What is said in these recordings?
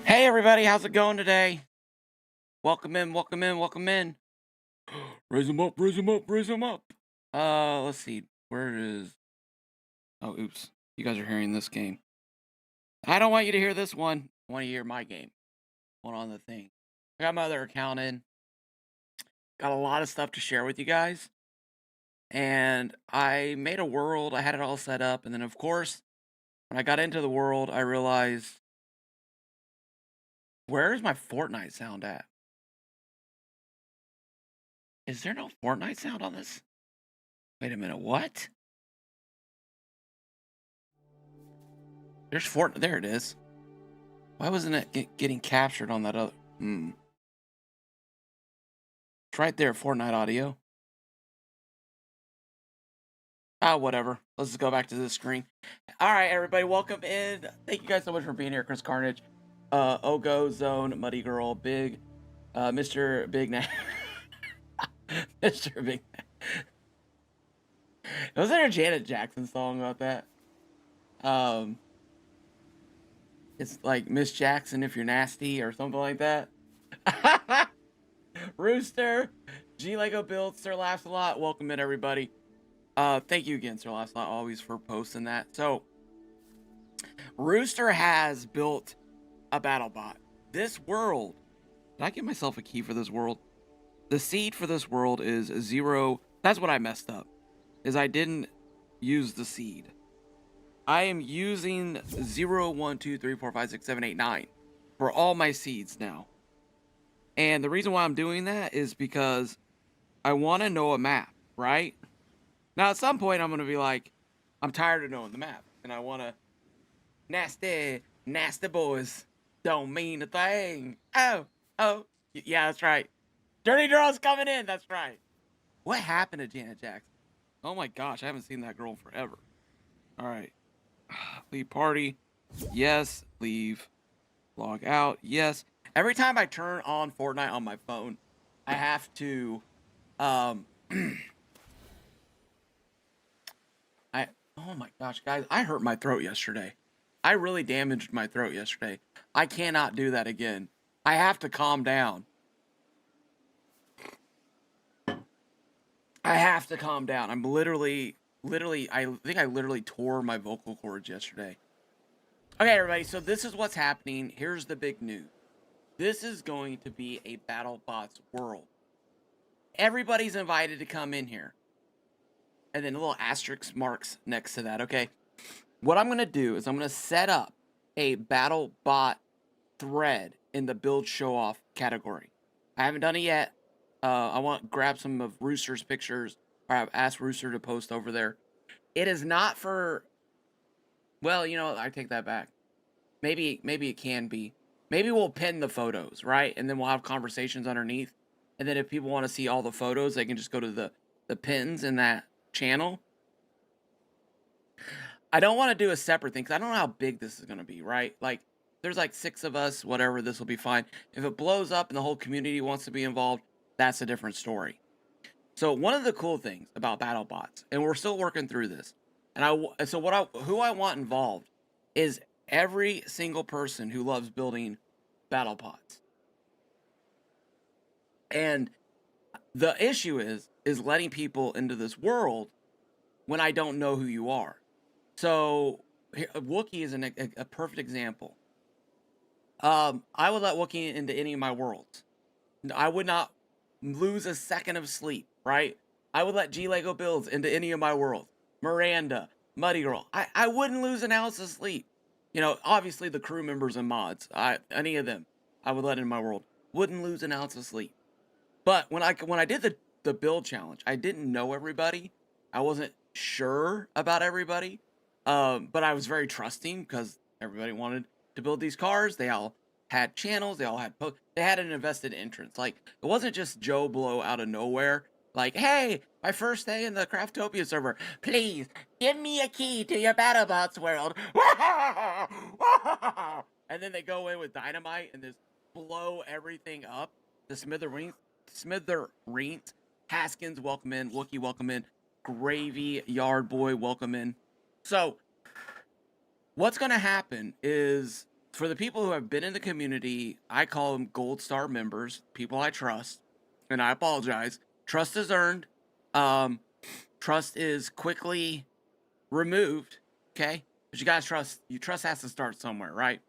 Hey everybody, how's it going today? Welcome in, welcome in, welcome in. Raise them up, raise them up, raise them up. Let's see. Where is... Oh, oops. You guys are hearing this game. I don't want you to hear this one. I want you to hear my game. One on the thing. I got my other account in. Got a lot of stuff to share with you guys. And I made a world. I had it all set up. And then, of course, when I got into the world, I realized... Where is my Fortnite sound at? Is there no Fortnite sound on this? Wait a minute, what? There's Fortnite. There it is. Why wasn't it getting captured on that other? It's right there, Fortnite audio. Whatever. Let's just go back to this screen. All right, everybody, welcome in. Thank you guys so much for being here. Chris Carnage, Ogo, Zone, Muddy Girl, Big, Mr. Big Neck. Mr. Big Neck. Was there a Janet Jackson song about that? It's like Miss Jackson if you're nasty or something like that. Rooster, G Lego Build, Sir Laughs a Lot. Welcome in, everybody. Thank you again, Sir Laughs a Lot, always for posting that. So, Rooster has built a Battlebot. This world, did I get myself a key for this world? The seed for this world is 0. That's what I messed up, is I didn't use the seed. I am using 0, 1, 2, 3, 4, 5, 6, 7, 8, 9 for all my seeds now. And the reason why I'm doing that is because I want to know a map, right? Now, at some point, I'm going to be like, I'm tired of knowing the map. And I want to... Nasty, nasty boys don't mean a thing. Oh, yeah, that's right. Dirty Girl's coming in, that's right. What happened to Janet Jackson? Oh my gosh, I haven't seen that girl in forever. All right. Leave party. Yes. Leave. Log out. Yes. Every time I turn on Fortnite on my phone, I have to... Oh my gosh, guys, I hurt my throat yesterday. I really damaged my throat yesterday. I cannot do that again. I have to calm down. I have to calm down. I'm literally, I think I literally tore my vocal cords yesterday. Okay, everybody, so this is what's happening. Here's the big news. This is going to be a BattleBots world. Everybody's invited to come in here. And then little asterisk marks next to that, okay? What I'm going to do is I'm going to set up a BattleBot thread in the build show off category. I haven't done it yet. I want to grab some of Rooster's pictures, or I've asked Rooster to post over there. It is not for... Well, you know, I take that back. Maybe it can be. Maybe we'll pin the photos, right? And then we'll have conversations underneath. And then if people want to see all the photos, they can just go to the pins in that channel. I don't want to do a separate thing because I don't know how big this is going to be, right? Like, there's like 6 of us, whatever, this will be fine. If it blows up and the whole community wants to be involved, that's a different story. So one of the cool things about BattleBots, and we're still working through this, who I want involved is every single person who loves building BattleBots. And the issue is letting people into this world when I don't know who you are. So Wookiee is a perfect example. I would let Wookiee into any of my worlds. I would not lose a second of sleep, right? I would let G Lego Builds into any of my worlds. Miranda, Muddy Girl. I wouldn't lose an ounce of sleep. You know, obviously the crew members and mods, any of them, I would let in my world. Wouldn't lose an ounce of sleep. But when I did the build challenge, I didn't know everybody. I wasn't sure about everybody. But I was very trusting because everybody wanted to build these cars. They all had channels. They all had they had an invested interest. Like, it wasn't just Joe Blow out of nowhere. Like, hey, my first day in the Crafttopia server. Please give me a key to your BattleBots world. And then they go in with dynamite and just blow everything up. The smithereens. Haskins, welcome in. Wookiee, welcome in. Gravy Yard Boy, welcome in. So, what's going to happen is, for the people who have been in the community, I call them gold star members, people I trust, and I apologize. Trust is earned. Trust is quickly removed. Okay, but you guys trust. Trust has to start somewhere, right?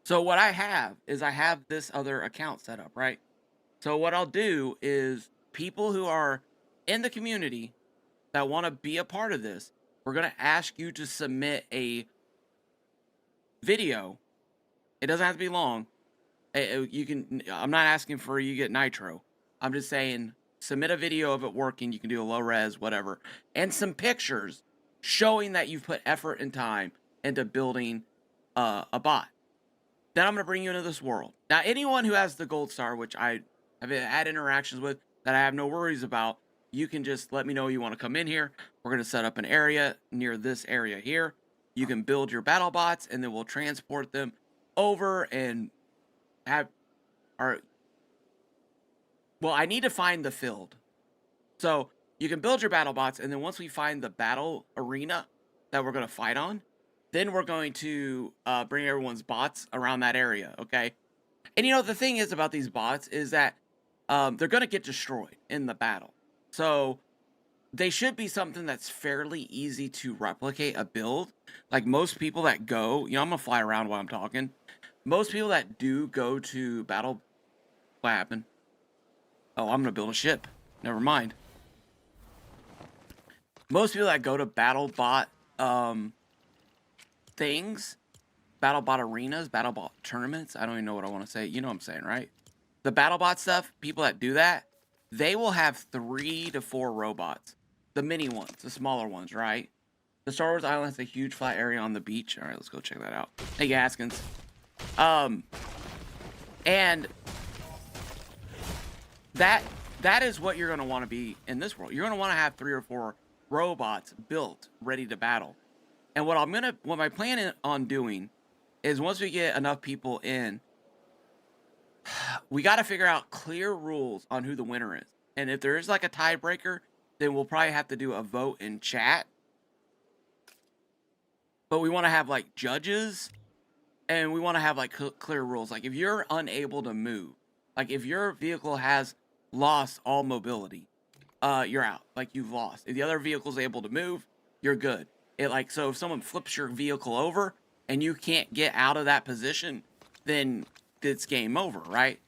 So what I have is I have this other account set up, right? So what I'll do is, people who are in the community that want to be a part of this, we're going to ask you to submit a video. It doesn't have to be long. You can. I'm not asking for you get nitro. I'm just saying submit a video of it working. You can do a low res, whatever, and some pictures showing that you've put effort and time into building a bot. Then I'm going to bring you into this world. Now, anyone who has the gold star, which I have had interactions with that I have no worries about, you can just let me know you want to come in here. We're going to set up an area near this area here. You can build your battle bots, and then we'll transport them over and have our... Well, I need to find the field. So you can build your battle bots, and then once we find the battle arena that we're going to fight on, then we're going to bring everyone's bots around that area, okay? And you know, the thing is about these bots is that they're going to get destroyed in the battle. So they should be something that's fairly easy to replicate a build. Like most people that go, you know, I'm going to fly around while I'm talking. Most people that do go to battle... What happened? Oh, I'm going to build a ship. Never mind. Most people that go to Battlebot things, Battlebot arenas, Battlebot tournaments, I don't even know what I want to say. You know what I'm saying, right? The Battlebot stuff, people that do that, they will have 3 to 4 robots. The mini ones, the smaller ones, right? The Star Wars Island has a huge flat area on the beach. All right, let's go check that out. Hey, Gaskins. And that is what you're going to want to be in this world. You're going to want to have 3 or 4 robots built, ready to battle. And what my plan on doing is, once we get enough people in, we got to figure out clear rules on who the winner is. And if there is like a tiebreaker, then we'll probably have to do a vote in chat. But we want to have like judges, and we want to have like clear rules. Like if you're unable to move, like if your vehicle has lost all mobility, you're out. Like you've lost. If the other vehicle's able to move, you're good. So if someone flips your vehicle over and you can't get out of that position, then it's game over, right?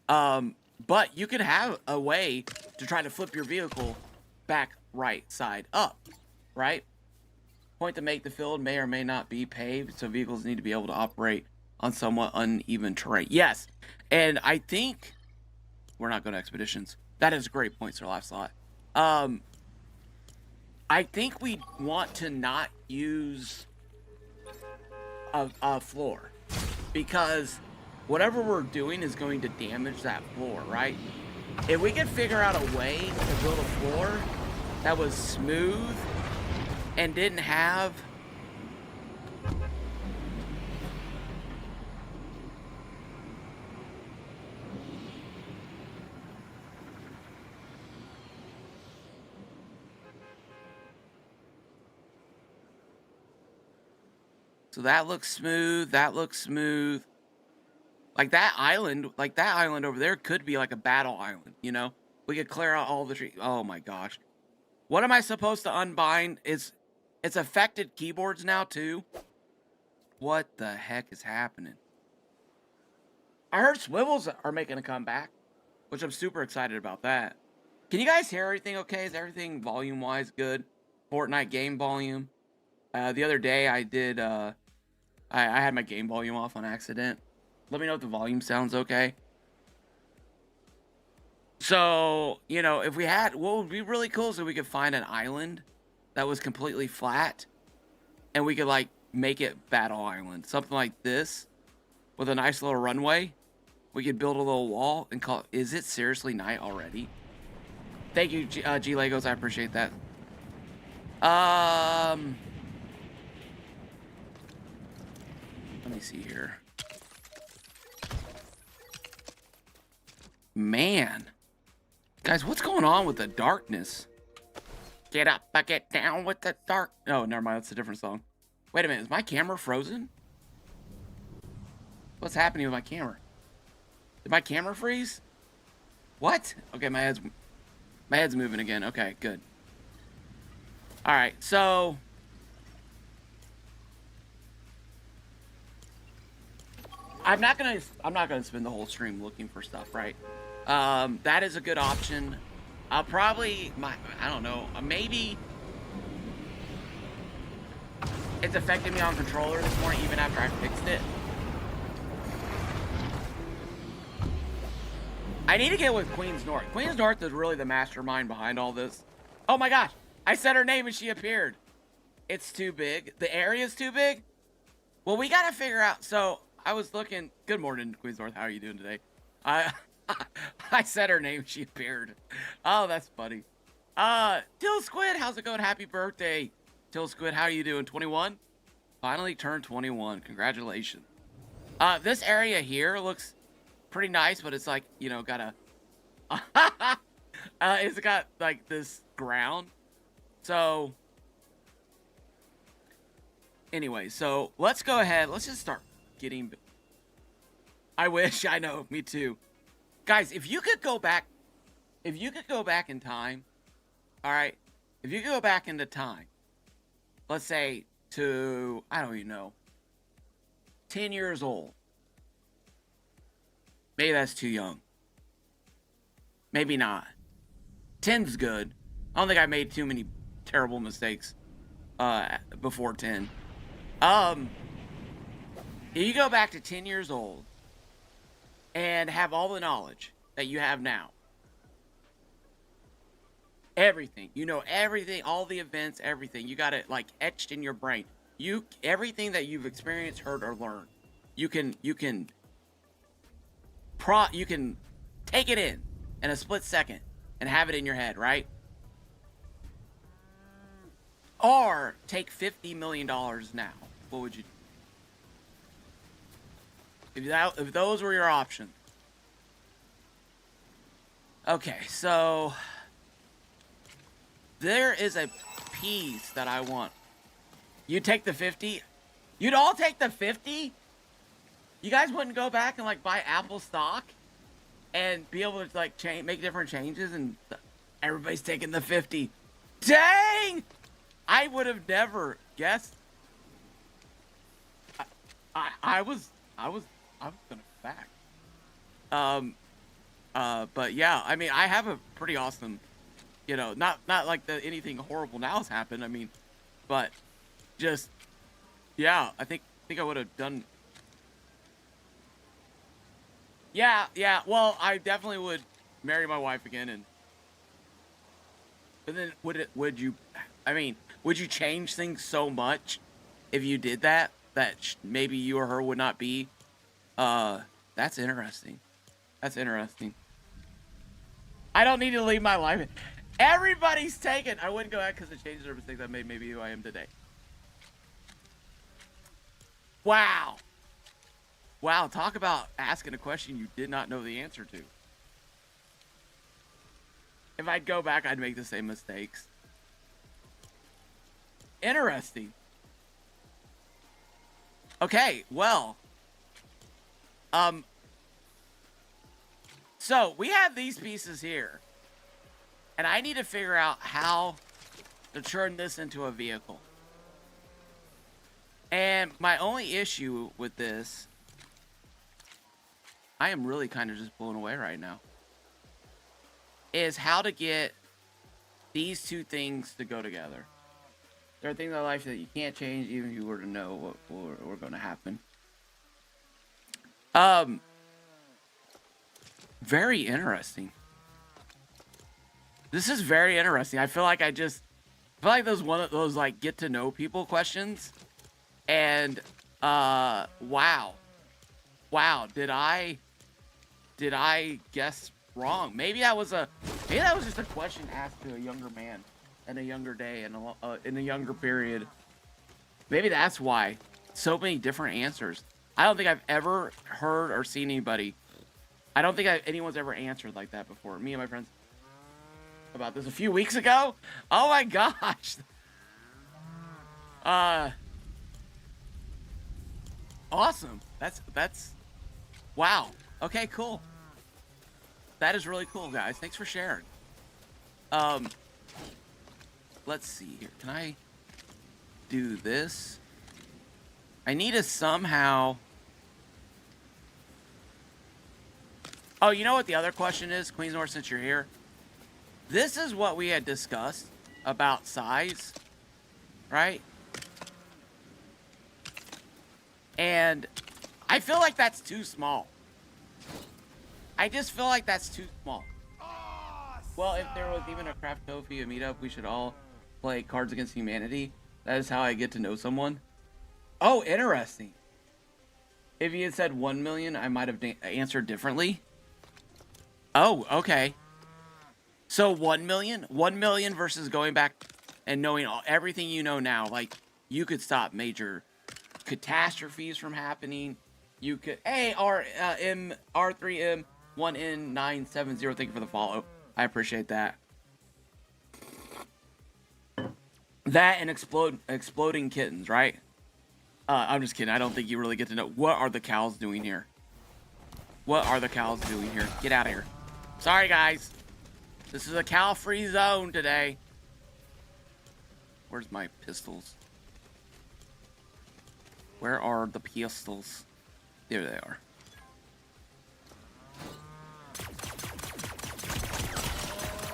But you could have a way to try to flip your vehicle back right side up, right? Point to make the field may or may not be paved, so vehicles need to be able to operate on somewhat uneven terrain. Yes, and I think we're not going to expeditions. That is a great point, Sir Last Slot. I think we want to not use a floor, because whatever we're doing is going to damage that floor, right? If we could figure out a way to build a floor that was smooth and didn't have... So that looks smooth. That looks smooth. Like that island over there could be like a battle island, you know? We could clear out all the trees. Oh my gosh. What am I supposed to unbind? It's affected keyboards now too. What the heck is happening? I heard swivels are making a comeback, which I'm super excited about that. Can you guys hear everything okay? Is everything volume-wise good? Fortnite game volume. The other day I did, I had my game volume off on accident. Let me know if the volume sounds okay. So, you know, if we had, what would be really cool is if we could find an island that was completely flat, and we could, like, make it Battle Island. Something like this, with a nice little runway. We could build a little wall and call it, is it seriously night already? Thank you, G Legos, I appreciate that. Let me see here. Man. Guys, what's going on with the darkness? Get up, get down with the dark. Oh, never mind. That's a different song. Wait a minute, is my camera frozen? What's happening with my camera? Did my camera freeze? What? Okay, my head's moving again. Okay, good. All right, so I'm not gonna spend the whole stream looking for stuff, right? That is a good option. I'll probably I don't know, maybe it's affecting me on controller this morning even after I fixed it. I need to get with Queen's North. Queen's North is really the mastermind behind all this. Oh my gosh, I said her name and she appeared. It's too big. The area's too big? Well, we gotta figure out, so I was looking, good morning, Queen's North, how are you doing today? I said her name, she appeared. Oh, that's funny. Till Squid, how's it going? Happy birthday. Till Squid, how are you doing? 21? Finally turned 21, congratulations. This area here looks pretty nice, but it's like, you know, got a, it's got like this ground. So, anyway, so let's go ahead, let's just start getting, I wish, I know, me too. Guys, if you could go back in time, all right, if you could go back into time, let's say to, I don't even know, 10 years old. Maybe that's too young. Maybe not. 10's good. I don't think I made too many terrible mistakes before 10. If you go back to 10 years old and have all the knowledge that you have now, everything, you know, everything, all the events, everything, you got it like etched in your brain. Everything that you've experienced, heard, or learned, you can take it in a split second and have it in your head, right? Or take $50 million now. What would you do? If those were your options. Okay, so there is a piece that I want. You take the 50? You'd all take the 50? You guys wouldn't go back and like buy Apple stock and be able to like make different changes, and everybody's taking the 50. Dang! I would have never guessed. I was gonna back. But yeah, I mean, I have a pretty awesome, you know, not like anything horrible now has happened. I mean, but just, yeah, I think I would have done. Yeah. Well, I definitely would marry my wife again, but then would you change things so much if you did that maybe you or her would not be? That's interesting. I don't need to leave my life. Everybody's taken. I wouldn't go back because it changes the mistakes I made, maybe who I am today. Wow, talk about asking a question you did not know the answer to. If I'd go back, I'd make the same mistakes. Interesting. Okay, well. So, we have these pieces here. And I need to figure out how to turn this into a vehicle. And my only issue with this, I am really kind of just blown away right now, is how to get these two things to go together. There are things in life that you can't change even if you were to know what were going to happen. Very interesting. This is very interesting. I feel like those one of those like get to know people questions. And wow, did I guess wrong? Maybe that was just a question asked to a younger man in a younger day and in a younger period. Maybe that's why so many different answers. I don't think I've ever heard or seen anybody. I don't think anyone's ever answered like that before. Me and my friends about this a few weeks ago. Oh my gosh. awesome. That's wow. Okay, cool. That is really cool, guys. Thanks for sharing. Let's see here. Can I do this? I need to somehow... Oh, you know what the other question is, Queens North, since you're here? This is what we had discussed about size, right? And I feel like that's too small. I just feel like that's too small. Well, if there was even a Crafttopia meetup, we should all play Cards Against Humanity. That is how I get to know someone. Oh, interesting. If you had said 1 million, I might have answered differently. Oh, okay. So 1 million? 1 million versus going back and knowing everything you know now. Like, you could stop major catastrophes from happening. You could... Hey, R3M1N970, thank you for the follow. I appreciate that. That and exploding kittens, right? I'm just kidding. I don't think you really get to know. What are the cows doing here? What are the cows doing here? Get out of here. Sorry, guys. This is a cow-free zone today. Where's my pistols? Where are the pistols? There they are.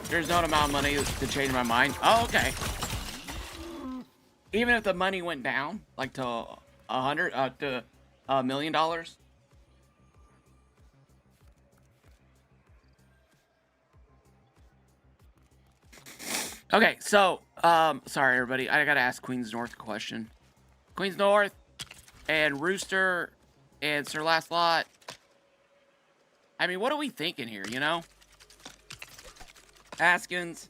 There's no amount of money to change my mind. Oh, okay. Even if the money went down, like to $1 million. Okay, so sorry everybody, I gotta ask Queens North a question. Queens North and Rooster and Sir Last Lot. I mean, what are we thinking here, you know? Askins,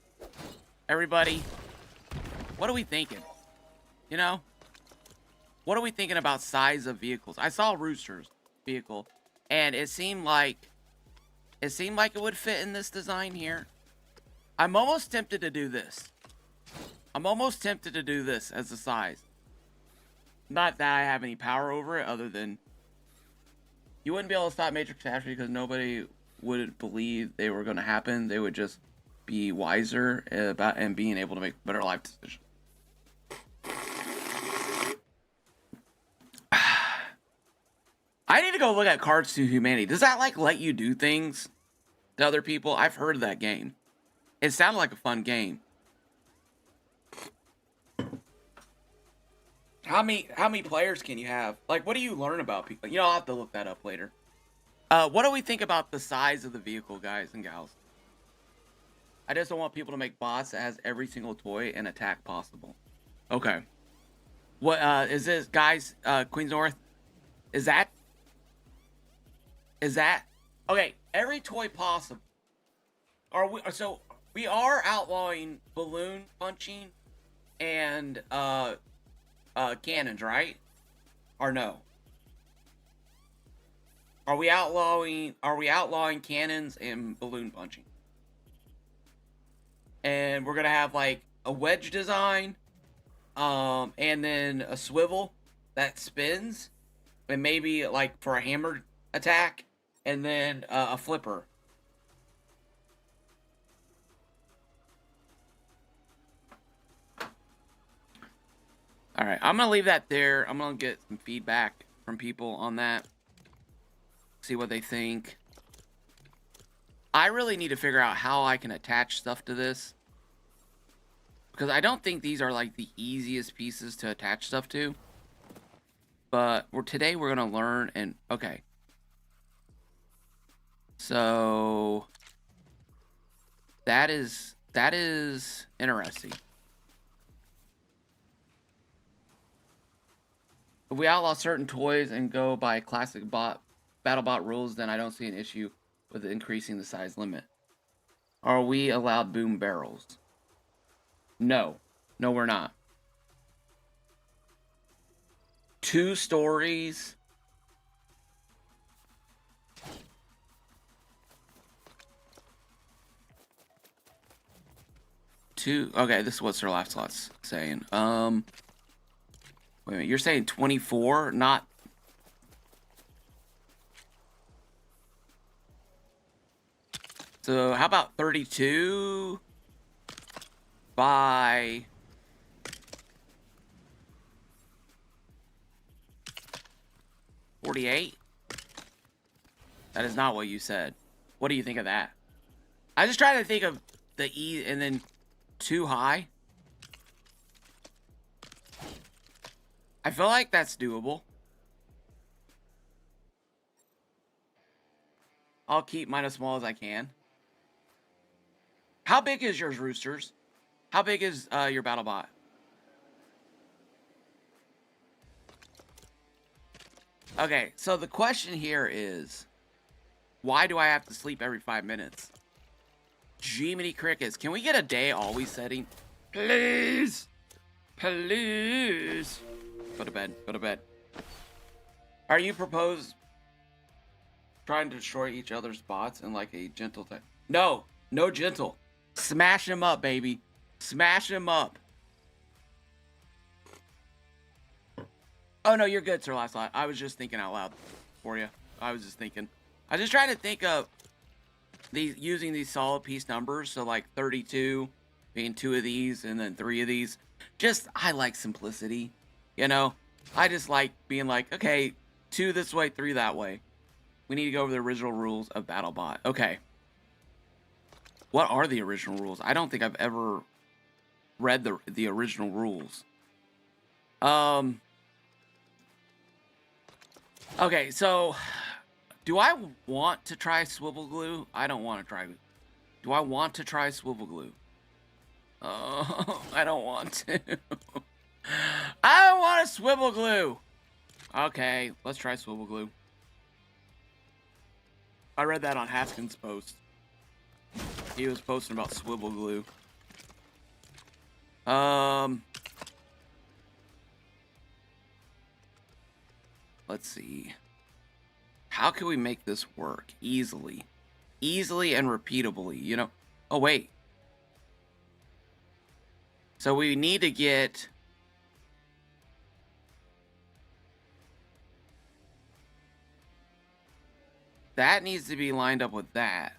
everybody, what are we thinking? You know? What are we thinking about size of vehicles? I saw Rooster's vehicle, and it seemed like it would fit in this design here. I'm almost tempted to do this. I'm almost tempted to do this as the size. Not that I have any power over it, other than you wouldn't be able to stop major catastrophe because nobody would believe they were going to happen. They would just be wiser about and being able to make better life decisions. I need to go look at Cards to Humanity. Does that like let you do things to other people? I've heard of that game. It sounded like a fun game. How many players can you have? Like, what do you learn about people? You know, I'll have to look that up later. What do we think about the size of the vehicle, guys and gals? I just don't want people to make bots that has every single toy and attack possible. Okay. What is this, guys? Queens North? Is that okay? Every toy possible. Are we? So we are outlawing balloon punching and cannons, right? Or no? Are we outlawing cannons and balloon punching? And we're gonna have like a wedge design, and then a swivel that spins, and maybe like for a hammer attack, and then a flipper. All right, I'm gonna leave that there. I'm gonna get some feedback from people on that. See what they think. I really need to figure out how I can attach stuff to this, because I don't think these are like the easiest pieces to attach stuff to. But today we're gonna learn and okay. So that is interesting. If we outlaw certain toys and go by classic Battlebot rules, then I don't see an issue with increasing the size limit. Are we allowed boom barrels? No. No, we're not. 2 stories. Okay, this is what Sir Last Lot's saying. Wait a minute, you're saying 24, not So how about 32 by 48? That is not what you said. What do you think of that? I just try to think of the E and then too high. I feel like that's doable. I'll keep mine as small as I can. How big is yours, Roosters? How big is your Battlebot? Okay, so the question here is, why do I have to sleep every 5 minutes? Jiminy crickets. Can we get a day always setting? Please! Please! Go to bed. Go to bed. Are you trying to destroy each other's bots in like a gentle type? No! No gentle. Smash him up, baby. Smash him up. Oh, no, you're good, Sir Last Lot. I was just thinking out loud for you. I was just thinking. I was just trying to think of using these solid piece numbers. So, like, 32 being 2 of these and then 3 of these. Just, I like simplicity. You know? I just like being like, okay, 2 this way, 3 that way. We need to go over the original rules of Battlebot. Okay. What are the original rules? I don't think I've ever read the original rules. Okay, so do I want to try swivel glue? I don't want to try. Do I want to try swivel glue? I don't want to. I don't want to swivel glue. Okay, let's try swivel glue. I read that on Haskins' post. He was posting about swivel glue. Let's see. How can we make this work easily? Easily and repeatably, you know? Oh, wait. So we need to get... That needs to be lined up with that.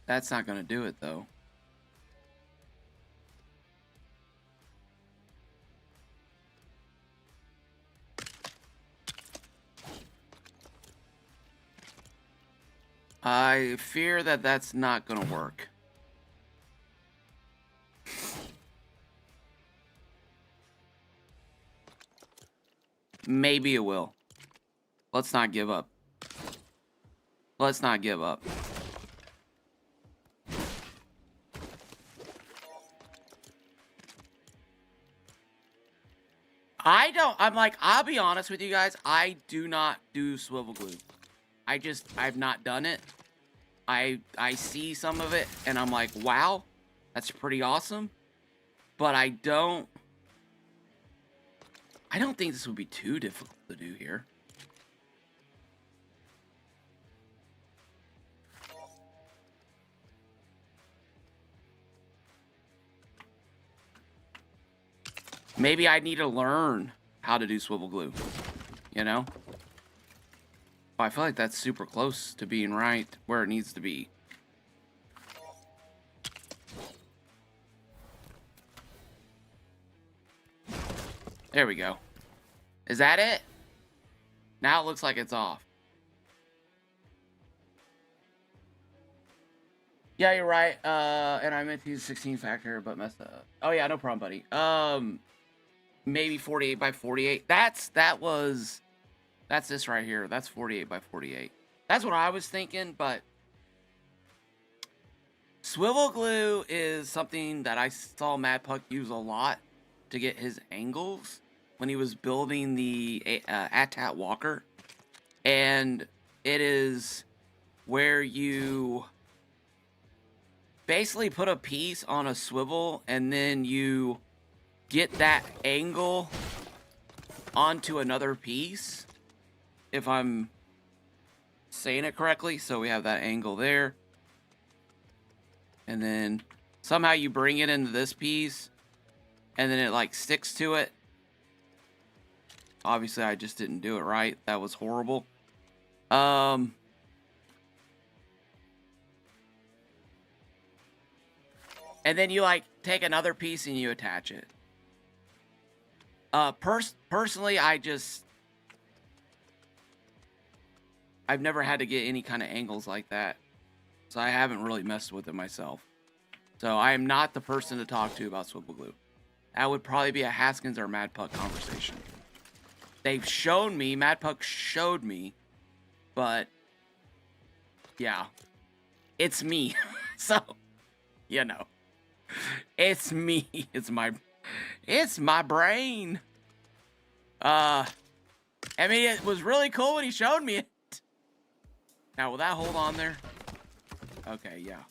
That's not going to do it, though. I fear that that's not going to work. Maybe it will. Let's not give up. Let's not give up. I'll be honest with you guys. I do not do swivel glue. I've not done it. I see some of it and I'm like, wow, that's pretty awesome. But I don't think this would be too difficult to do here. Maybe I need to learn how to do swivel glue, you know? Oh, I feel like that's super close to being right where it needs to be. There we go. Is that it? Now it looks like it's off. Yeah, you're right. And I meant to use 16 factor, but messed up. Oh yeah, no problem, buddy. Maybe 48 by 48. That's this right here. That's 48 by 48. That's what I was thinking, but swivel glue is something that I saw Mad Puck use a lot to get his angles when he was building the AT-AT Walker. And it is where you basically put a piece on a swivel and then you get that angle onto another piece, if I'm saying it correctly. So we have that angle there, and then somehow you bring it into this piece and then it like sticks to it, Obviously, I just didn't do it right. That was horrible. And then you like take another piece and you attach it. Personally, I've never had to get any kind of angles like that, so I haven't really messed with it myself. So I am not the person to talk to about swivel glue. That would probably be a Haskins or Mad Puck conversation. They've shown me, Mad Puck showed me, but yeah, it's me. So, you know, it's me. It's my brain. I mean, it was really cool when he showed me it. Now, will that hold on there? Okay, yeah.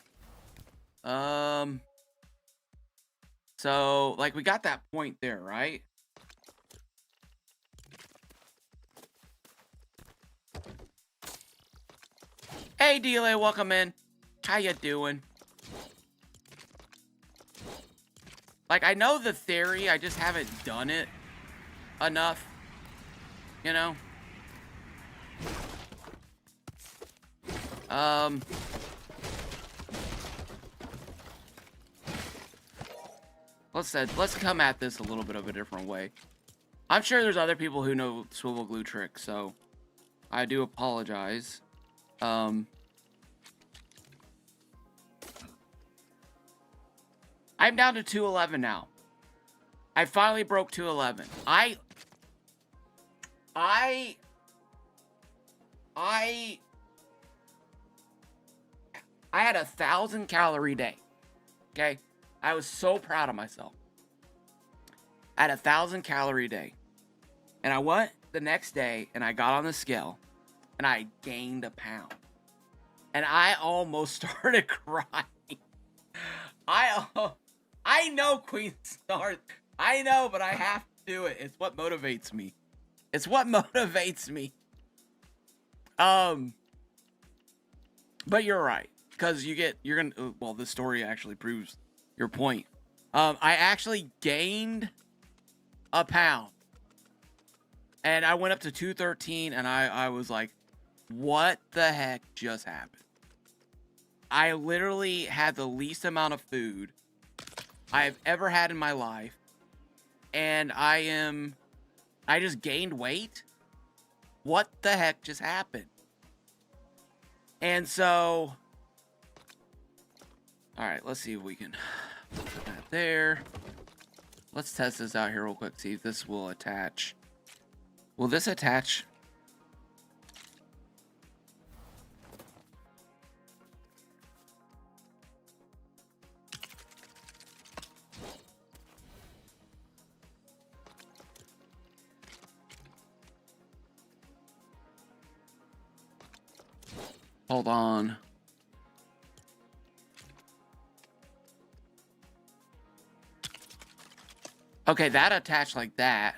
So, like, we got that point there, right? Hey, DLA, welcome in. How you doing? Like, I know the theory, I just haven't done it enough, you know? Let's come at this a little bit of a different way. I'm sure there's other people who know swivel glue tricks, so I do apologize. I'm down to 211 now. I finally broke 211. I had 1,000 calorie day. Okay? I was so proud of myself. I had 1,000 calorie day. And I went the next day and I got on the scale and I gained a pound. And I almost started crying. I know Queen Stars. I know, but I have to do it. It's what motivates me. It's what motivates me. But you're right. Because you're gonna, well, this story actually proves your point. I actually gained a pound. And I went up to 213 and I was like, what the heck just happened? I literally had the least amount of food I've ever had in my life. And I just gained weight. What the heck just happened? And so, all right, let's see if we can put that there. Let's test this out here real quick. See if this will attach. Will this attach? Hold on. Okay, that attached like that.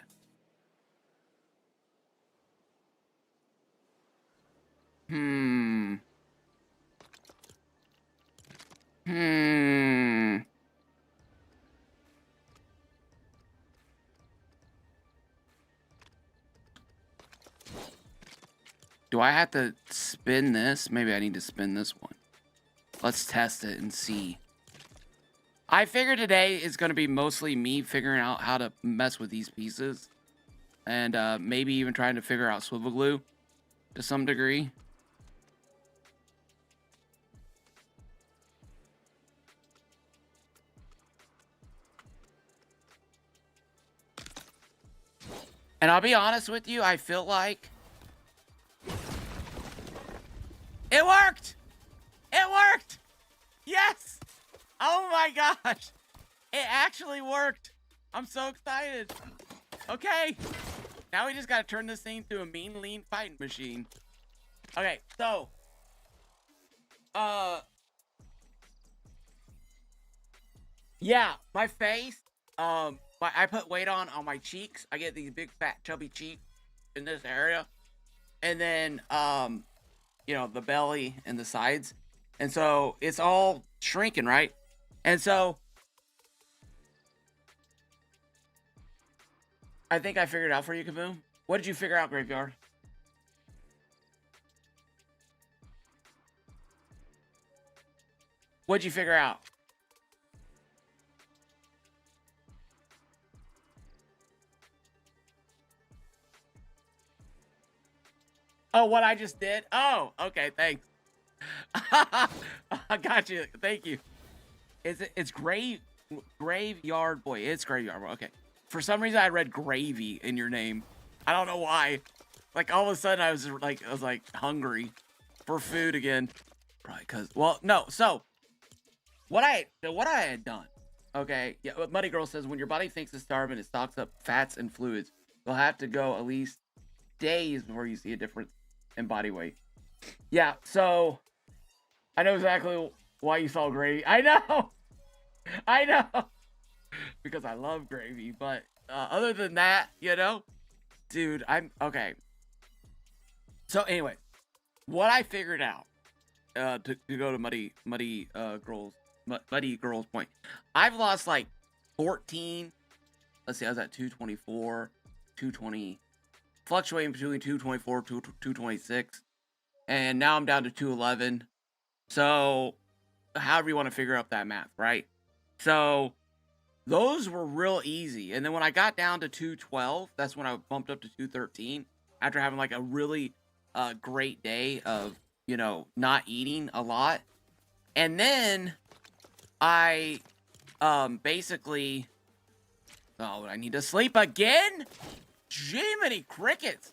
Do I have to spin this? Maybe I need to spin this one. Let's test it and see. I figured today is going to be mostly me figuring out how to mess with these pieces. And maybe even trying to figure out swivel glue to some degree. And I'll be honest with you, I feel like it worked! It worked! Yes! Oh my gosh! It actually worked! I'm so excited! Okay! Now we just gotta turn this thing into a mean, lean fighting machine. Okay, so... yeah, my face, I put weight on my cheeks. I get these big, fat, chubby cheeks in this area. And then, you know, the belly and the sides. And so it's all shrinking, right? And so I think I figured it out for you, Kaboom. What did you figure out, Graveyard? What'd you figure out? Oh, what I just did? Oh, okay, thanks. I got you. Thank you. It's Graveyard Boy. It's Graveyard Boy. Okay. For some reason, I read gravy in your name. I don't know why. Like all of a sudden, I was like hungry for food again. Probably because, well, no. So what I had done. Okay. Yeah. Muddy Girl says when your body thinks it's starving, it stocks up fats and fluids. You'll have to go at least days before you see a difference in body weight. Yeah. So I know exactly why you saw gravy. I know. I know. Because I love gravy, but other than that, you know, dude, I'm okay. So anyway, what I figured out to go to Muddy Girls point, I've lost like 14. Let's see, I was at 224, 220, fluctuating between 224 to 226, and now I'm down to 211. So, however you want to figure out that math, right? So those were real easy. And then when I got down to 212, that's when I bumped up to 213 after having like a really great day of, you know, not eating a lot. And then I basically, oh, I need to sleep again? Jiminy crickets.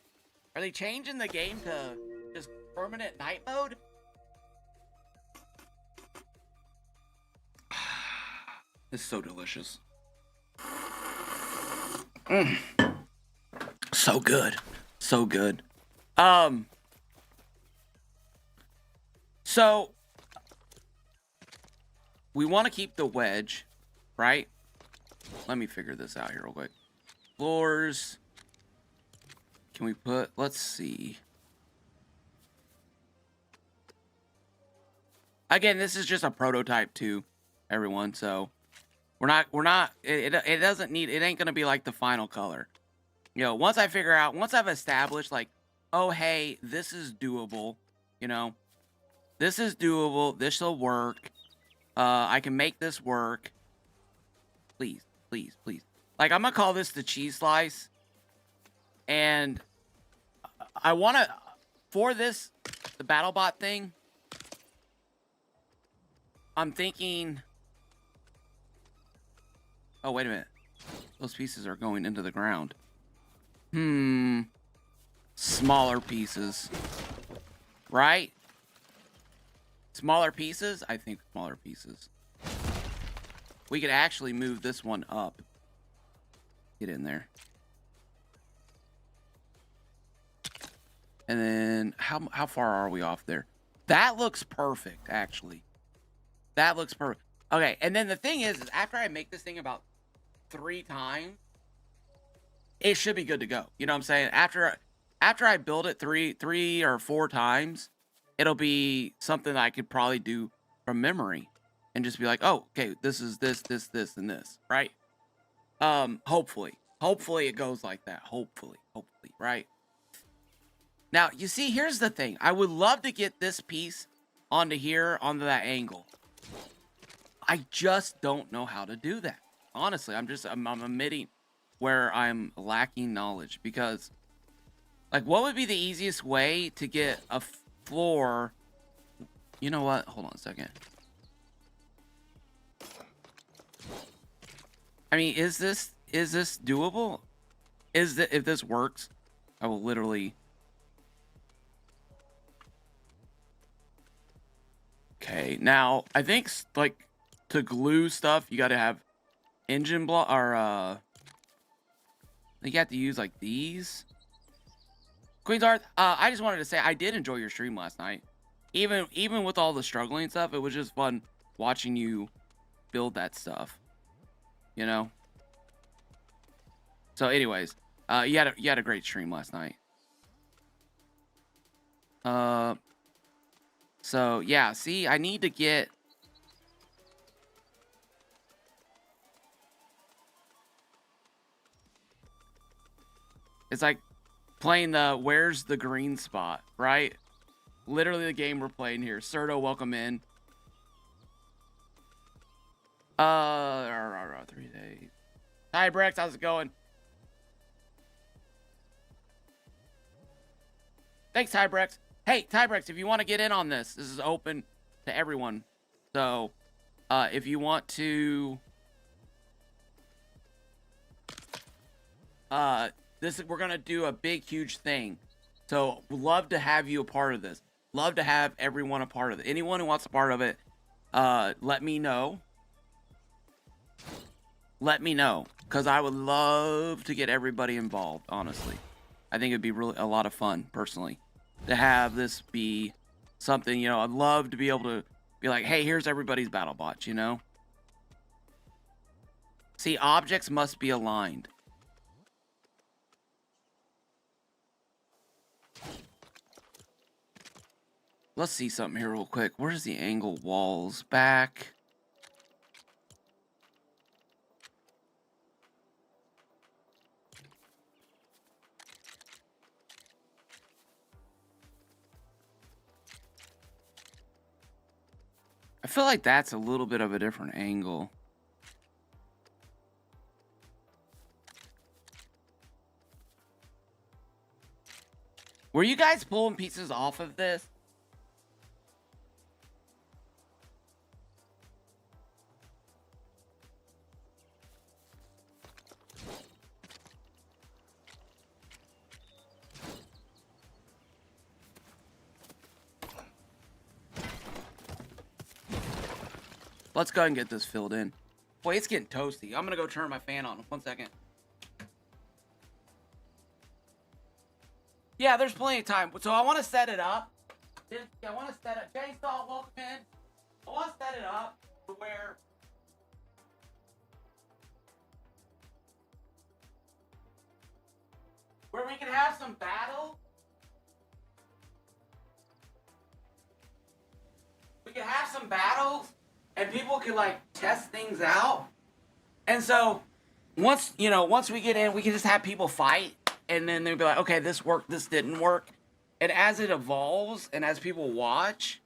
Are they changing the game to just permanent night mode? It's so delicious. So good. So good. So we want to keep the wedge, right? Let me figure this out here real quick. Floors. Can we put, let's see. Again, this is just a prototype too, everyone, so it doesn't need, it ain't gonna be like the final color. You know, once I've established like, oh hey, this is doable, you know, this is doable, this will work, I can make this work. Please, please, please. Like, I'm gonna call this the cheese slice, and I wanna, for this, the Battlebot thing, I'm thinking, oh, wait a minute. Those pieces are going into the ground. Smaller pieces. Right? Smaller pieces? I think smaller pieces. We could actually move this one up. Get in there. And then, how far are we off there? That looks perfect, actually. That looks perfect. Okay, and then the thing is after I make this thing about 3 times, it should be good to go. You know what I'm saying? After I build it 3 or 4 times, it'll be something that I could probably do from memory and just be like, oh, okay, this is this, and this, right? Hopefully it goes like that. Hopefully, right? Now, you see, here's the thing. I would love to get this piece onto here, onto that angle. I just don't know how to do that. Honestly, I'm admitting where I'm lacking knowledge, because like, what would be the easiest way to get a floor? You know what? Hold on a second. I mean, is this doable? If this works, I will literally. Okay, now I think like to glue stuff, you got to have engine block, or I think you have to use like these. Queen's Art, I just wanted to say I did enjoy your stream last night. Even with all the struggling stuff, it was just fun watching you build that stuff. You know? So anyways, you had a great stream last night. So yeah, see, I need to get. It's like Playing the where's the green spot, right? Literally the game we're playing here. Serto, welcome in. 3 days. Hi, Brex. How's it going? Thanks, Tybrex. Hey, Tybrex, if you want to get in on this is open to everyone. So, if you want to, we're gonna do a big, huge thing. So, love to have you a part of this. Love to have everyone a part of it. Anyone who wants a part of it, let me know. Let me know, because I would love to get everybody involved, honestly. I think it'd be really a lot of fun, personally, to have this be something, you know, I'd love to be able to be like, hey, here's everybody's Battlebot, you know? See, objects must be aligned. Let's see something here real quick. Where's the angle walls? Back. I feel like that's a little bit of a different angle. Were you guys pulling pieces off of this? Let's go ahead and get this filled in. Boy, it's getting toasty. I'm gonna go turn my fan on. 1 second. Yeah, there's plenty of time. So I want to set it up. I want to set it. Jason, welcome in. I want to set it up to where we can have some battle. We can have some battles, and people can like test things out. And so once we get in, we can just have people fight, and then they'll be like, okay, this worked, this didn't work. And as it evolves, and as people watch,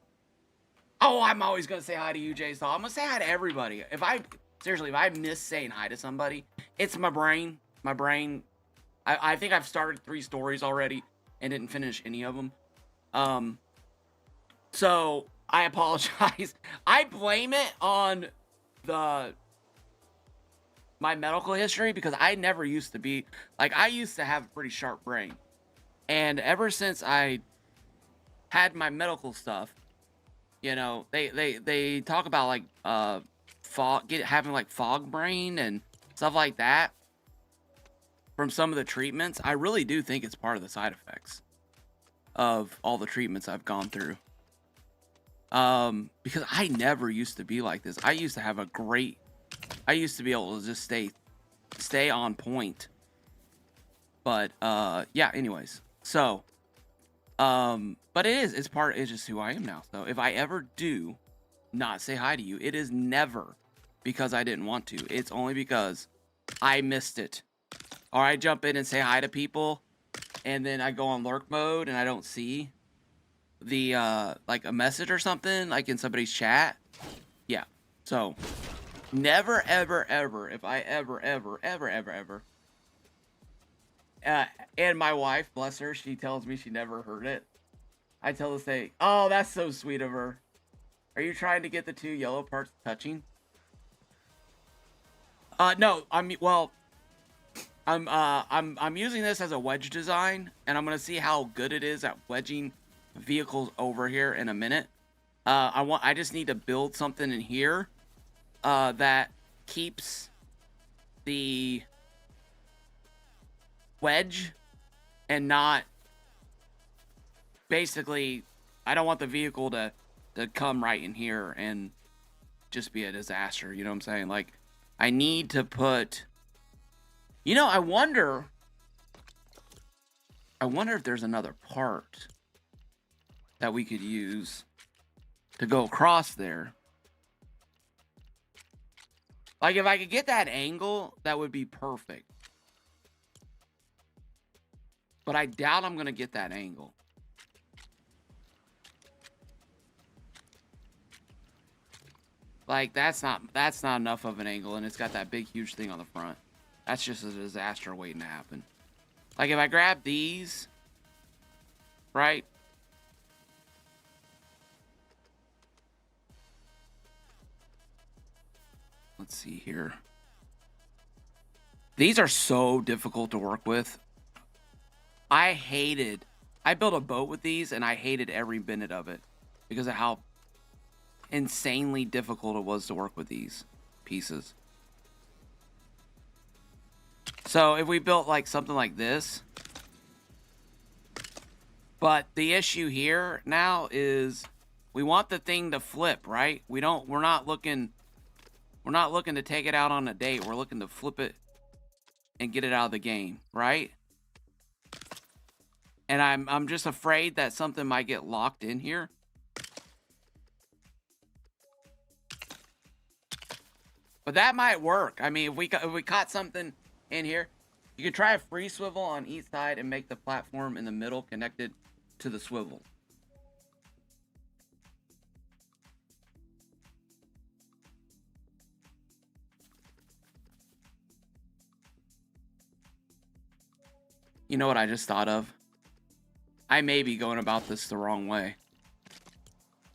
oh, I'm always gonna say hi to you, Jason. I'm gonna say hi to everybody. If I miss saying hi to somebody, it's my brain. I think I've started 3 stories already and didn't finish any of them. So I apologize. I blame it on my medical history, because I never used to be like, I used to have a pretty sharp brain, and ever since I had my medical stuff, you know, they talk about like having like fog brain and stuff like that from some of the treatments. I really do think it's part of the side effects of all the treatments I've gone through. Because I never used to be like this. I used to be able to just stay on point. But, yeah, anyways. So, but it's just who I am now. So if I ever do not say hi to you, it is never because I didn't want to. It's only because I missed it. Or I jump in and say hi to people, and then I go on lurk mode and I don't see the like a message or something like in somebody's chat. Yeah. So never ever if I ever and my wife, bless her, she tells me she never heard it. I tell her, say, oh, that's so sweet of her. Are you trying to get the 2 yellow parts touching? No, I'm using this as a wedge design, and I'm gonna see how good it is at wedging vehicles over here in a minute. I just need to build something in here that keeps the wedge and not, basically, I don't want the vehicle to come right in here and just be a disaster, you know what I'm saying? Like, I need to put, you know, I wonder if there's another part that we could use to go across there. Like, if I could get that angle, that would be perfect. But I doubt I'm gonna get that angle. Like, that's not enough of an angle, and it's got that big, huge thing on the front. That's just a disaster waiting to happen. Like, if I grab these, right? Let's see here. These are so difficult to work with. I built a boat with these, and I hated every minute of it because of how insanely difficult it was to work with these pieces. So if we built like something like this, but the issue here now is we want the thing to flip, right? We're not looking to take it out on a date. We're looking to flip it and get it out of the game, right? And I'm just afraid that something might get locked in here. But that might work. I mean, if we caught something in here, you could try a free swivel on each side and make the platform in the middle connected to the swivel. You know what I just thought of? I may be going about this the wrong way,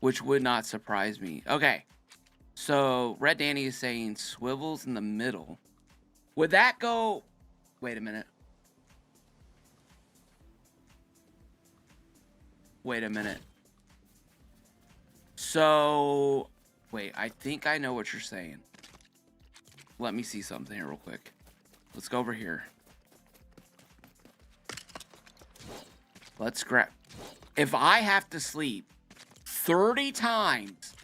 which would not surprise me. Okay. So, Red Danny is saying swivels in the middle. Would that go... Wait a minute. Wait a minute. So... Wait, I think I know what you're saying. Let me see something here real quick. Let's go over here. Let's grab... If I have to sleep 30 times...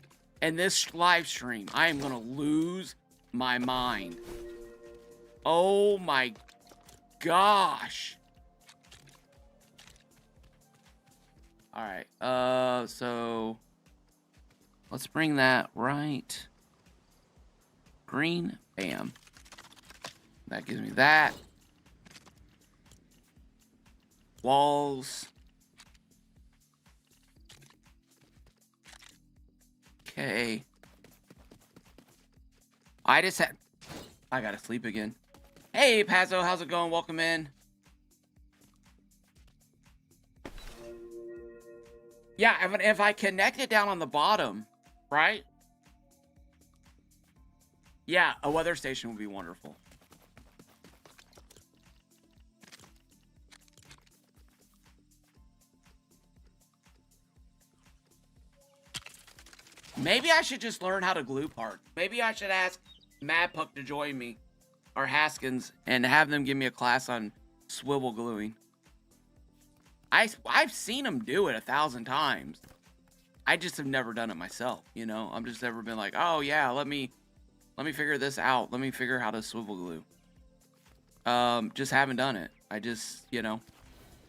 in this live stream, I am gonna lose my mind. Oh my gosh. Alright, so let's bring that right. Green, bam. That gives me that. Walls. Okay. I gotta sleep again. Hey, Pazzo, how's it going? Welcome in. Yeah, if I connect it down on the bottom, right? Yeah, a weather station would be wonderful. Maybe I should just learn how to glue parts. Maybe I should ask Madpuck to join me, or Haskins, and have them give me a class on swivel gluing. I've seen them do it 1,000 times. I just have never done it myself, you know? I've just never been like, oh yeah, let me figure this out. Let me figure how to swivel glue. Just haven't done it. I just, you know,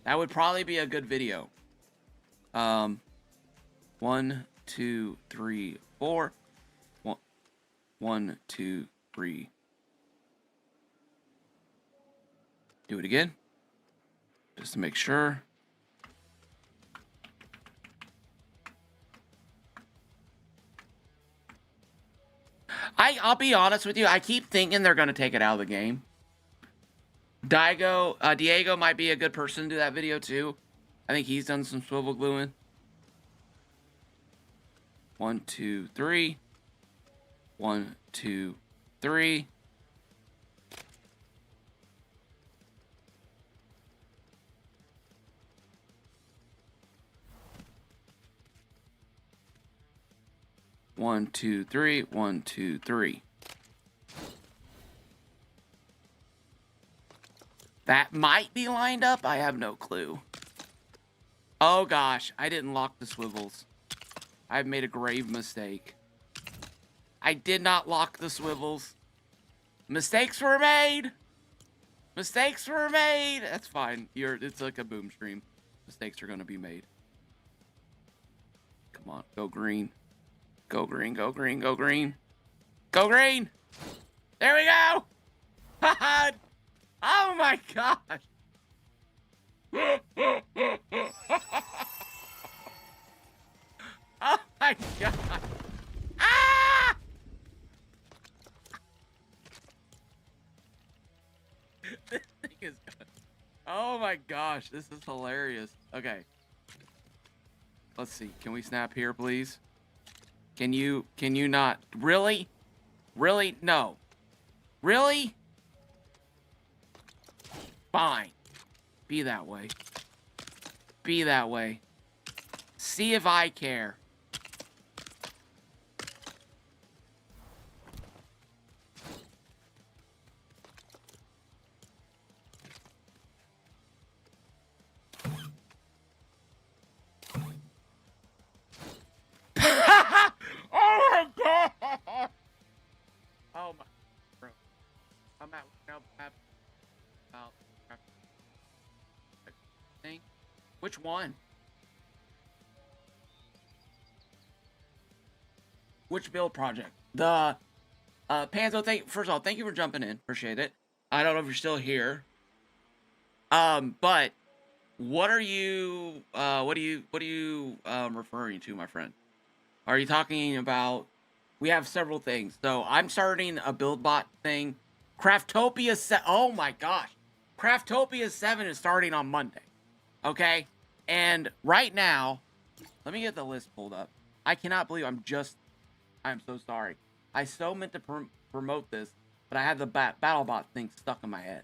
that would probably be a good video. 1, 2, 3, 4. 1, 2, 3. Do it again. Just to make sure. I'll be honest with you. I keep thinking they're going to take it out of the game. Diego might be a good person to do that video too. I think he's done some swivel gluing. 1, 2, 3. 1, 2, 3. One, two, three. 1, 2, 3. That might be lined up. I have no clue. Oh gosh, I didn't lock the swivels. I've made a grave mistake. I did not lock the swivels. Mistakes were made. Mistakes were made. That's fine. It's like a boom stream. Mistakes are going to be made. Come on, go green. Go green, go green, go green. Go green! There we go! Oh my gosh! Oh my god. Ah! This thing is oh my gosh, this is hilarious. Okay. Let's see. Can we snap here, please? Can you not? Really? Really? No. Really? Fine. Be that way. Be that way. See if I care. Oh my god! Oh my, bro. I'm at about thing. Which one? Which build project? The Panzo. First of all, thank you for jumping in. Appreciate it. I don't know if you're still here. But what are you? What are you referring to, my friend? Are you talking about? We have several things. So I'm starting a Buildbot thing. Crafttopia oh my gosh. Crafttopia 7 is starting on Monday. Okay? And right now, let me get the list pulled up. I cannot believe I'm so sorry. I so meant to promote this, but I had the Battlebot thing stuck in my head.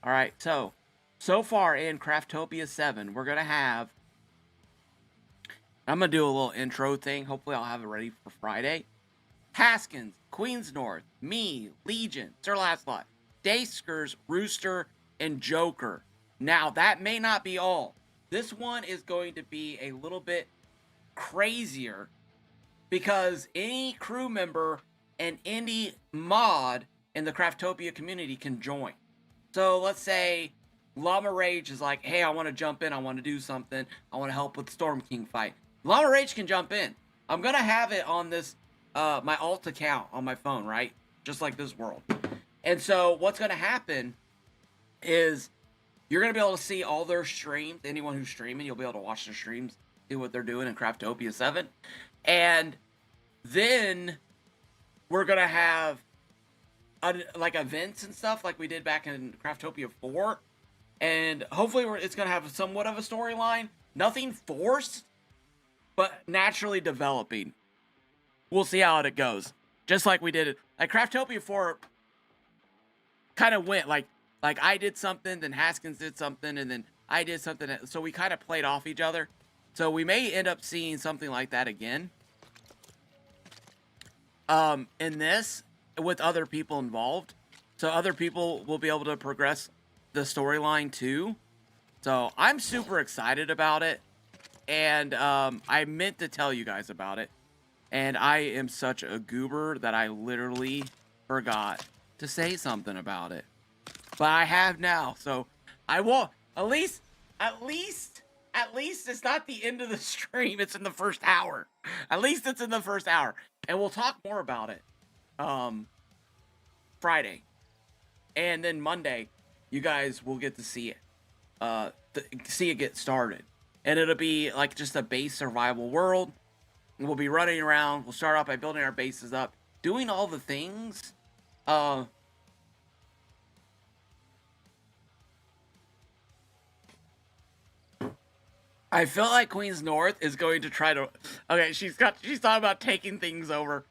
Alright, so far in Crafttopia 7, we're going to have I'm going to do a little intro thing. Hopefully I'll have it ready for Friday. Haskins, Queens North, me, Legion, Sir Lancelot, Daskers, Rooster, and Joker. Now, that may not be all. This one is going to be a little bit crazier because any crew member and any mod in the Crafttopia community can join. So let's say Llama Rage is like, hey, I want to jump in. I want to do something. I want to help with the Storm King fight. Llama Rage can jump in. I'm going to have it on this my alt account on my phone, right? Just like this world. And so what's going to happen is you're going to be able to see all their streams. Anyone who's streaming, you'll be able to watch their streams, see what they're doing in Crafttopia 7. And then we're going to have like events and stuff like we did back in Crafttopia 4. And hopefully it's going to have somewhat of a storyline. Nothing forced, but naturally developing. We'll see how it goes. Just like we did. Like Crafttopia 4 kind of went like I did something, then Haskins did something, and then I did something. So we kind of played off each other. So we may end up seeing something like that again. In this, with other people involved. So other people will be able to progress the storyline too. So I'm super excited about it. And I meant to tell you guys about it. And I am such a goober that I literally forgot to say something about it. But I have now, so I won't. At least it's not the end of the stream. It's in the first hour. At least it's in the first hour. And we'll talk more about it Friday. And then Monday, you guys will get to see it. See it get started. And it'll be like just a base survival world. We'll be running around. We'll start off by building our bases up, doing all the things. I feel like Queens North is going to try to. Okay, she's thought about taking things over.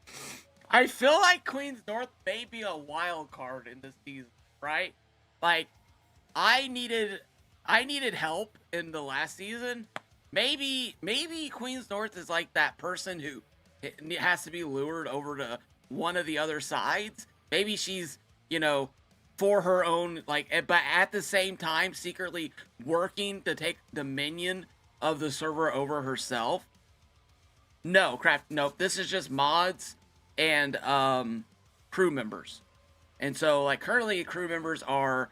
I feel like Queens North may be a wild card in this season, right? Like, I needed help in the last season. Maybe Queens North is like that person who has to be lured over to one of the other sides. Maybe she's, for her own, but at the same time, secretly working to take dominion of the server over herself. No, nope. This is just mods and crew members. And so, currently crew members are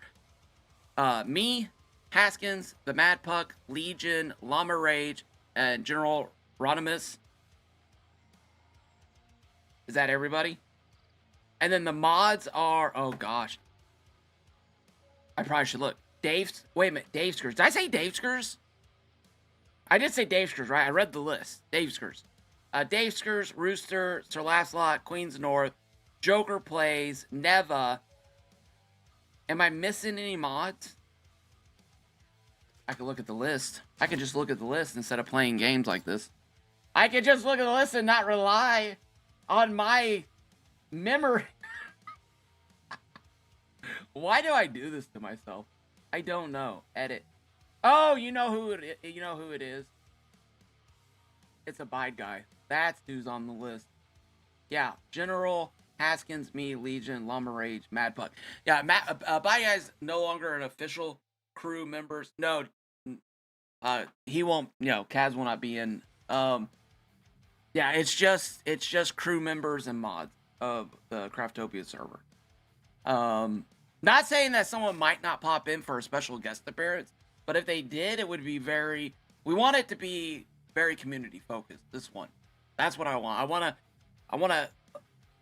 me, Haskins, the Mad Puck, Legion, Llama Rage, and General Rodimus. Is that everybody? And then the mods are, oh gosh. I probably should look. Dave's. Wait a minute. Dave Skurs. Did I say Dave Skurs? I did say Dave Skurs, right? I read the list. Dave Skurs. Dave Skurs, Rooster, Sir Lancelot, Queens North, Joker Plays, Neva. Am I missing any mods? I could look at the list. I could just look at the list instead of playing games like this. I could just look at the list and not rely on my memory. Why do I do this to myself? I don't know. Edit. Oh, you know who it is. It's a Bide guy. That's who's on the list. Yeah, General, Haskins, me, Legion, Lumber Rage, Mad Puck. Yeah, Bide guy's no longer an official crew member. No, he won't. Kaz will not be in. Yeah, it's just crew members and mods of the Crafttopia server. Not saying that someone might not pop in for a special guest appearance, but if they did, it would be very. We want it to be very community focused. This one, that's what I want. I want to.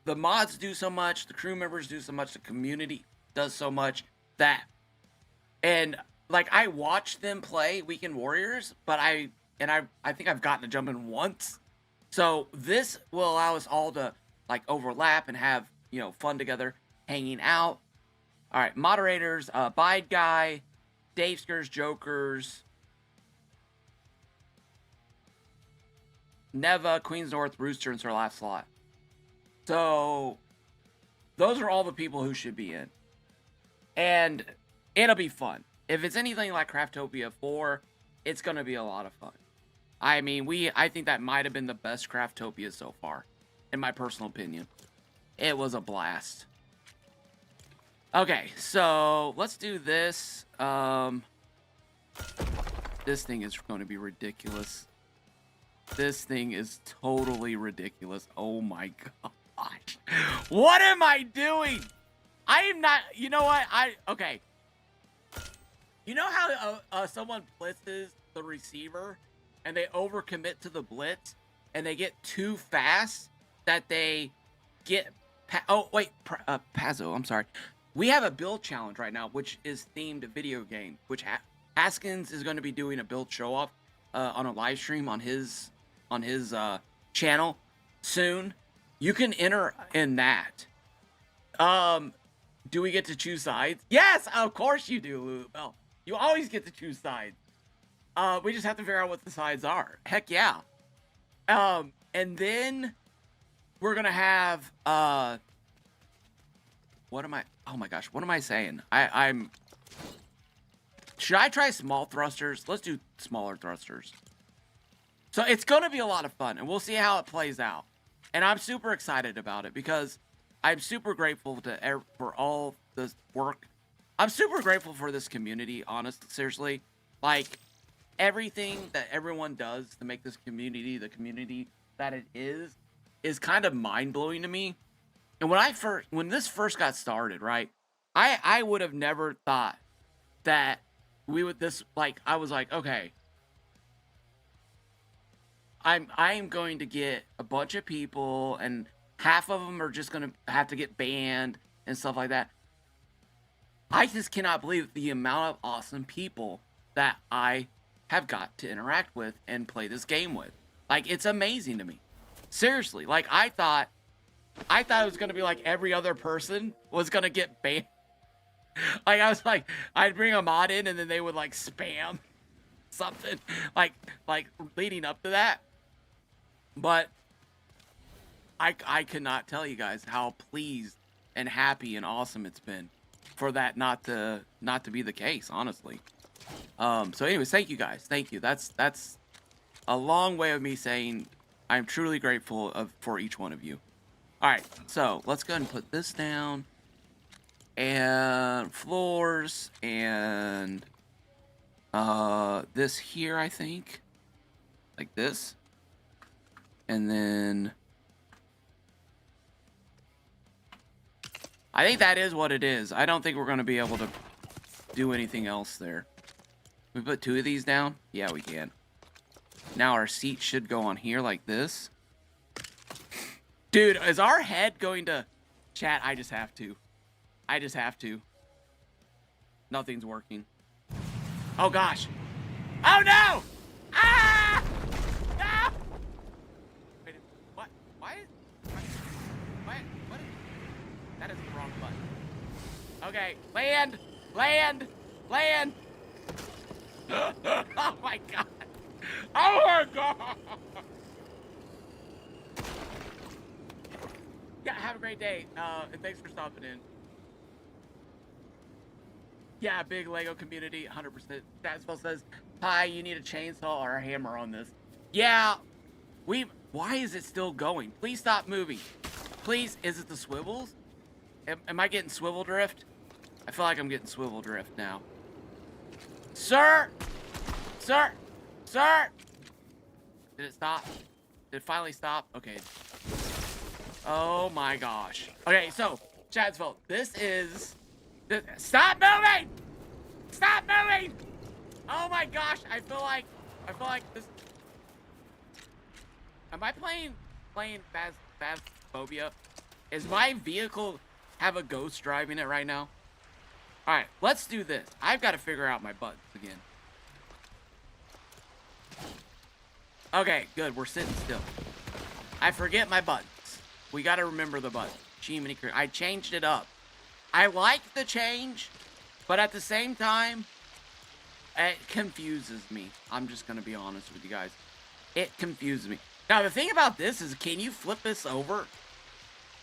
The mods do so much, the crew members do so much, the community does so much that, and like I watch them play Weekend Warriors, but I think I've gotten to jump in once. So this will allow us all to like overlap and have fun together, hanging out. All right, moderators: Bide Guy, Dave Skurs, Jokers, Neva, Queens North, Rooster, and Sir Lancelot. So those are all the people who should be in, and it'll be fun. If it's anything like Crafttopia 4, it's gonna be a lot of fun. I mean, I think that might have been the best Crafttopia so far, in my personal opinion. It was a blast. Okay, so let's do this. This thing is going to be ridiculous. This thing is totally ridiculous. Oh my gosh. What am I doing? I am not, you know what? Okay. You know how someone blitzes the receiver and they overcommit to the blitz and they get too fast that they get, oh wait, Pazzo, I'm sorry. We have a build challenge right now, which is themed video game, which Haskins is going to be doing a build show off on a live stream on his channel soon. You can enter in that. Do we get to choose sides? Yes, of course you do, Lulubell. You always get to choose sides. We just have to figure out what the sides are. Heck yeah. And then we're gonna have what am I? Oh my gosh, what am I saying? I'm. Should I try small thrusters? Let's do smaller thrusters. So it's gonna be a lot of fun, and we'll see how it plays out. And I'm super excited about it because I'm super grateful for all this work. I'm super grateful for this community, honestly, seriously. Like, everything that everyone does to make this community the community that it is kind of mind-blowing to me. And when this first got started, right, I would have never thought that we would I was like, okay, I'm going to get a bunch of people and half of them are just going to have to get banned and stuff like that. I just cannot believe the amount of awesome people that I have got to interact with and play this game with. Like, it's amazing to me. Seriously, like, I thought it was going to be like every other person was going to get banned. Like, I was like, I'd bring a mod in and then they would, like, spam something, like leading up to that. But I cannot tell you guys how pleased and happy and awesome it's been for that not to be the case, honestly. So anyways, thank you guys. Thank you. That's a long way of me saying I'm truly grateful for each one of you. All right, so let's go ahead and put this down, and floors, and this here, I think, like this, and then I think that is what it is. I don't think we're going to be able to do anything else there. We put 2 of these down? Yeah, we can. Now our seat should go on here like this. Dude, is our head going to... Chat, I just have to. Nothing's working. Oh gosh. Oh no! Ah! No! Wait, what? Why is... What is... That is the wrong button. Okay, land! Land! Land! Oh my god! Oh my god! Yeah, have a great day, and thanks for stopping in. Yeah, big Lego community, 100%. Statsville says, hi, you need a chainsaw or a hammer on this. Yeah, why is it still going? Please stop moving. Please, is it the swivels? Am I getting swivel drift? I feel like I'm getting swivel drift now. Sir! Sir! Sir! Did it stop? Did it finally stop? Okay. Oh my gosh. Okay, so, Chadsville, this is... Stop moving! Stop moving! Oh my gosh, I feel like this... Am I playing Phasmophobia? Is my vehicle have a ghost driving it right now? Alright, let's do this. I've got to figure out my buttons again. Okay, good, we're sitting still. I forget my buttons. We got to remember the buttons. I changed it up. I like the change, but at the same time, it confuses me. I'm just going to be honest with you guys. It confuses me. Now, the thing about this is, can you flip this over?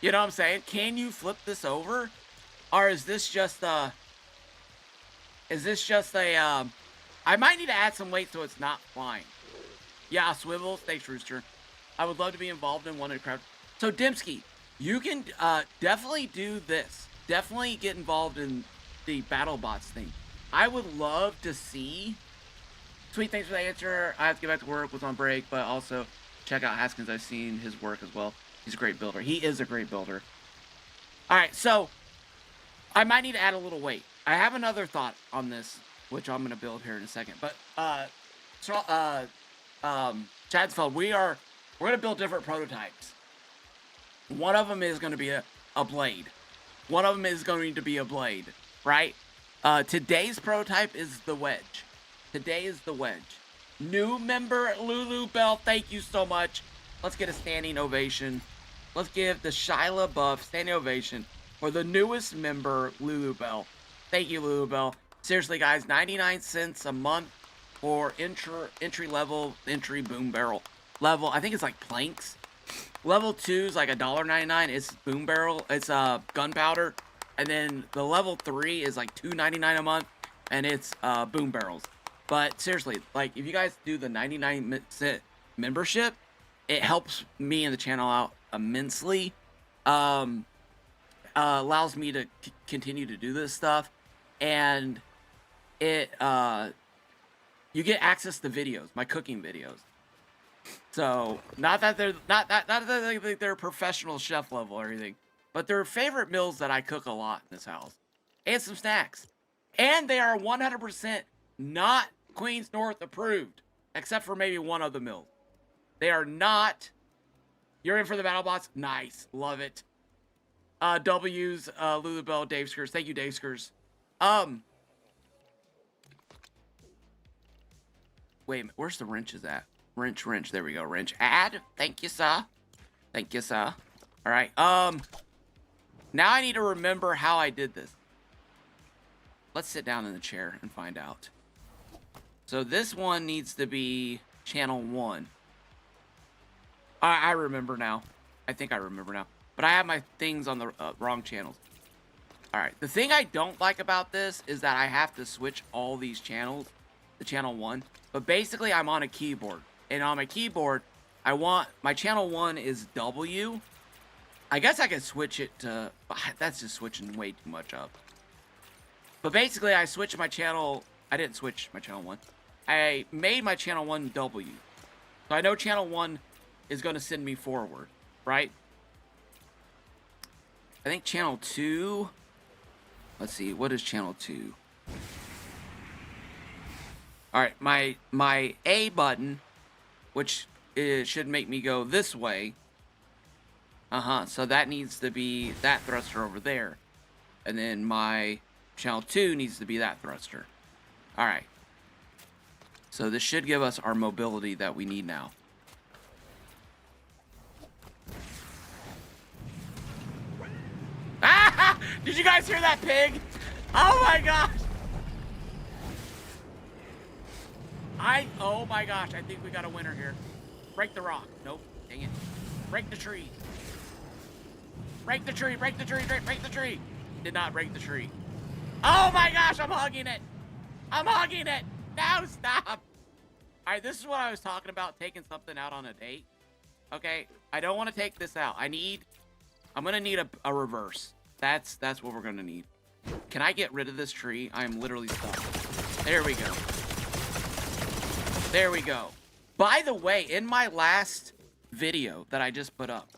You know what I'm saying? Can you flip this over? Or is this just a... I might need to add some weight so it's not flying. Yeah, swivel. Thanks, Rooster. I would love to be involved in one of the craft. So, Dembski, you can definitely do this. Definitely get involved in the Battlebots thing. I would love to see... Sweet, thanks for the answer. I have to get back to work, was on break, but also check out Haskins. I've seen his work as well. He's a great builder. He is a great builder. Alright, so I might need to add a little weight. I have another thought on this, which I'm going to build here in a second. But, Chadsfeld, we're going to build different prototypes. One of them is going to be a blade. One of them is going to be a blade, right? Today's prototype is the wedge. Today is the wedge. New member, Lulu Bell, thank you so much. Let's get a standing ovation. Let's give the Shyla Buff standing ovation for the newest member, Lulu Bell. Thank you, Lulu Bell. Seriously, guys, 99 cents a month for entry boom barrel level. I think it's like planks. Level 2 is like $1.99. It's boom barrel. It's gunpowder. And then the level 3 is like $2.99 a month, and it's boom barrels. But seriously, like if you guys do the 99-cent membership, it helps me and the channel out immensely. Allows me to continue to do this stuff, and it you get access to videos, my cooking videos. So not that they're professional chef level or anything, but they're favorite meals that I cook a lot in this house, and some snacks, and they are 100% not Queens North approved, except for maybe one of the meals. They are not. You're in for the Battlebots? Nice. Love it. W's, Lulu Bell, Dave Skurs. Thank you, Dave Skurs. Wait a minute. Where's the wrenches at? Wrench. There we go. Wrench. Add. Thank you, sir. Thank you, sir. All right. Now I need to remember how I did this. Let's sit down in the chair and find out. So this one needs to be channel 1. I remember now. I think I remember now. But I have my things on the wrong channels. Alright, the thing I don't like about this is that I have to switch all these channels to channel 1. But basically, I'm on a keyboard. And on my keyboard, I want... My channel 1 is W. I guess I could switch it to... That's just switching way too much up. But basically, I switched my channel... I didn't switch my channel 1. I made my channel 1 W. So I know channel 1 is going to send me forward, right? I think channel 2... Let's see, what is channel 2? Alright, my A button, which should make me go this way. So that needs to be that thruster over there. And then my channel 2 needs to be that thruster. Alright. So this should give us our mobility that we need now. Ah! Did you guys hear that pig? Oh my gosh! Oh my gosh, I think we got a winner here. Break the rock. Nope, dang it. Break the tree. Break the tree, break the tree, break the tree. Did not break the tree. Oh my gosh, I'm hugging it. I'm hugging it. Now stop. All right, this is what I was talking about, taking something out on a date. Okay, I don't want to take this out. I'm gonna need a reverse. That's what we're gonna need. Can I get rid of this tree? I'm literally stuck. There we go. There we go. By the way, in my last video that I just put up,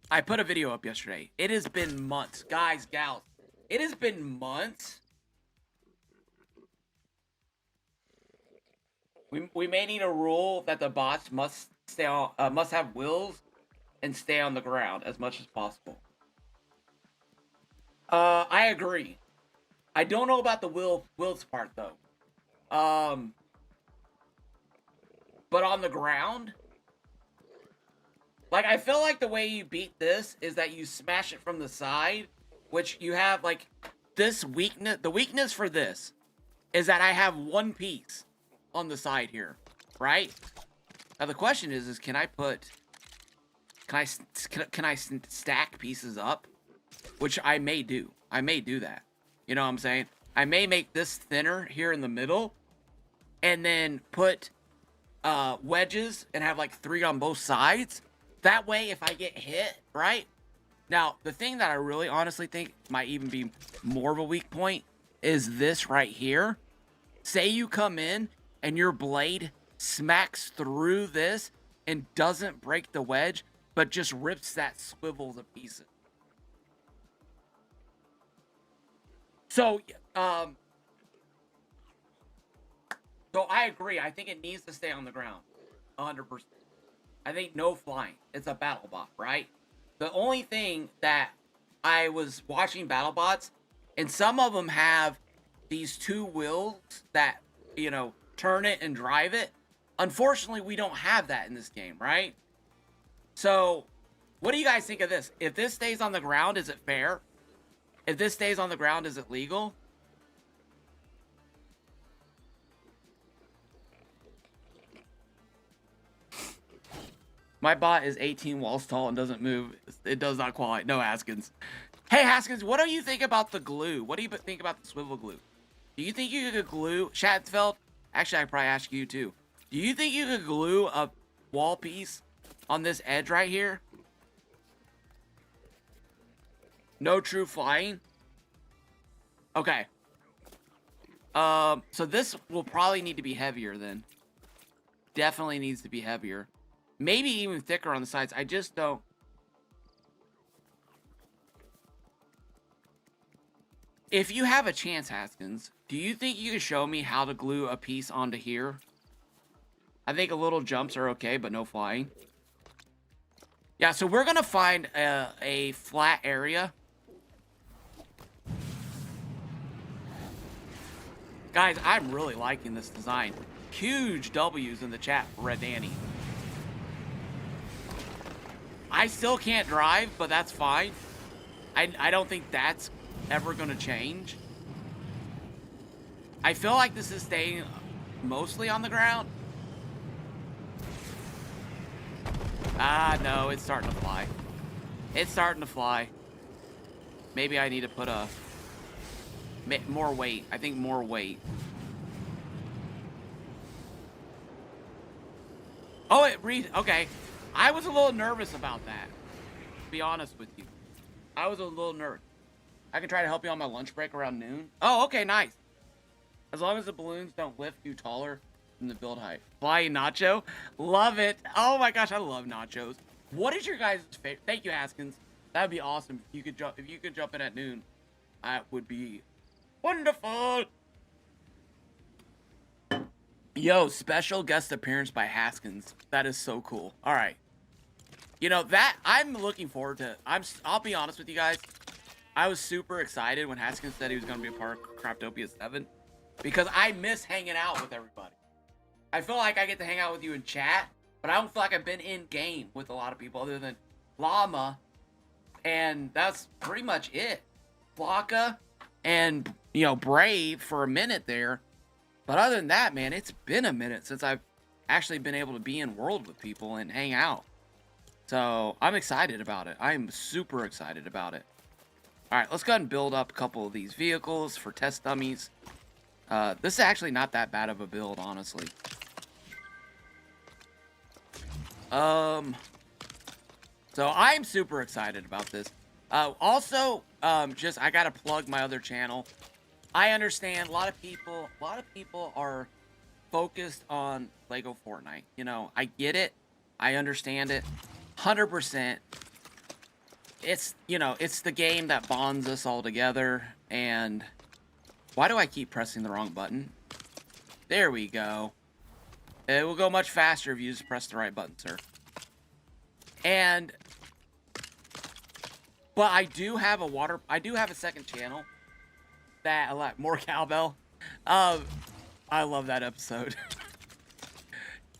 I put a video up yesterday. It has been months. Guys, gals, it has been months. We may need a rule that the bots must stay on, must have wheels and stay on the ground as much as possible. I agree. I don't know about the wheels part though. But on the ground, like I feel like the way you beat this is that you smash it from the side, which you have like this weakness. The weakness for this is that I have one piece on the side here, right? Now the question is can I stack pieces up? Which I may do. I may do that. You know what I'm saying? I may make this thinner here in the middle and then put wedges and have like 3 on both sides. That way, if I get hit, right? Now, the thing that I really honestly think might even be more of a weak point is this right here. Say you come in and your blade smacks through this and doesn't break the wedge, but just rips that swivel to pieces. So, so I agree. I think it needs to stay on the ground, 100%. I think no flying. It's a Battlebot, right? The only thing that I was watching Battlebots, and some of them have these 2 wheels that, you know, turn it and drive it. Unfortunately, we don't have that in this game, right? So, what do you guys think of this? If this stays on the ground, is it fair? If this stays on the ground, is it legal? My bot is 18 walls tall and doesn't move. It does not qualify. No, Haskins. Hey, Haskins, what do you think about the glue? What do you think about the swivel glue? Do you think you could glue... Schatzfeld? Actually, I'd probably ask you, too. Do you think you could glue a wall piece on this edge right here? No true flying? Okay. So this will probably need to be heavier then. Definitely needs to be heavier. Maybe even thicker on the sides. I just don't... If you have a chance, Haskins, do you think you could show me how to glue a piece onto here? I think a little jumps are okay, but no flying. Yeah, so we're going to find a flat area. Guys, I'm really liking this design. Huge W's in the chat for Red Danny. I still can't drive, but that's fine. I don't think that's ever going to change. I feel like this is staying mostly on the ground. Ah, no, it's starting to fly. It's starting to fly. Maybe I need to put more weight. I think more weight. Oh, okay. I was a little nervous about that. To be honest with you. I was a little nervous. I can try to help you on my lunch break around noon. Oh, okay, nice. As long as the balloons don't lift you taller than the build height. Flying nacho? Love it. Oh my gosh, I love nachos. What is your guys' favorite? Thank you, Haskins. That would be awesome. If you could jump in at noon, that would be wonderful. Yo, special guest appearance by Haskins. That is so cool. All right. You know, that I'm looking forward to. I'll be honest with you guys. I was super excited when Haskins said he was going to be a part of Crafttopia 7. because I miss hanging out with everybody. I feel like I get to hang out with you in chat, but I don't feel like I've been in game with a lot of people other than Llama, and that's pretty much it. Flocka and, you know, Brave for a minute there. But other than that, man, it's been a minute since I've actually been able to be in world with people and hang out. So I'm excited about it. I'm super excited about it. All right, let's go ahead and build up a couple of these vehicles for test dummies. This is actually not that bad of a build, honestly. So I'm super excited about this. Also, I gotta plug my other channel. I understand a lot of people are focused on Legofortnite. You know, I get it. I understand it. 100%. It's, you know, it's the game that bonds us all together. And why do I keep pressing the wrong button? There we go. It will go much faster if you just press the right button, sir. But I do have a second channel that, a lot more cowbell. I love that episode.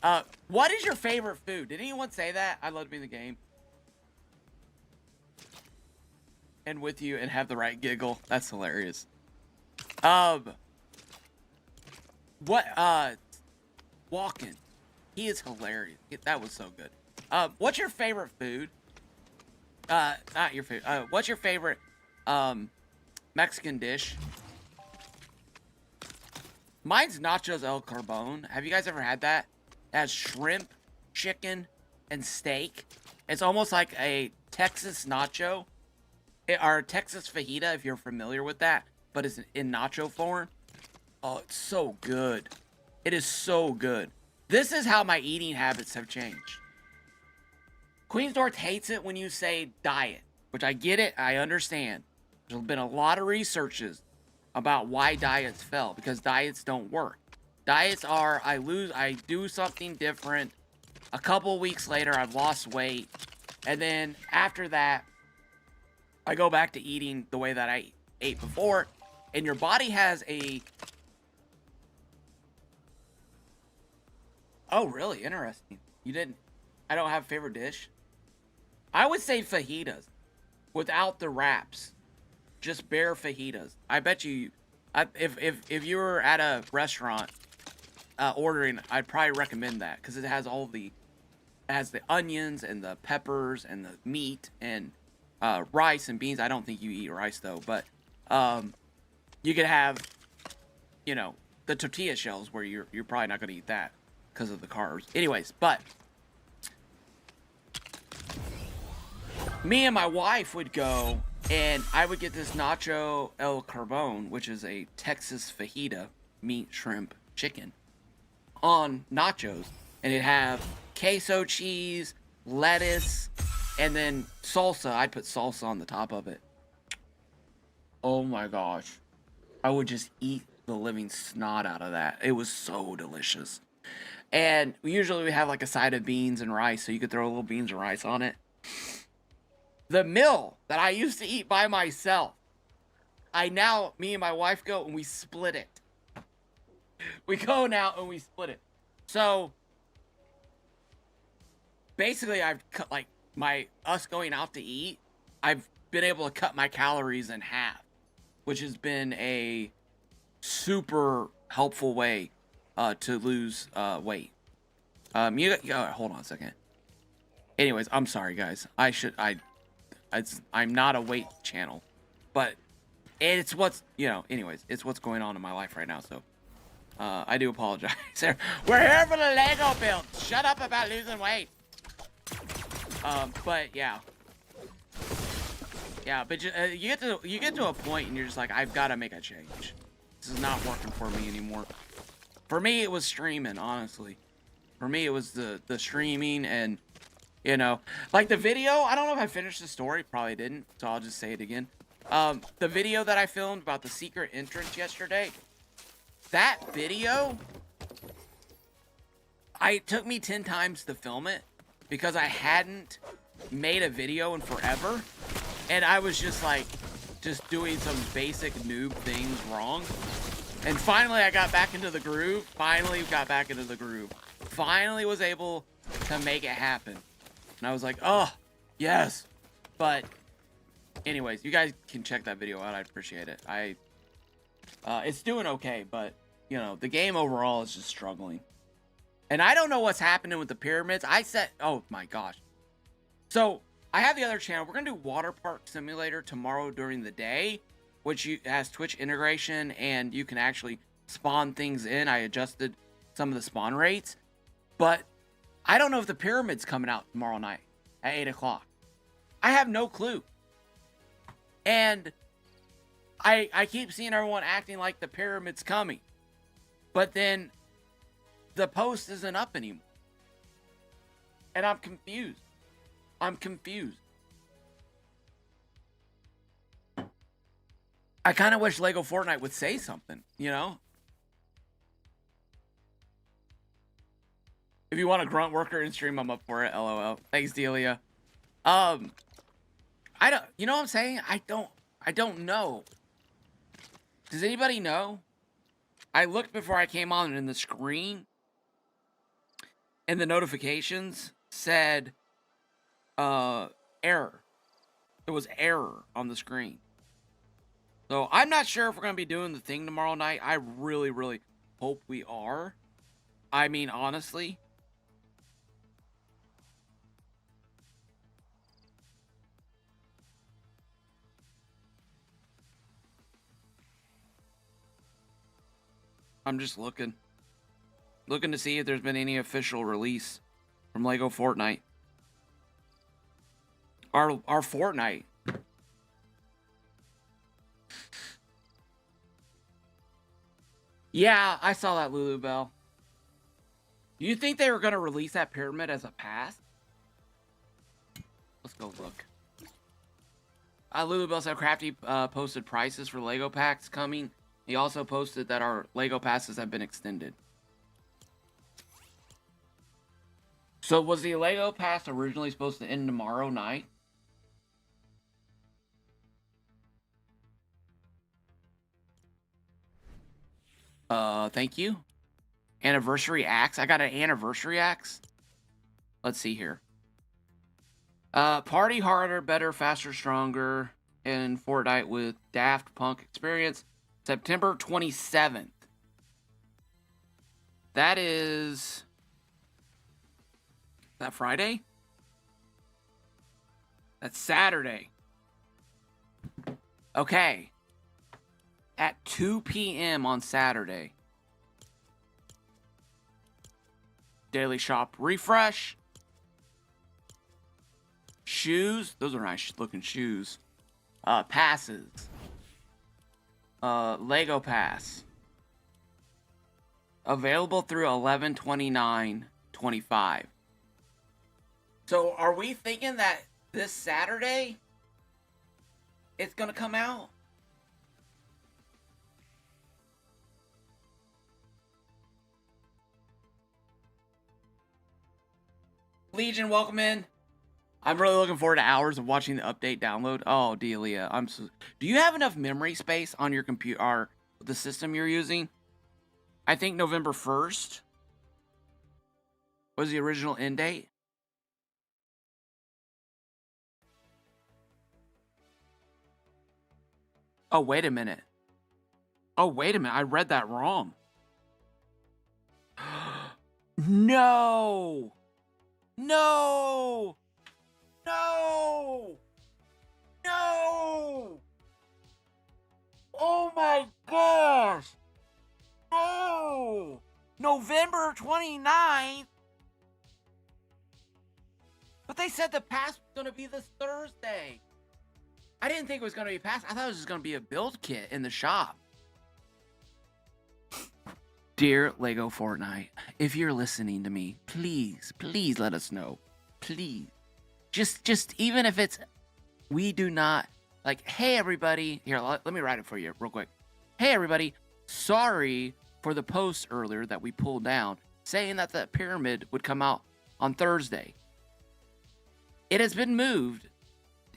What is your favorite food? Did anyone say that? I'd love to be in the game. And with you and have the right giggle. That's hilarious. Walking. He is hilarious. That was so good. What's your favorite food? Not your favorite. What's your favorite, Mexican dish? Mine's nachos el carbone. Have you guys ever had that? It has shrimp, chicken, and steak. It's almost like a Texas nacho. Or Texas fajita, if you're familiar with that. But it's in nacho form. Oh, it's so good. It is so good. This is how my eating habits have changed. Queensdorf hates it when you say diet. Which I get it. I understand. There's been a lot of researches about why diets fail, because diets don't work. Diets are, I do something different. A couple weeks later, I've lost weight. And then after that, I go back to eating the way that I ate before. And your body has a... Oh, really? Interesting. You didn't... I don't have a favorite dish. I would say fajitas. Without the wraps. Just bare fajitas. I bet you, if you were at a restaurant ordering, I'd probably recommend that because it has it has the onions and the peppers and the meat and rice and beans. I don't think you eat rice though, but you could have, you know, the tortilla shells where you're probably not gonna eat that because of the carbs. Anyways, but me and my wife would go. And I would get this nacho el carbone, which is a Texas fajita, meat, shrimp, chicken, on nachos. And it'd have queso cheese, lettuce, and then salsa. I'd put salsa on the top of it. Oh my gosh. I would just eat the living snot out of that. It was so delicious. And usually we have like a side of beans and rice, so you could throw a little beans and rice on it. The meal that I used to eat by myself, me and my wife go and we split it. We go now and we split it. So, basically I've cut, like, us going out to eat, I've been able to cut my calories in half, which has been a super helpful way to lose weight. Hold on a second. Anyways, I'm sorry guys. I'm not a weight channel, but it's what's, you know, anyways, it's what's going on in my life right now, so I do apologize. We're here for the Lego build. Shut up about losing weight. But yeah, but you get to a point and you're just like, I've got to make a change. This is not working for me anymore. For me, it was streaming, honestly. For me, it was the streaming and, you know, like the video, I don't know if I finished the story, probably didn't, so I'll just say it again. The video that I filmed about the secret entrance yesterday, that video, it took me 10 times to film it because I hadn't made a video in forever, and I was just like, just doing some basic noob things wrong. And finally, I got back into the groove. Finally was able to make it happen. And I was like, oh, yes. But anyways, you guys can check that video out. I'd appreciate it. It's doing okay, but, you know, the game overall is just struggling. And I don't know what's happening with the pyramids. Oh my gosh. So, I have the other channel. We're going to do Water Park Simulator tomorrow during the day, which has Twitch integration, and you can actually spawn things in. I adjusted some of the spawn rates. But I don't know if the pyramid's coming out tomorrow night at 8 o'clock. I have no clue. And I keep seeing everyone acting like the pyramid's coming. But then the post isn't up anymore. And I'm confused. I kind of wish Legofortnite would say something, you know? If you want a grunt worker in stream, I'm up for it. LOL. Thanks, Delia. You know what I'm saying? I don't know. Does anybody know? I looked before I came on, and the screen and the notifications said error. There was error on the screen. So I'm not sure if we're going to be doing the thing tomorrow night. I really, really hope we are. I mean, honestly. I'm just looking to see if there's been any official release from Legofortnite. Our Fortnite. Yeah, I saw that, Lulu Bell. Do you think they were going to release that pyramid as a pass? Let's go look. Lulu Bell said Crafty posted prices for Lego packs coming. He also posted that our Lego passes have been extended. So was the Lego pass originally supposed to end tomorrow night? Thank you. Anniversary axe. I got an anniversary axe. Let's see here. Party harder, better, faster, stronger, and Fortnite with Daft Punk experience. September 27th. That is that Friday? That's Saturday. Okay. At 2 p.m. on Saturday. Daily shop refresh. Shoes. Those are nice looking shoes. Passes. Lego Pass. Available through 11/29/25. So are we thinking that this Saturday it's gonna come out? Legion, welcome in. I'm really looking forward to hours of watching the update download. Oh, Delia, do you have enough memory space on your computer, or the system you're using? I think November 1st was the original end date. Oh, wait a minute. I read that wrong. No! No! No! No! Oh my gosh! No! November 29th? But they said the pass was going to be this Thursday. I didn't think it was going to be a pass. I thought it was just going to be a build kit in the shop. Dear Legofortnite, if you're listening to me, please let us know. Please. Just even if it's, we do not, like, hey everybody, here, let me write it for you real quick. Hey everybody, sorry for the post earlier that we pulled down saying that the pyramid would come out on Thursday. It has been moved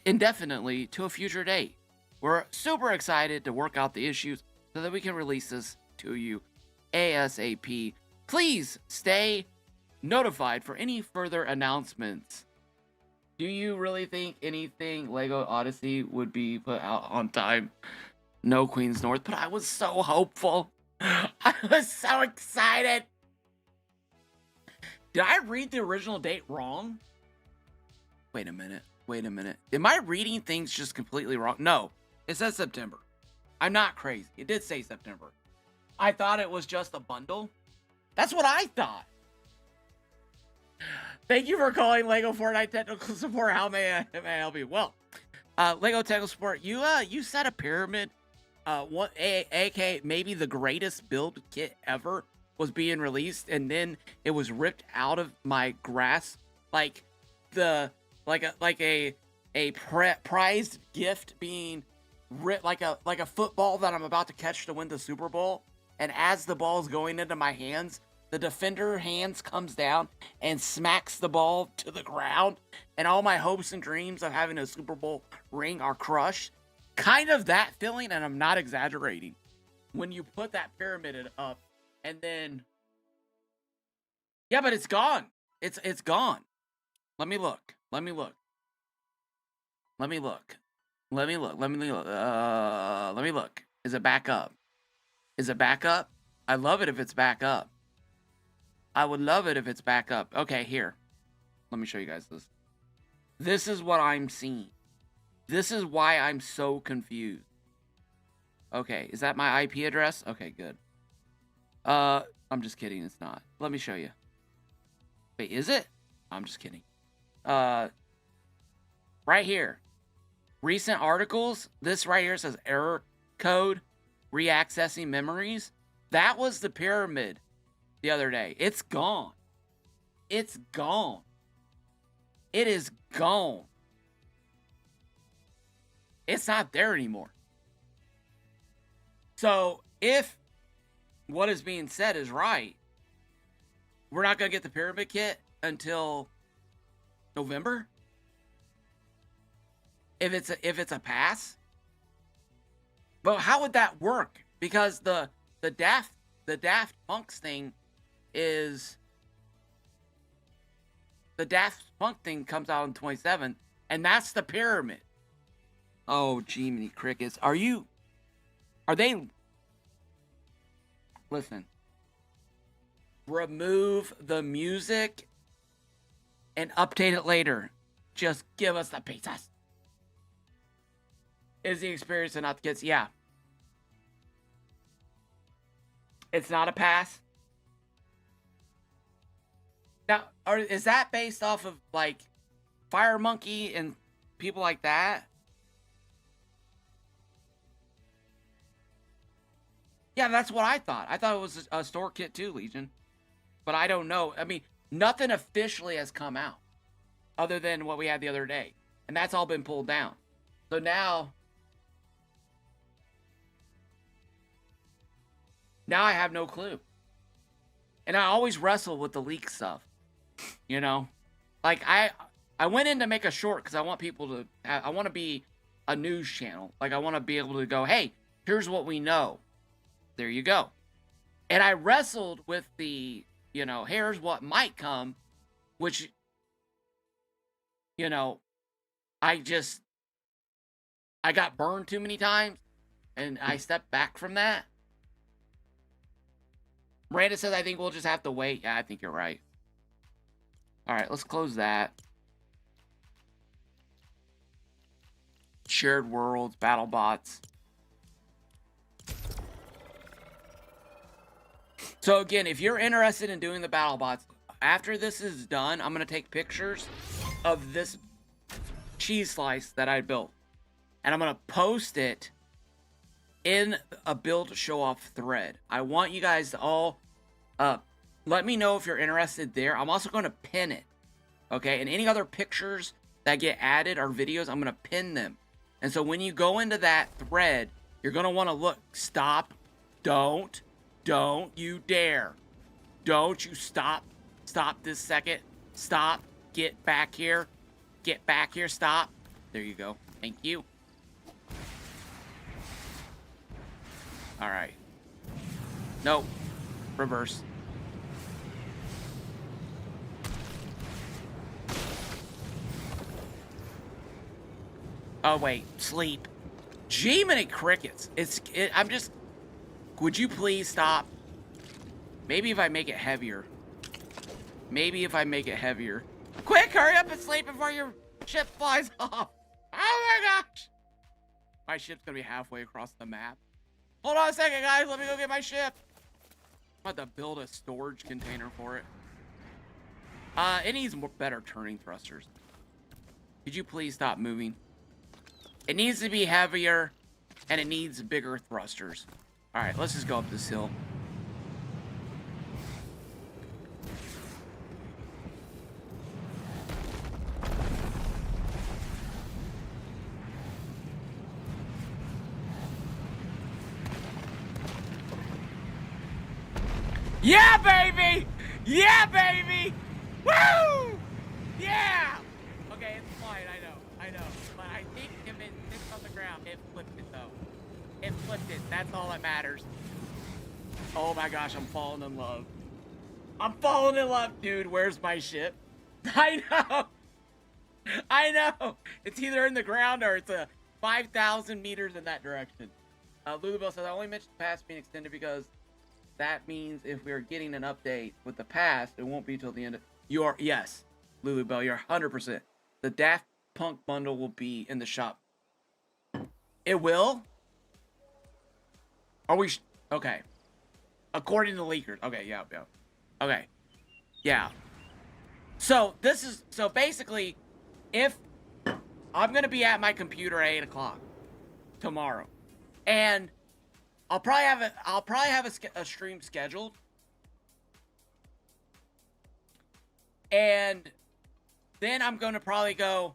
indefinitely to a future date. We're super excited to work out the issues so that we can release this to you ASAP. Please stay notified for any further announcements. Do you really think anything Lego Odyssey would be put out on time? No, Queens North, but I was so hopeful. I was so excited. Did I read the original date wrong? Wait a minute. Am I reading things just completely wrong? No, it says September. I'm not crazy. It did say September. I thought it was just a bundle. That's what I thought. Thank you for calling Legofortnite Technical Support. How may I help you? Well, Lego Technical Support, you set a pyramid. AK maybe the greatest build kit ever was being released, and then it was ripped out of my grasp like a prized gift being ripped, like a football that I'm about to catch to win the Super Bowl. And as the ball is going into my hands, the defender hands comes down and smacks the ball to the ground, and all my hopes and dreams of having a Super Bowl ring are crushed. Kind of that feeling, and I'm not exaggerating. When you put that pyramid up, and then, yeah, but it's gone. It's gone. Let me look. Is it back up? I love it if it's back up. I would love it if it's back up. Okay, here. Let me show you guys this. This is what I'm seeing. This is why I'm so confused. Okay, is that my IP address? Okay, good. I'm just kidding, it's not. Let me show you. Wait, is it? I'm just kidding. Right here. Recent articles. This right here says error code, reaccessing memories. That was the pyramid the other day. It's gone. It's gone. It is gone. It's not there anymore. So if what is being said is right, we're not going to get the pyramid kit until November? If it's a pass? But how would that work? Because the Daft Punk's thing is, the Daft Punk thing comes out on 27th, and that's the pyramid. Oh, Jiminy Crickets. Are they... Listen. Remove the music and update it later. Just give us the pizzas. Is the experience and not the kids? Yeah. It's not a pass. Now, is that based off of, like, Fire Monkey and people like that? Yeah, that's what I thought. I thought it was a store kit too, Legion. But I don't know. I mean, nothing officially has come out other than what we had the other day. And that's all been pulled down. So now I have no clue. And I always wrestle with the leak stuff. You know? Like, I went in to make a short because I want people to... I want to be a news channel. Like, I want to be able to go, hey, here's what we know. There you go. And I wrestled with the, you know, here's what might come, which, you know, I got burned too many times, and I stepped back from that. Miranda says, I think we'll just have to wait. Yeah, I think you're right. All right, let's close that. Shared worlds, Battlebots. So again, if you're interested in doing the Battlebots, after this is done, I'm going to take pictures of this cheese slice that I built. And I'm going to post it in a build show-off thread. I want you guys to all let me know if you're interested there. I'm also going to pin it. Okay? And any other pictures that get added or videos, I'm going to pin them. And so when you go into that thread, you're going to want to look. Stop. Don't you dare. Don't you stop. Stop this second. Stop. Get back here. Get back here. Stop. There you go. Thank you. All right. Nope. Reverse. Oh, wait. Sleep. Jiminy crickets. I'm just... Would you please stop? Maybe if I make it heavier. Maybe if I make it heavier. Quick, hurry up and sleep before your ship flies off. Oh my gosh. My ship's gonna be halfway across the map. Hold on a second, guys. Let me go get my ship. I'm about to build a storage container for it. It needs better turning thrusters. Could you please stop moving? It needs to be heavier, and it needs bigger thrusters. All right, let's just go up this hill. Yeah, baby! Yeah, baby! Woo! Yeah! Okay, it's fine, I know. But I think if it sits on the ground, it flipped it, though. It flipped it. That's all that matters. Oh my gosh, I'm falling in love. I'm falling in love, dude. Where's my ship? I know! I know! It's either in the ground or it's 5,000 meters in that direction. Lulubell says, I only mentioned the pass being extended because that means if we're getting an update with the pass, it won't be till the end of... Yes, Lulubell, you're 100%. The Daft Punk bundle will be in the shop. It will? Are we... Okay. According to leakers. Okay, yeah. Okay. Yeah. So, So, basically, if... I'm going to be at my computer at 8 o'clock tomorrow. And... I'll probably have a stream scheduled. And then I'm going to probably go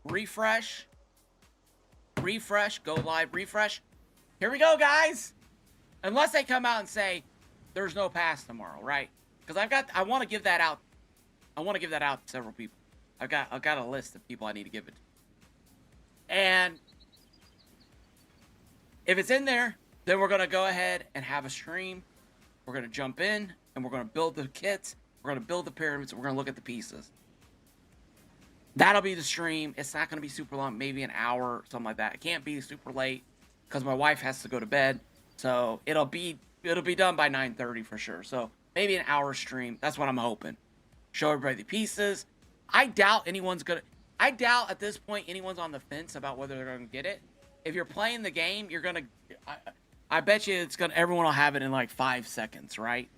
refresh, go live, refresh. Here we go, guys. Unless they come out and say there's no pass tomorrow, right? Because I want to give that out. I want to give that out to several people. I've got a list of people I need to give it to. And if it's in there, then we're going to go ahead and have a stream. We're going to jump in, and we're going to build the kits. We're going to build the pyramids, and we're going to look at the pieces. That'll be the stream. It's not going to be super long, maybe an hour, something like that. It can't be super late, because my wife has to go to bed. So it'll be done by 9:30 for sure. So maybe an hour stream. That's what I'm hoping. Show everybody the pieces. I doubt at this point anyone's on the fence about whether they're going to get it. If you're playing the game, you're going to... I bet you everyone will have it in like 5 seconds, right?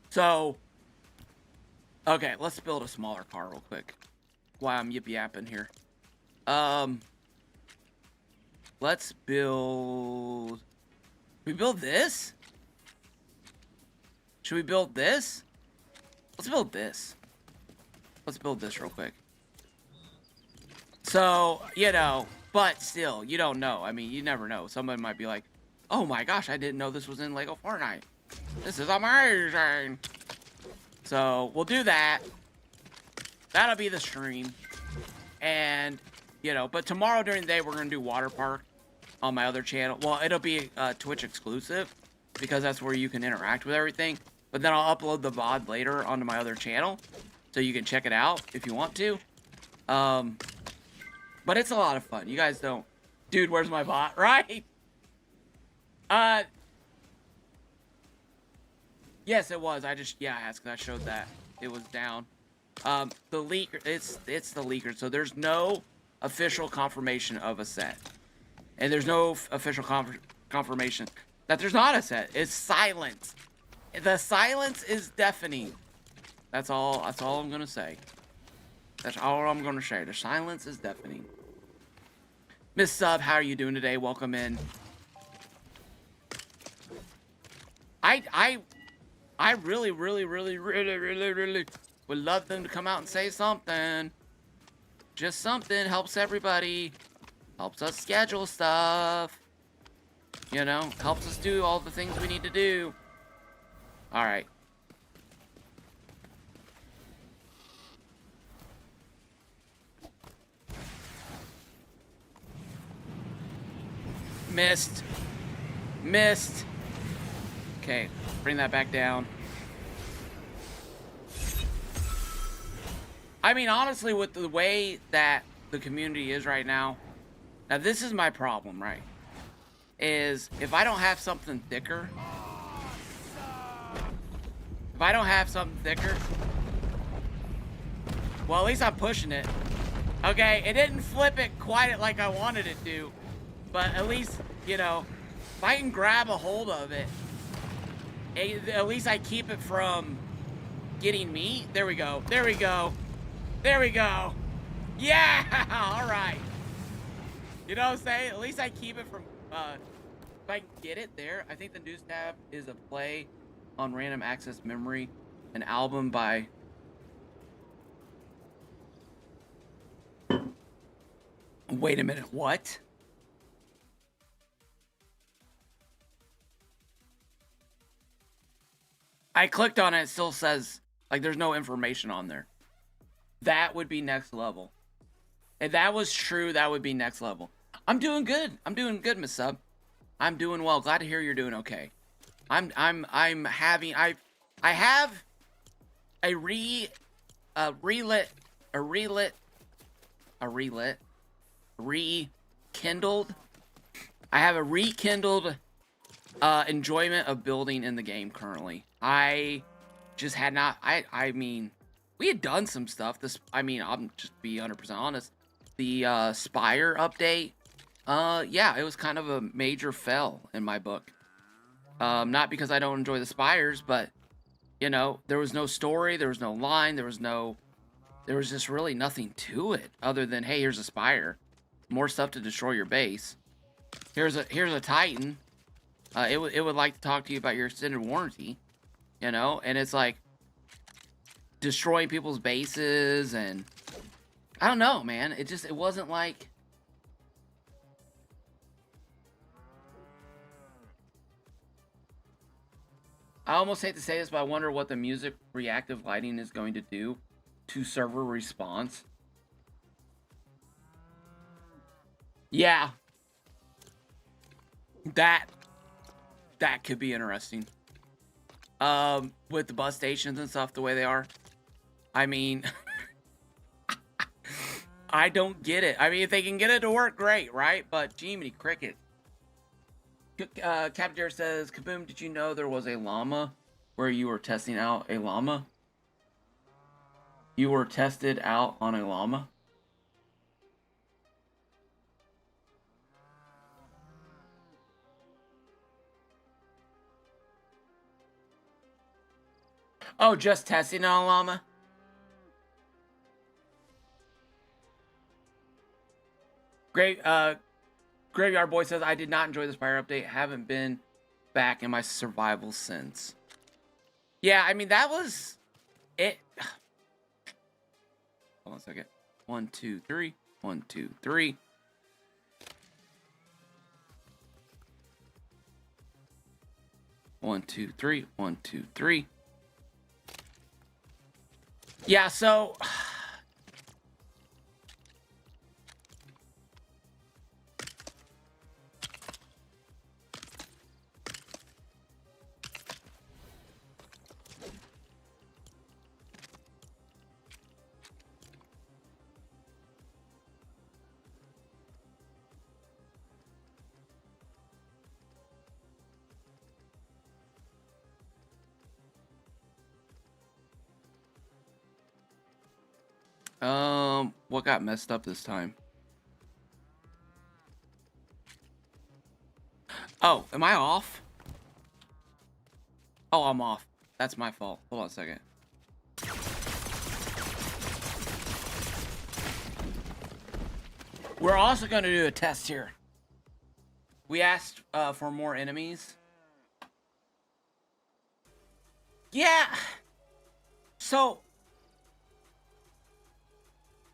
So, okay, let's build a smaller car real quick while I'm yip-yapping here. Let's build... We build this? Should we build this? Let's build this. Let's build this real quick. So, but still, you don't know. I mean, you never know. Somebody might be like, oh my gosh, I didn't know this was in Legofortnite. This is amazing. So, we'll do that. That'll be the stream. And, but tomorrow during the day, we're going to do Water Park on my other channel. Well, it'll be Twitch exclusive because that's where you can interact with everything. But then I'll upload the VOD later onto my other channel so you can check it out if you want to. But it's a lot of fun. You guys don't... Dude, where's my bot? Right? Yes, it was. I asked because I showed that. It was down. The leaker... It's the leaker. So there's no official confirmation of a set. And there's no official confirmation that there's not a set. It's silence. The silence is deafening. That's all I'm going to say. That's all I'm going to say. The silence is deafening. Miss Sub, how are you doing today? Welcome in. I really would love them to come out and say something. Just something. Helps everybody. Helps us schedule stuff. Helps us do all the things we need to do. Alright. Missed. Missed. Okay, bring that back down. I mean, honestly, with the way that the community is right now, now this is my problem, right? Is if I don't have something thicker, well, at least I'm pushing it. Okay, it didn't flip it quite like I wanted it to, but at least, you know, if I can grab a hold of it, at least I keep it from getting me. There we go. There we go. There we go. Yeah! All right. You know what I'm saying? At least I keep it from, if I can get it there. I think the news tab is a play on random access memory, an album by... Wait a minute, what? I clicked on it, it still says, like, there's no information on there. That would be next level. If that was true, that would be next level. I'm doing good. I'm doing good, Miss Sub. I'm doing well. Glad to hear you're doing okay. I have a rekindled. I have a rekindled enjoyment of building in the game currently. I just had not. I mean, we had done some stuff. I'm just be 100% honest. The Spire update. Yeah, it was kind of a major fail in my book. Not because I don't enjoy the Spires, but you know, there was no story, there was no line, there was just really nothing to it other than, hey, here's a Spire, more stuff to destroy your base. Here's a Titan. It would like to talk to you about your extended warranty, you know, and it's like destroying people's bases, and I don't know, man. It wasn't like. I almost hate to say this, but I wonder what the music reactive lighting is going to do to server response. Yeah. That could be interesting. With the bus stations and stuff the way they are. I mean, I don't get it. I mean, if they can get it to work, great, right? But Jiminy Cricket. Captain Jared says, Kaboom, did you know there was a llama where you were testing out a llama? You were tested out on a llama? Oh, just testing on a llama? Great, Graveyard Boy says, I did not enjoy the Spire update. Haven't been back in my survival since. Yeah, I mean, that was it. Hold on a second. 1, 2, 3. 1, 2, 3. One, two, three. 1, 2, 3. Yeah, so... what got messed up this time? Oh, am I off? Oh, I'm off. That's my fault. Hold on a second. We're also going to do a test here. We asked for more enemies. Yeah. So,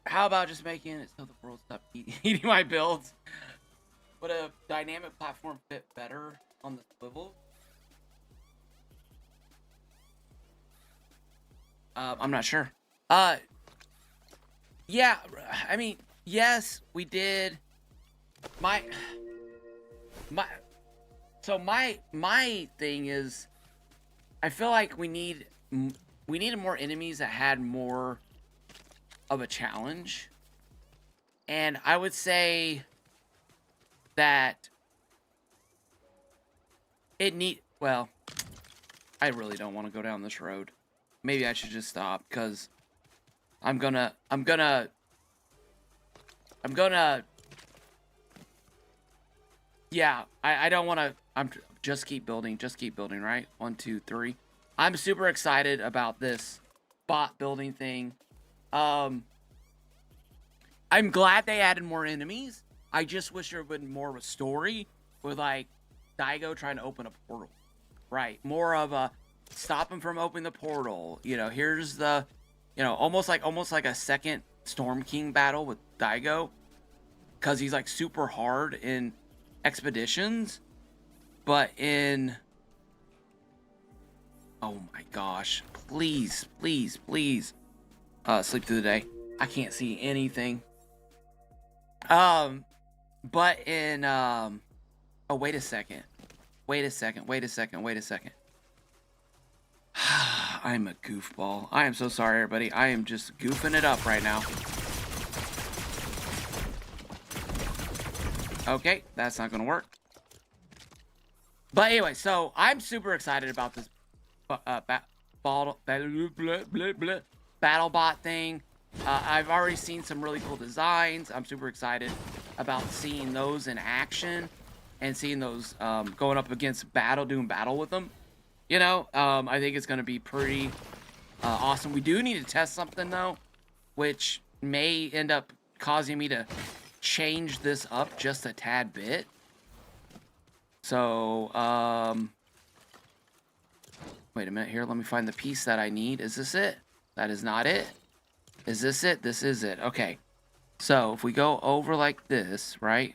how about just making it so the world stopped eating my builds? Would a dynamic platform fit better on the swivel? I'm not sure. Yeah, I mean, yes, we did. So my thing is, I feel like we needed more enemies that had more of a challenge. And I would say that well, I really don't want to go down this road. Maybe I should just stop, because I'm gonna yeah, I don't want to. Just keep building, right? 1, 2, 3. I'm super excited about this bot building thing. I'm glad they added more enemies. I just wish there would been more of a story with, like, Daigo trying to open a portal. Right. More of a stop him from opening the portal. You know, here's the, almost like a second Storm King battle with Daigo. Because he's, like, super hard in expeditions. But in... Oh my gosh. Please, please, please. Sleep through the day. I can't see anything. But in, oh, wait a second. Wait a second. I'm a goofball. I am so sorry, everybody. I am just goofing it up right now. Okay, that's not gonna work. But anyway, so I'm super excited about this Battlebot thing. I've already seen some really cool designs. I'm super excited about seeing those in action and seeing those going up against doing battle with them. I think it's going to be pretty awesome. We do need to test something, though, which may end up causing me to change this up just a tad bit. So, wait a minute here. Let me find the piece that I need. Is this it? That is not it. Is this it? This is it. Okay. So, if we go over like this, right?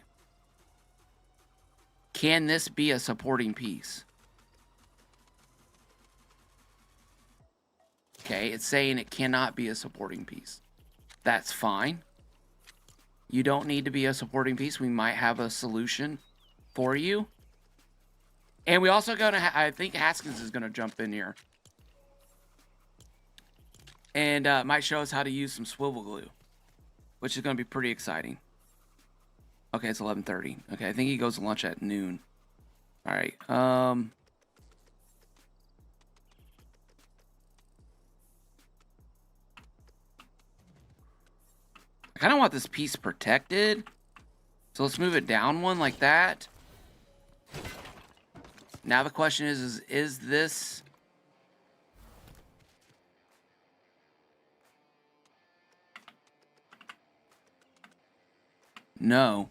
Can this be a supporting piece? Okay, it's saying it cannot be a supporting piece. That's fine. You don't need to be a supporting piece. We might have a solution for you. And we also I think Haskins is gonna jump in here. And might show us how to use some swivel glue, which is gonna be pretty exciting. Okay, it's 11:30. Okay, I think he goes to lunch at noon. All right. I kind of want this piece protected. So let's move it down one like that. Now the question is this... No.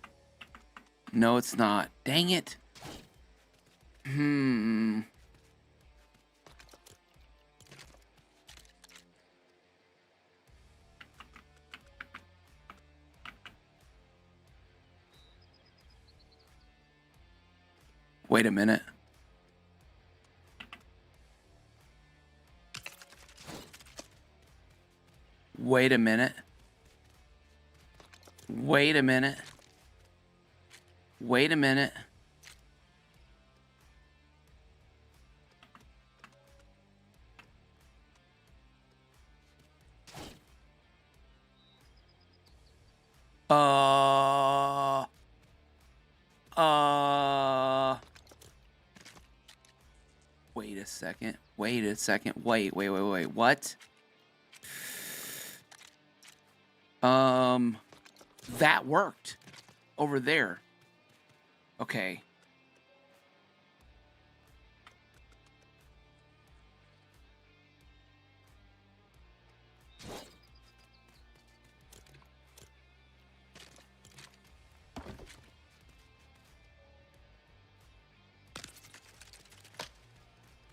No, it's not. Dang it. Wait a minute. Wait a minute. Wait a minute. Wait a minute. Wait a second. Wait a second. Wait. What? That worked over there. Okay.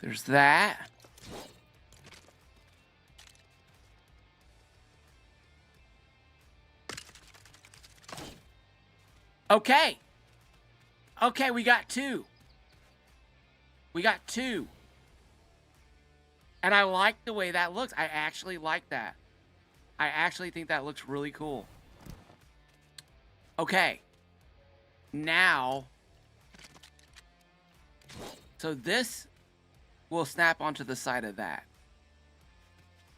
There's that. Okay. Okay, we got two. We got two. And I like the way that looks. I actually like that. I actually think that looks really cool. Okay. Now, So this will snap onto the side of that.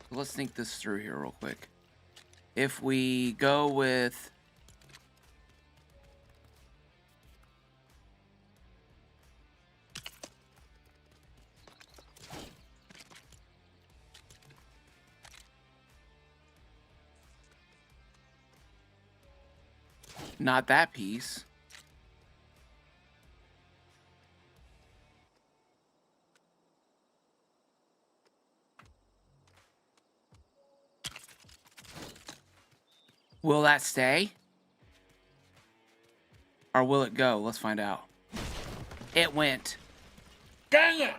So let's think this through here real quick. If we go with... not that piece. Will that stay? Or will it go? Let's find out. It went. Dang it!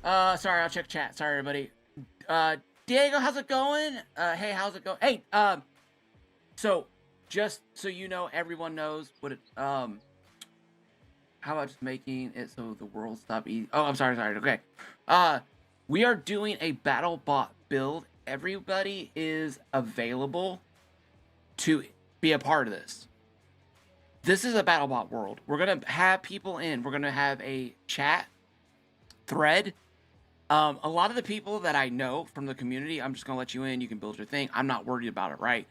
Sorry, I'll check chat. Sorry, everybody. Diego, how's it going? Hey, how's it going? Hey, so, just so you know, everyone knows what it, how about just making it so the world stop eating? Oh, I'm sorry, okay. We are doing a Battlebot build. Everybody is available to be a part of this. This is a Battlebot world. We're going to have people in. We're going to have a chat thread. A lot of the people that I know from the community, I'm just going to let you in. You can build your thing. I'm not worried about it, right?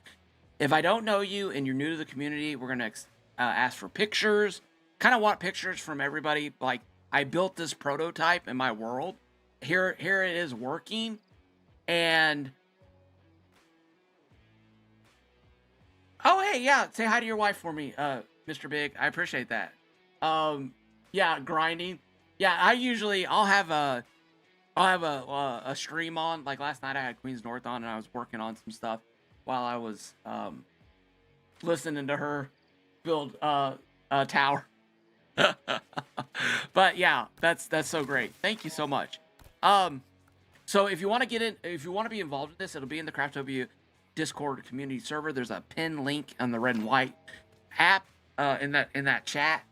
If I don't know you and you're new to the community, we're going to ask for pictures. Kind of want pictures from everybody. Like, I built this prototype in my world. Here it is working. And... oh, hey, yeah. Say hi to your wife for me, Mr. Big. I appreciate that. Yeah, grinding. Yeah, I'll have a stream on. Like last night I had Queen's North on and I was working on some stuff while I was listening to her build a tower. But yeah, that's so great. Thank you so much. So if you want to get in, if you want to be involved with this, it'll be in the Crafttopia Discord community server. There's a pin link on the red and white app in that chat.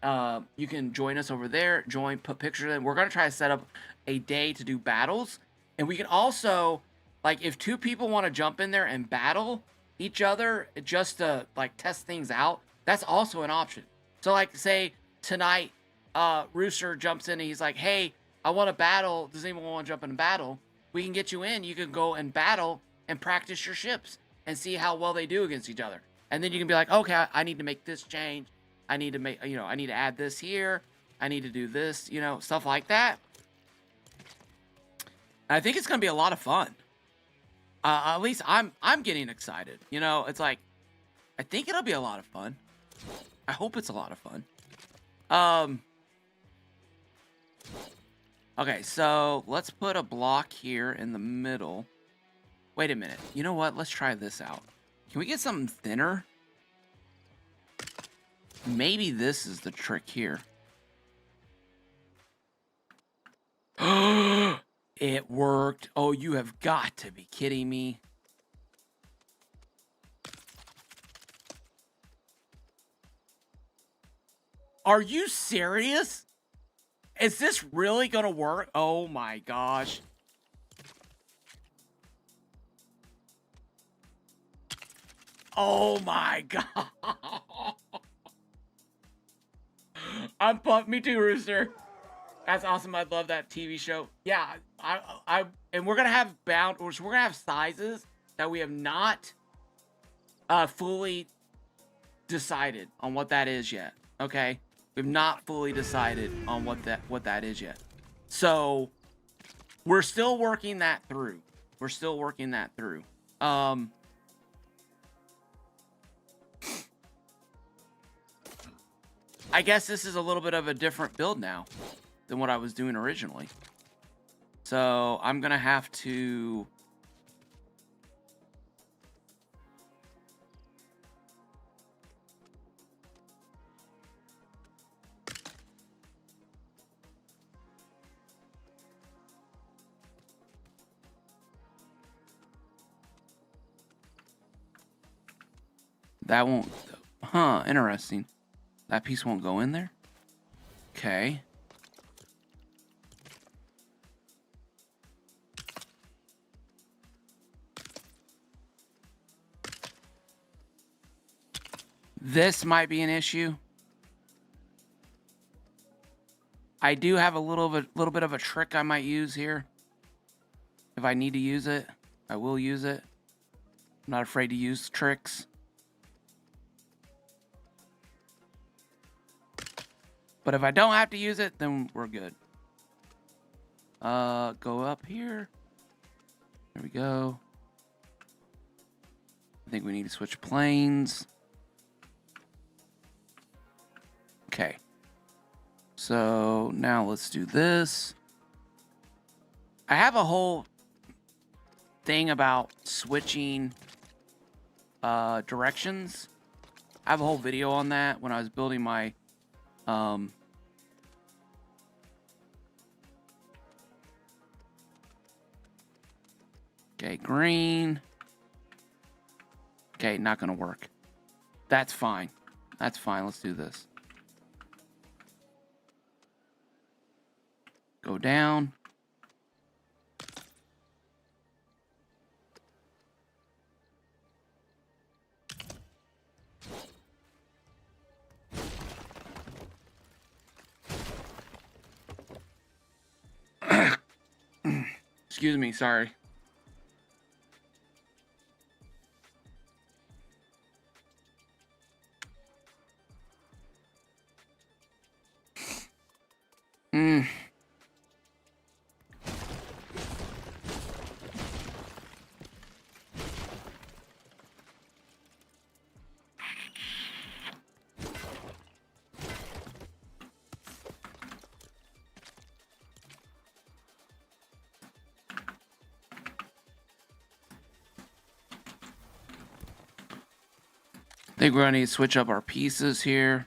You can join us over there. Put pictures in. We're gonna try to set up a day to do battles, and we can also, like, if two people want to jump in there and battle each other just to like test things out, that's also an option. So like, say tonight, Rooster jumps in and he's like, "Hey, I want to battle. Does anyone want to jump in and battle?" We can get you in. You can go and battle and practice your ships and see how well they do against each other. And then you can be like, okay, I need to make this change. I need to make, I need to add this here. I need to do this, stuff like that. I think it's going to be a lot of fun. At least I'm getting excited. It's like, I think it'll be a lot of fun. I hope it's a lot of fun. Okay, so let's put a block here in the middle. Wait a minute. You know what? Let's try this out. Can we get something thinner? Maybe this is the trick here. It worked. Oh, you have got to be kidding me. Are you serious? Is this really gonna work? Oh my gosh. Oh my god. I'm pumped. Me too, Rooster. That's awesome. I love that TV show. Yeah, and we're gonna have we're gonna have sizes that we have not fully decided on what that is yet. Okay, we've not fully decided on what that is yet. So we're still working that through. I guess this is a little bit of a different build now than what I was doing originally. So I'm gonna have to that won't, interesting. That piece won't go in there? Okay. This might be an issue. I do have a little bit of a trick I might use here. If I need to use it, I will use it. I'm not afraid to use tricks. But if I don't have to use it, then we're good. Go up here. There we go. I think we need to switch planes. Okay. So now let's do this. I have a whole thing about switching directions. I have a whole video on that when I was building my okay, green. Okay, not gonna work. That's fine. That's fine. Let's do this. Go down. Excuse me, sorry. I think we're gonna need to switch up our pieces here.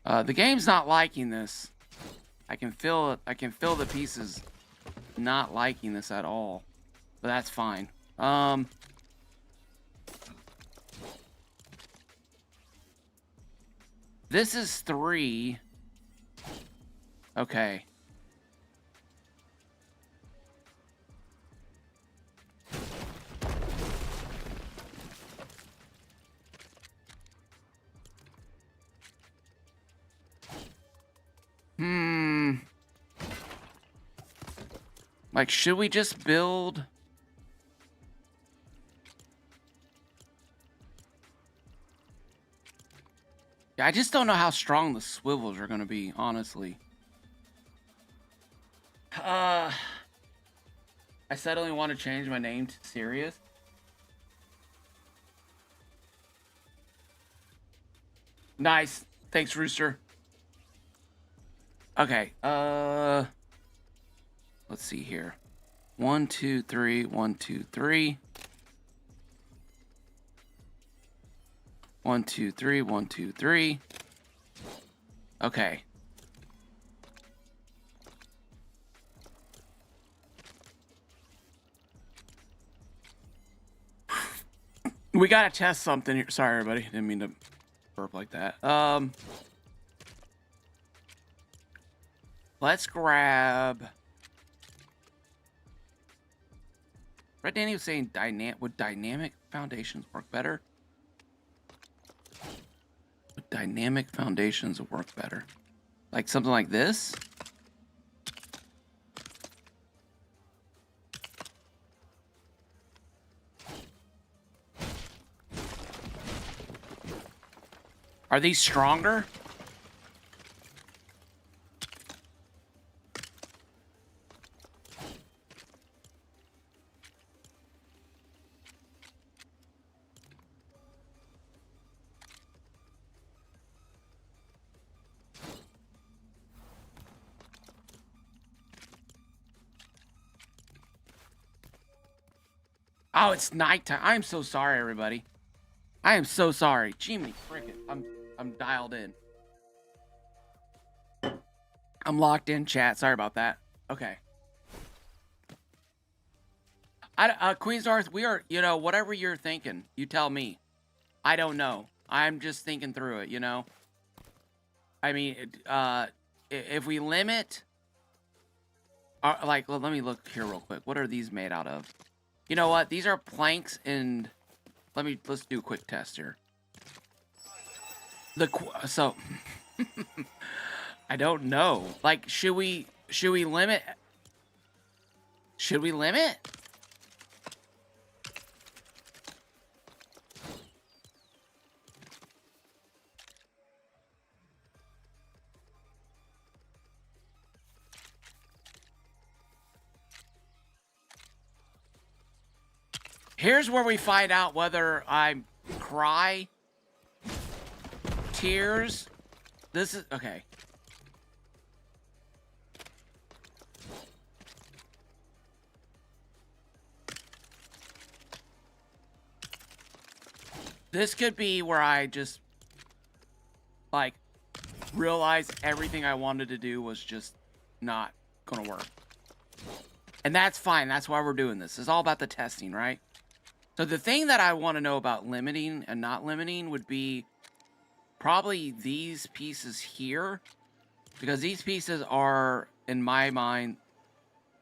The game's not liking this. I can feel it. I can feel the pieces not liking this at all. But that's fine. This is 3. Okay. Like, should we just build? Yeah, I just don't know how strong the swivels are gonna be, honestly. I suddenly want to change my name to Sirius. Nice. Thanks, Rooster. Okay. Let's see here. 1, 2, 3. 1, 2, 3. 1, 2, 3. 1, 2, 3. Okay. We gotta test something here. Sorry, everybody. Didn't mean to burp like that. Let's grab. Red Danny was saying would dynamic foundations work better? Would dynamic foundations work better? Like something like this? Are these stronger? Oh, it's nighttime. I'm so sorry, everybody. I am so sorry. Jiminy fricket. I'm dialed in. I'm locked in, chat. Sorry about that. Okay. Queen's Darth, we are, you know, whatever you're thinking, you tell me. I don't know. I'm just thinking through it, you know? I mean, if we limit... like, let me look here real quick. What are these made out of? You know what? These are planks, and let's do a quick test here. So I don't know. Like, should we limit? Should we limit? Here's where we find out whether I cry, tears. This is okay. This could be where I just, like, realize everything I wanted to do was just not gonna work. And that's fine. That's why we're doing this. It's all about the testing, right? So the thing that I want to know about limiting and not limiting would be probably these pieces here. Because these pieces are, in my mind,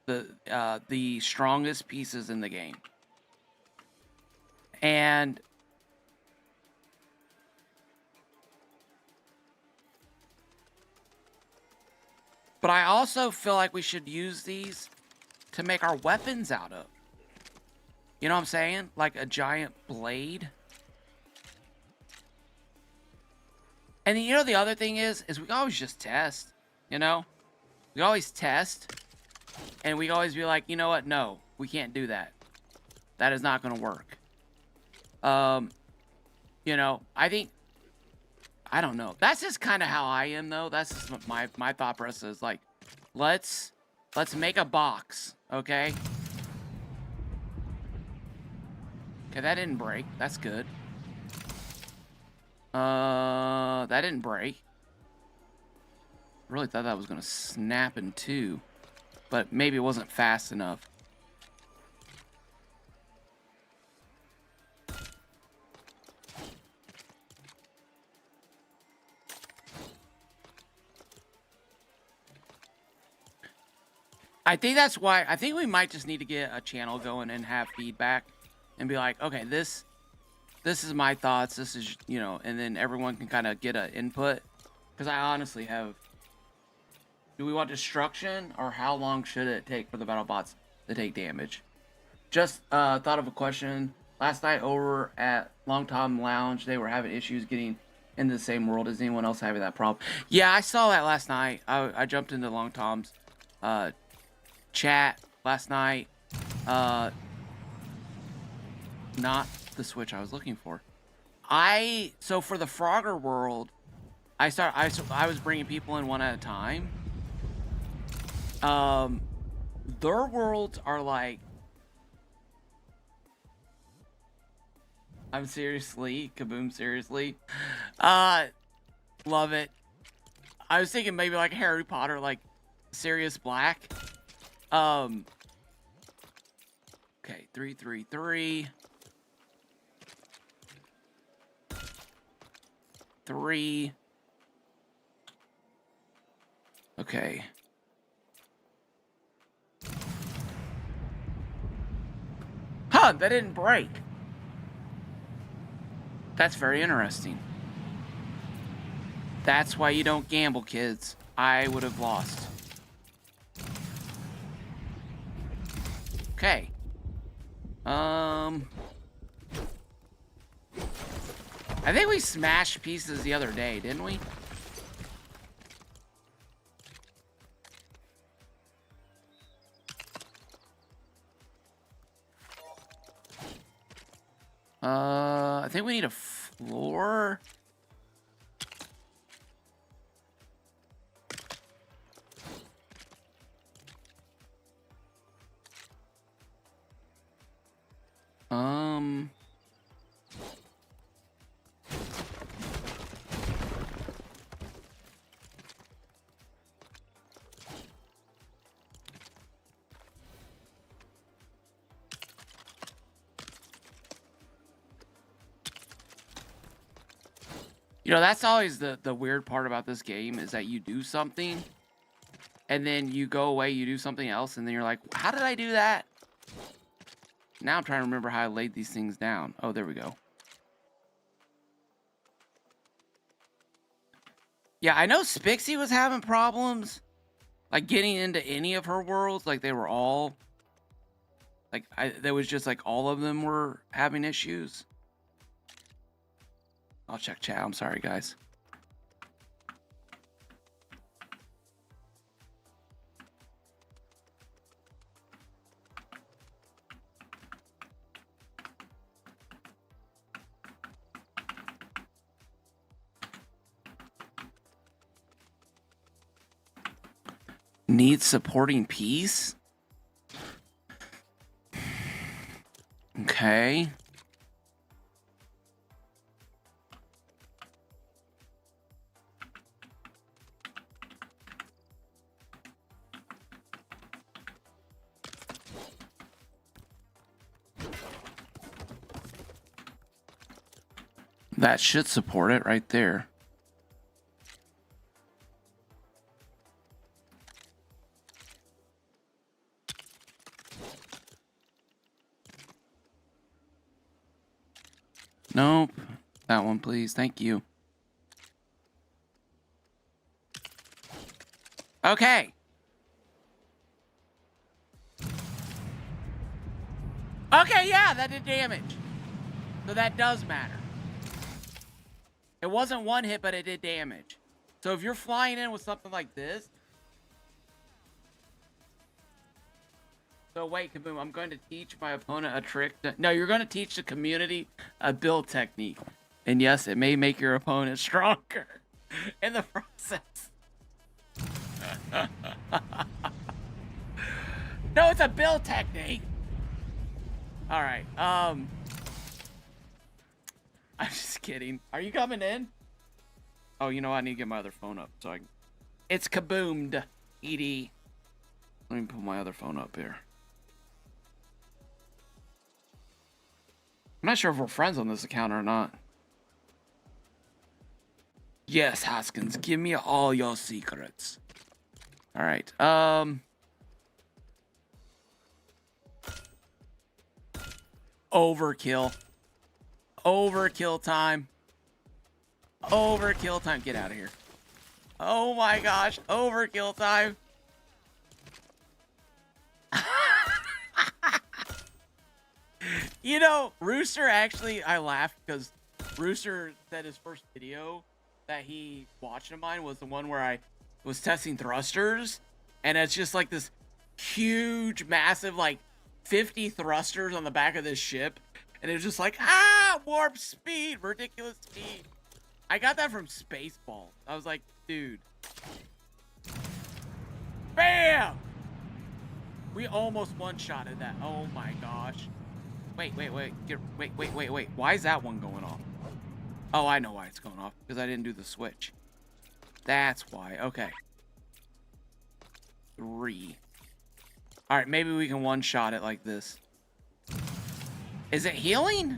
the strongest pieces in the game. And but I also feel like we should use these to make our weapons out of. You know what I'm saying? Like a giant blade. And you know the other thing is we always just test, you know? We always test, and we always be like, you know what? No, we can't do that. That is not going to work. You know, I don't know. That's just kind of how I am, though. That's just what my thought process is. Like, let's make a box, okay? Okay, that didn't break. That's good. That didn't break. I really thought that was gonna snap in two, but maybe it wasn't fast enough. I think that's why, I think we might just need to get a channel going and have feedback and be like, okay, this is my thoughts, this is, you know, and then everyone can kind of get an input. Because I honestly have, do we want destruction, or how long should it take for the Battlebots to take damage? Just thought of a question. Last night over at Long Tom Lounge, they were having issues getting into the same world. Is anyone else having that problem? Yeah, I saw that last night. I jumped into Long Tom's chat last night. Not the switch I was looking for. So for the Frogger world, I was bringing people in one at a time. Their worlds are like, I'm seriously, Kaboom, seriously. Love it. I was thinking maybe like Harry Potter, like Sirius Black. Okay, 333. 3. Okay. Huh, that didn't break. That's very interesting. That's why you don't gamble, kids. I would have lost. Okay. I think we smashed pieces the other day, didn't we? I think we need a floor. You know, that's always the weird part about this game, is that you do something, and then you go away, you do something else, and then you're like, how did I do that? Now I'm trying to remember how I laid these things down. Oh, there we go. Yeah, I know Spixie was having problems, like, getting into any of her worlds. Like, they were all... Like, there was just, like, all of them were having issues. I'll check chat. I'm sorry, guys. Needs supporting piece? Okay. That should support it right there. Nope. That one, please. Thank you. Okay. Okay, yeah, that did damage. So that does matter. It wasn't one hit, but it did damage. So if you're flying in with something like this... So wait, Kaboom, I'm going to teach my opponent a trick. No, you're going to teach the community a build technique. And yes, it may make your opponent stronger in the process. No, it's a build technique. All right. I'm just kidding. Are you coming in? Oh, you know, I need to get my other phone up so I can... It's kaboomed, ED. Let me put my other phone up here. I'm not sure if we're friends on this account or not. Yes, Hoskins, give me all your secrets. All right. Overkill. Overkill time. Overkill time. Get out of here. Oh my gosh. Overkill time. You know, Rooster actually, I laughed because Rooster said his first video that he watched of mine was the one where I was testing thrusters. And it's just like this huge, massive, like 50 thrusters on the back of this ship. And it was just like, warp speed, ridiculous speed. I got that from Spaceball. I was like, dude. Bam! We almost one-shotted that. Oh my gosh. Wait. Wait. Why is that one going off? Oh, I know why it's going off. Because I didn't do the switch. That's why. Okay. 3. Alright, maybe we can one-shot it like this. Is it healing?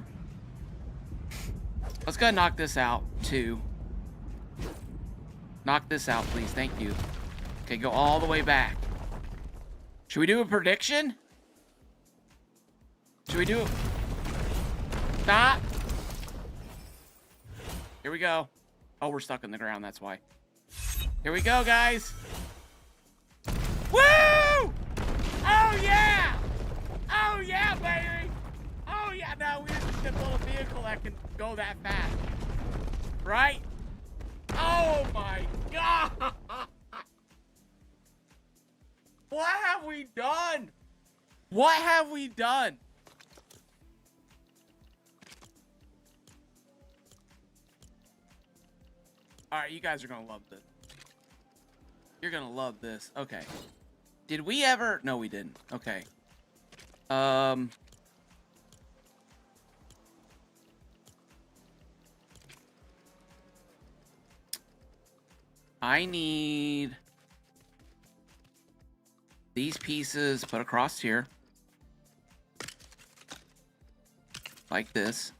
Let's go ahead and knock this out. 2. Knock this out, please. Thank you. Okay, go all the way back. Should we do a prediction? Should we do it? Stop. Here we go. Oh, we're stuck in the ground. That's why. Here we go, guys. Woo! Oh, yeah! Oh, yeah, baby! Oh, yeah. No, we just get a little vehicle that can go that fast. Right? Oh, my God! What have we done? What have we done? All right, you guys are gonna love this. You're gonna love this. Okay. Did we ever? No, we didn't. Okay. I need these pieces put across here. Like this.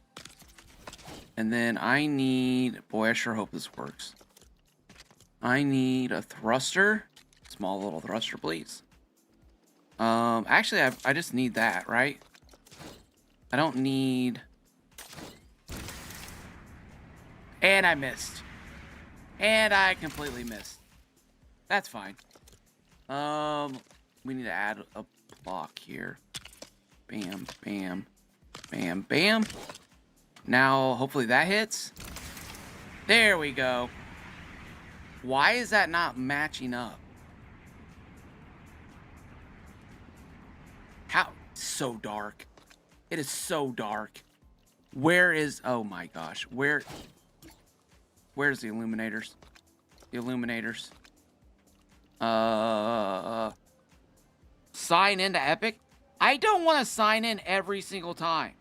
And then I need... Boy, I sure hope this works. I need a thruster. Small little thruster, please. Actually, I just need that, right? I don't need... And I missed. And I completely missed. That's fine. We need to add a block here. Bam, bam, bam, bam. Now, hopefully that hits. There we go. Why is that not matching up? How? So dark. It is so dark. Where is... Oh my gosh. Where's the illuminators? The illuminators. Sign into Epic? I don't want to sign in every single time.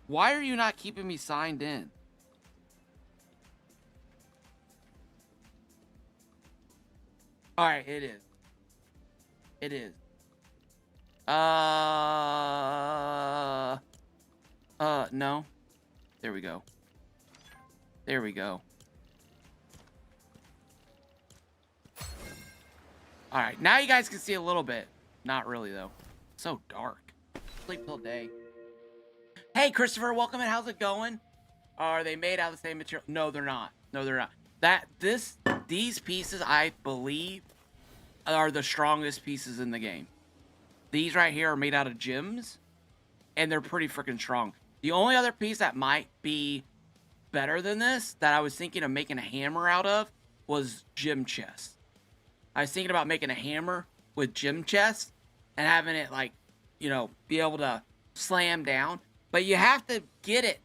Why are you not keeping me signed in? Alright, it is. It is. No. There we go. There we go. Alright, now you guys can see a little bit. Not really, though. So dark. Sleep till day. Hey, Christopher, welcome in. How's it going? Are they made out of the same material? No, they're not. No, they're not. These pieces, I believe, are the strongest pieces in the game. These right here are made out of gems, and they're pretty freaking strong. The only other piece that might be better than this, that I was thinking of making a hammer out of, was gem chest. I was thinking about making a hammer with gem chest and having it, like, you know, be able to slam down. But you have to get it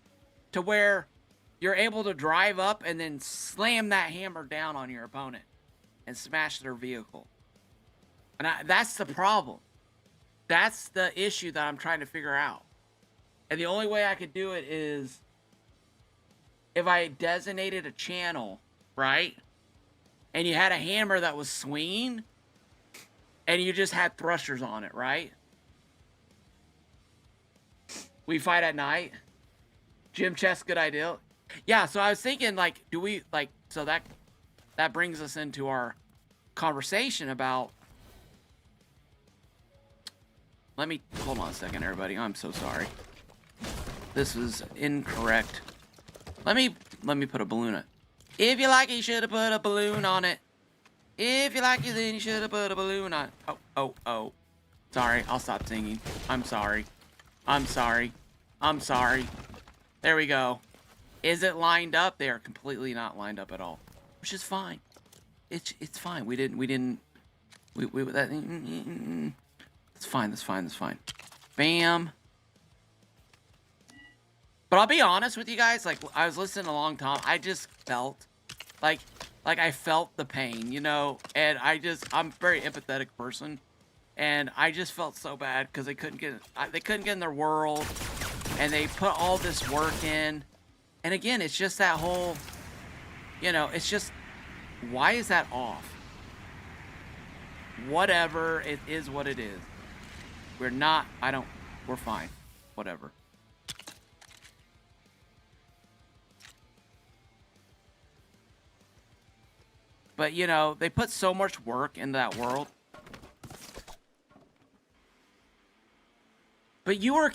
to where you're able to drive up and then slam that hammer down on your opponent and smash their vehicle. And that's the problem. That's the issue that I'm trying to figure out. And the only way I could do it is if I designated a channel, right? And you had a hammer that was swinging, and you just had thrusters on it, right? We fight at night. Gym chest, good idea. Yeah, so I was thinking, like, do we, like, so that brings us into our conversation about... hold on a second, everybody. I'm so sorry. This is incorrect. Let me put a balloon on it. If you like it, you should have put a balloon on it. If you like it, then you should have put a balloon on it. Oh. Sorry, I'll stop singing. I'm sorry. I'm sorry. I'm sorry. There we go. Is it lined up? They are completely not lined up at all, which is fine. It's fine. We didn't. It's fine. That's fine. Bam. But I'll be honest with you guys. Like, I was listening a long time. I just felt like I felt the pain, you know. And I'm a very empathetic person, and I just felt so bad because they couldn't get in their world, and they put all this work in. And again, it's just that whole, you know, it's just, why is that off? Whatever, it is what it is. We're fine. Whatever. But, you know, they put so much work into that world. But you were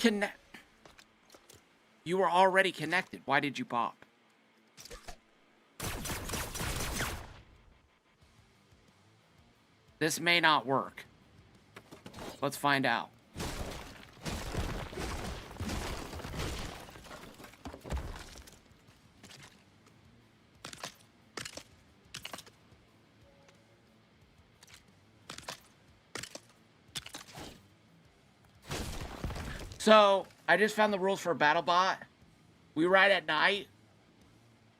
already connected. Why did you pop? This may not work. Let's find out. So, I just found the rules for Battlebot. We ride at night.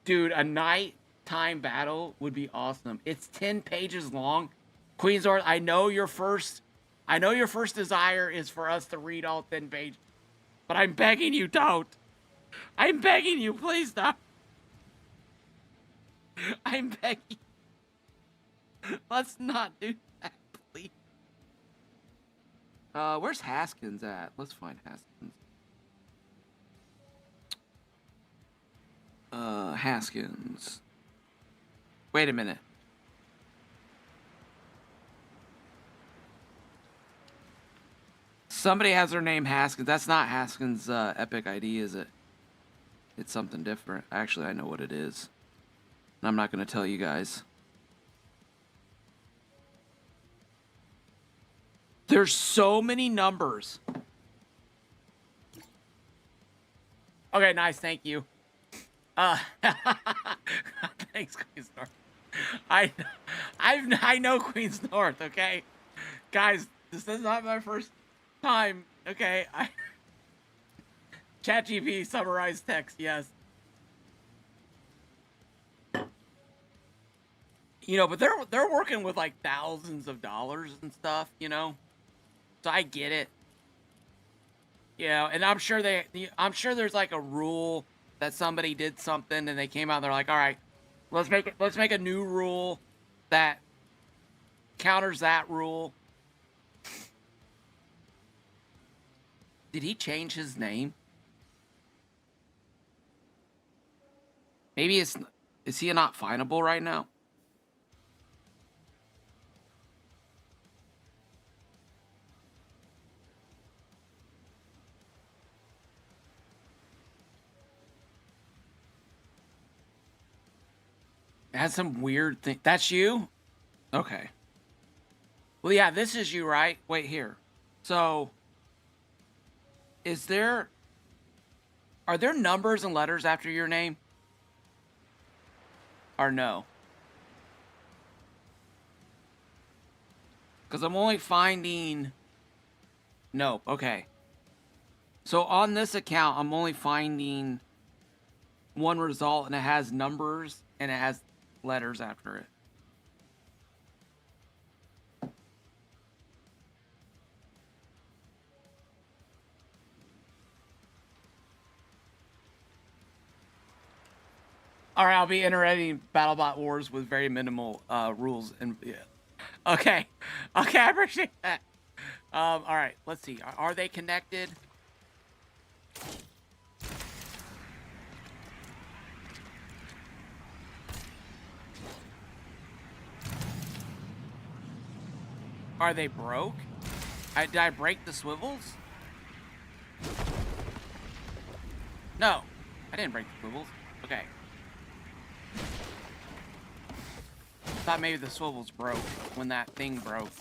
Dude, a nighttime battle would be awesome. It's 10 pages long. Queensor, I know your first desire is for us to read all 10 pages. But I'm begging you, don't. I'm begging you, please don't. I'm begging. Let's not do that, please. Where's Haskins at? Let's find Haskins. Haskins. Wait a minute. Somebody has their name Haskins. That's not Haskins' Epic ID, is it? It's something different. Actually, I know what it is. And I'm not going to tell you guys. There's so many numbers. Okay, nice. Thank you. Thanks, Queen's North. I know Queen's North, okay? Guys, this is not my first time, okay? ChatGPT summarized text, yes. You know, but they're working with like thousands of dollars and stuff, you know? So I get it. You know, and I'm sure there's like a rule that somebody did something and they came out and they're like, all right, let's make a new rule that counters that rule. Did he change his name? Maybe is he not findable right now? It has some weird thing. That's you? Okay. Well, yeah, this is you, right? Wait here. So, are there numbers and letters after your name? Or no? Because I'm only finding... Nope, okay. So on this account, I'm only finding one result, and it has numbers, and it has letters after it. All right, I'll be iterating Battlebot Wars with very minimal rules and yeah. Okay, I appreciate that. All right, let's see. Are they connected? Are they broke? Did I break the swivels? No, I didn't break the swivels. Okay. Thought maybe the swivels broke when that thing broke,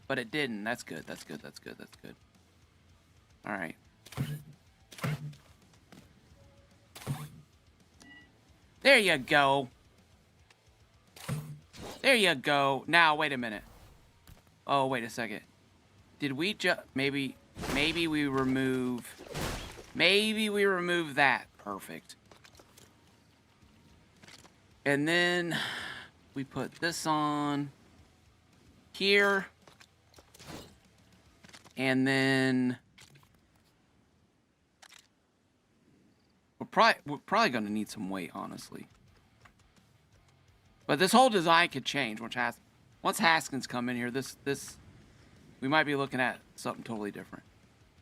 but it didn't. That's good. That's good. That's good. That's good. All right. There you go. There you go. Now, wait a minute. Oh, wait a second. Did we just... Maybe we remove... Maybe we remove that. Perfect. And then we put this on here. And then... We're probably going to need some weight, honestly. But this whole design could change once Haskins come in here. We might be looking at something totally different.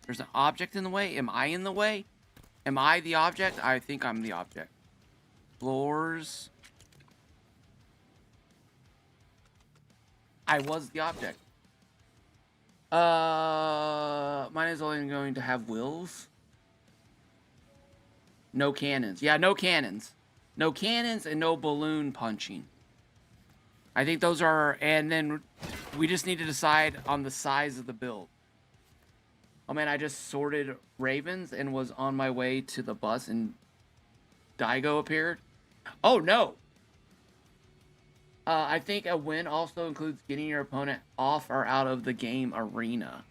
There's an object in the way. Am I in the way? Am I the object? I think I'm the object. Floors. I was the object. Mine is only going to have wheels. No cannons. Yeah, no cannons. No cannons and no balloon punching. I think those are... And then we just need to decide on the size of the build. Oh man, I just sorted ravens and was on my way to the bus and Daigo appeared. Oh no! I think a win also includes getting your opponent off or out of the game arena.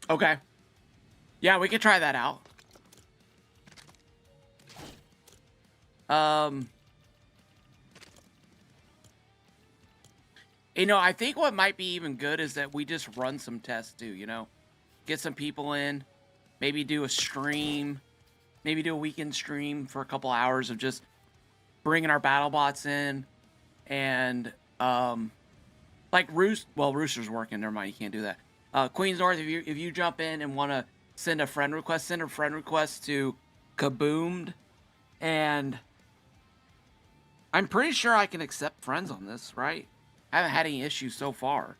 Okay. Yeah, we could try that out. You know, I think what might be even good is that we just run some tests too, you know? Get some people in, maybe do a stream, maybe do a weekend stream for a couple hours of just bringing our BattleBots in and, like Rooster's working, never mind, you can't do that. Queen's North, if you jump in and want to send a friend request to Kaboomed, and I'm pretty sure I can accept friends on this, right? I haven't had any issues so far.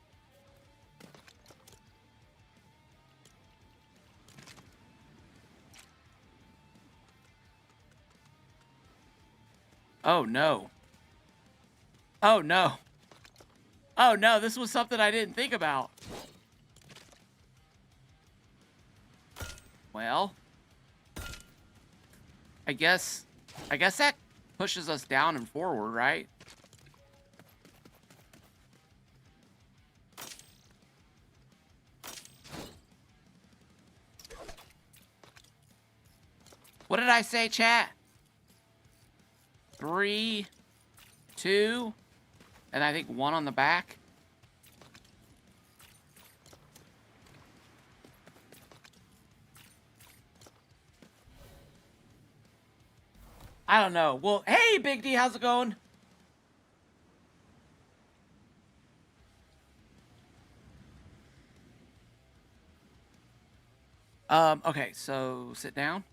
Oh, no. Oh, no. Oh, no, this was something I didn't think about. Well, I guess that pushes us down and forward, right? What did I say, chat? 3, 2, and I think 1 on the back. I don't know. Well, hey, Big D, how's it going? Okay, so sit down.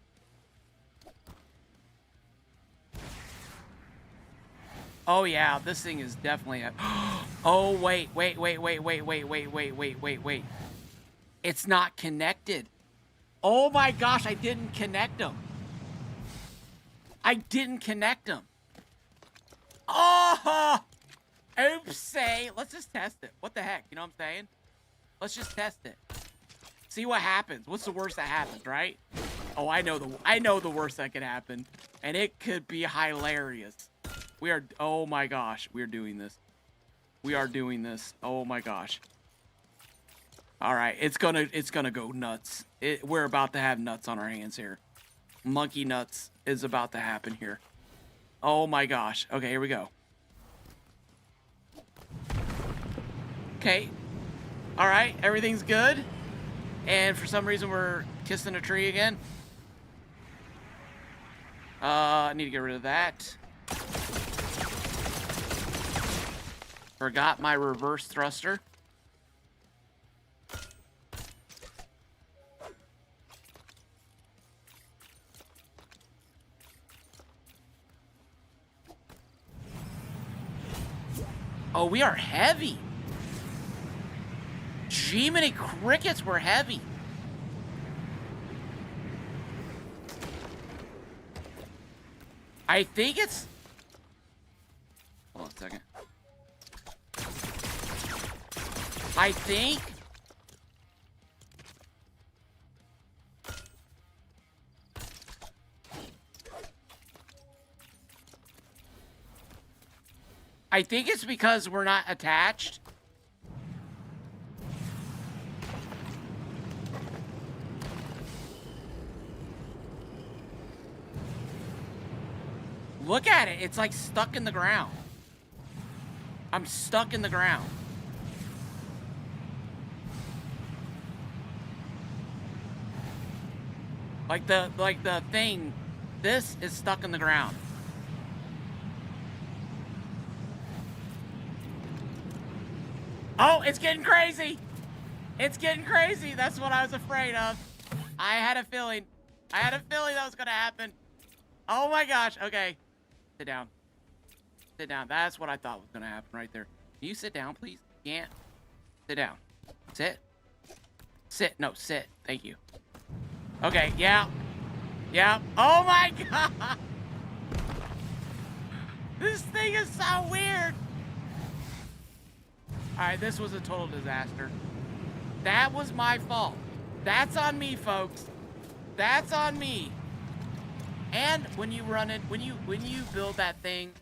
Oh yeah, this thing is definitely a... Oh, wait. It's not connected. Oh my gosh, I didn't connect them. I didn't connect them. Oh! Oopsie. Let's just test it. What the heck? You know what I'm saying? Let's just test it. See what happens. What's the worst that happens, right? Oh, I know the worst that could happen. And it could be hilarious. We are... Oh my gosh. We are doing this. We are doing this. Oh my gosh. All right. It's gonna go nuts. We're about to have nuts on our hands here. Monkey nuts is about to happen here. Oh my gosh. Okay, here we go. Okay. All right. Everything's good. And for some reason, we're kissing a tree again. I need to get rid of that. Forgot my reverse thruster. Oh, we are heavy. Jiminy crickets, we're heavy. I think it's... Hold on a second. I think... it's because we're not attached. Look at it. It's like stuck in the ground. I'm stuck in the ground. Like the thing, this is stuck in the ground. Oh, it's getting crazy. It's getting crazy. That's what I was afraid of. I had a feeling that was gonna happen. Oh my gosh. Okay. Sit down. Sit down. That's what I thought was gonna happen right there. Can you sit down, please? Can't. Sit down. Sit. Sit. No, sit. Thank you. Okay, yeah. Yeah. Oh my god! This thing is so weird! Alright, this was a total disaster. That was my fault. That's on me, folks. That's on me. And when you run it, when you build that thing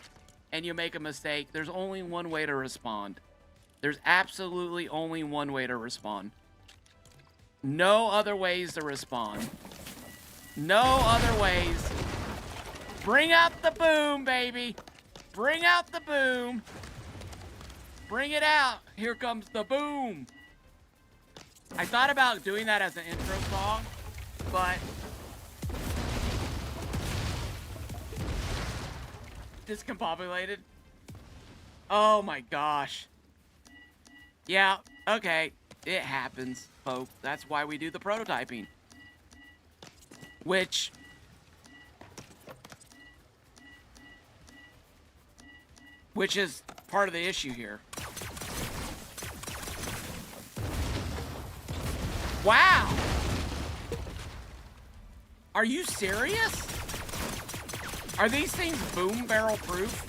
and you make a mistake, there's only one way to respond. There's absolutely only one way to respond. No other ways to respond. No other ways. Bring out the boom, baby. Bring out the boom. Bring it out. Here comes the boom. I thought about doing that as an intro song, but discombobulated. Oh my gosh. Yeah, okay. It happens, folks. That's why we do the prototyping. Which... which is part of the issue here. Wow! Are you serious? Are these things boom barrel proof?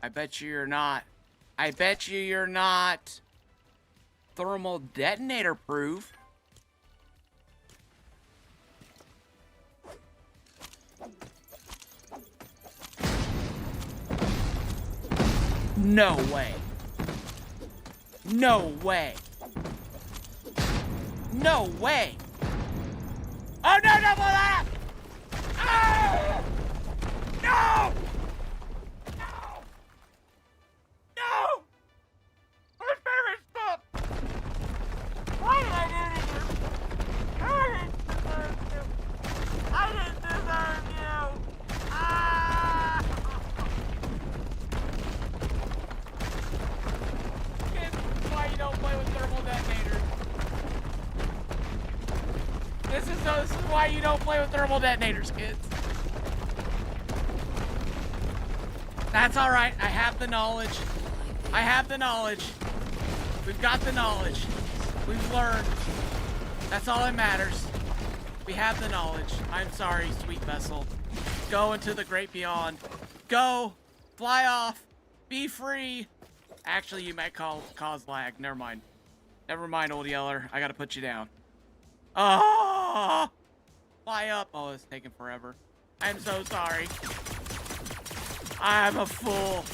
I bet you you're not. I bet you you're not. Thermal detonator proof. No way. No way. No way. Oh, no, no, blow that up! Oh! No! No! No! My favorite stuff! Why did I do this? I didn't deserve you. I didn't deserve you. Ah! This is why you don't play with thermal detonators. This is why you don't play with thermal detonators, kids. That's all right. I have the knowledge. I have the knowledge. We've got the knowledge. We've learned. That's all that matters. We have the knowledge. I'm sorry, sweet vessel. Go into the great beyond. Go. Fly off. Be free. Actually, you might cause lag. Never mind. Never mind, old yeller. I gotta put you down. Oh! Fly up. Oh, it's taking forever. I'm so sorry. I'm a fool.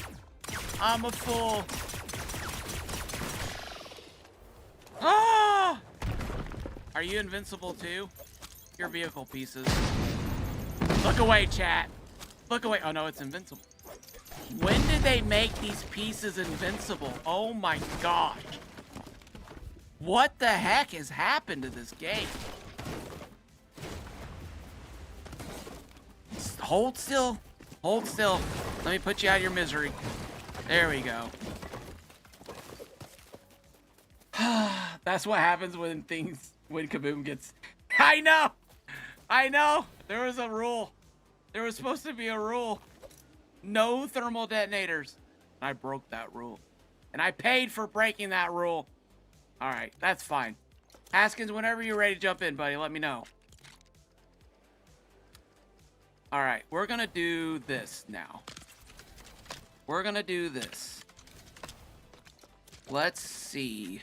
I'm a fool. Ah! Are you invincible too? Your vehicle pieces. Look away, chat. Look away. Oh no, it's invincible. When did they make these pieces invincible? Oh my gosh. What the heck has happened to this game? Hold still. Hold still. Let me put you out of your misery. There we go. That's what happens when Kaboom gets... I know! I know! There was a rule. There was supposed to be a rule. No thermal detonators. I broke that rule. And I paid for breaking that rule. Alright, that's fine. Haskins, whenever you're ready to jump in, buddy, let me know. Alright, we're gonna do this now. We're gonna do this. Let's see.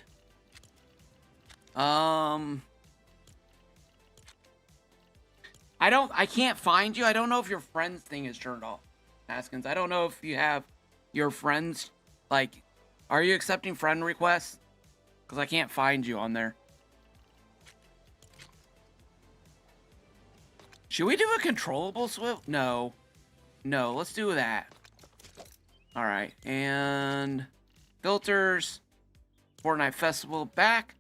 I can't find you. I don't know if your friends thing is turned off, Haskins. I don't know if you have your friends, like, are you accepting friend requests? Because I can't find you on there. Should we do a controllable swim? No. No, let's do that. Alright, and... filters. Fortnite Festival back.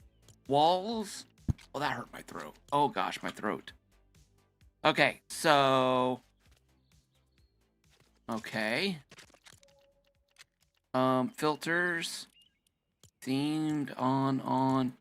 Walls. Oh, that hurt my throat. Oh gosh, my throat. Okay, so... okay. Filters. Themed on.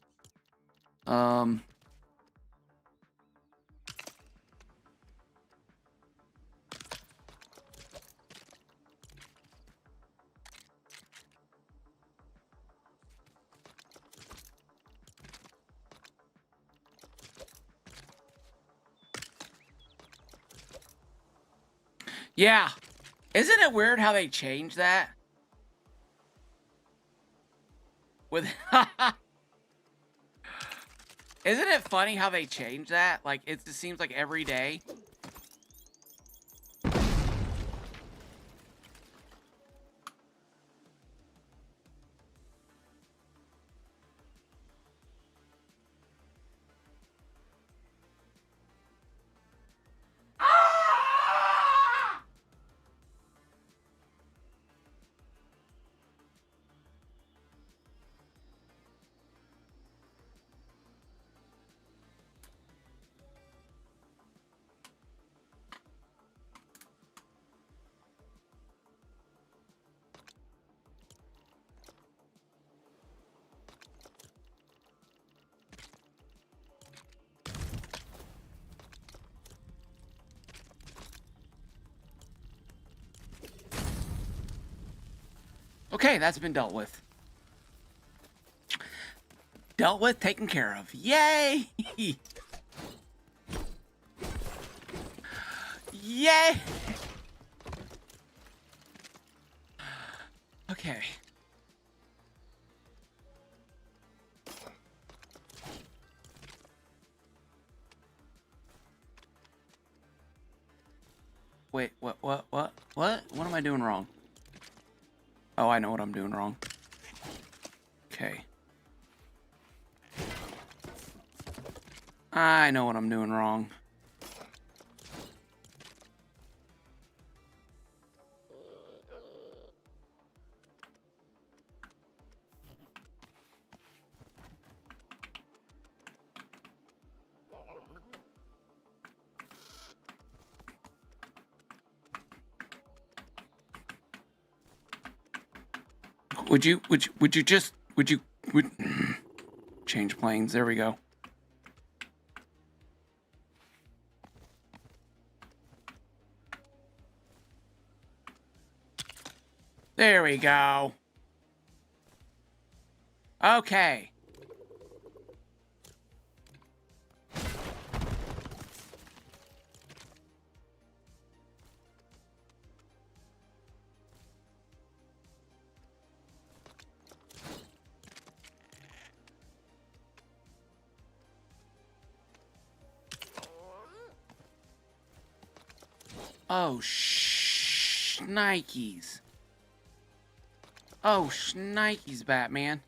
Yeah. Isn't it weird how they changed that? With Isn't it funny how they changed that? Like, it just seems like every day. Okay, that's been dealt with. Dealt with, taken care of. Yay! Yay! Okay. Wait, what? What am I doing wrong? Oh, I know what I'm doing wrong. Okay. I know what I'm doing wrong. Would you change planes? There we go. There we go. Okay. Oh, Nikes. Oh, Nikes, Batman.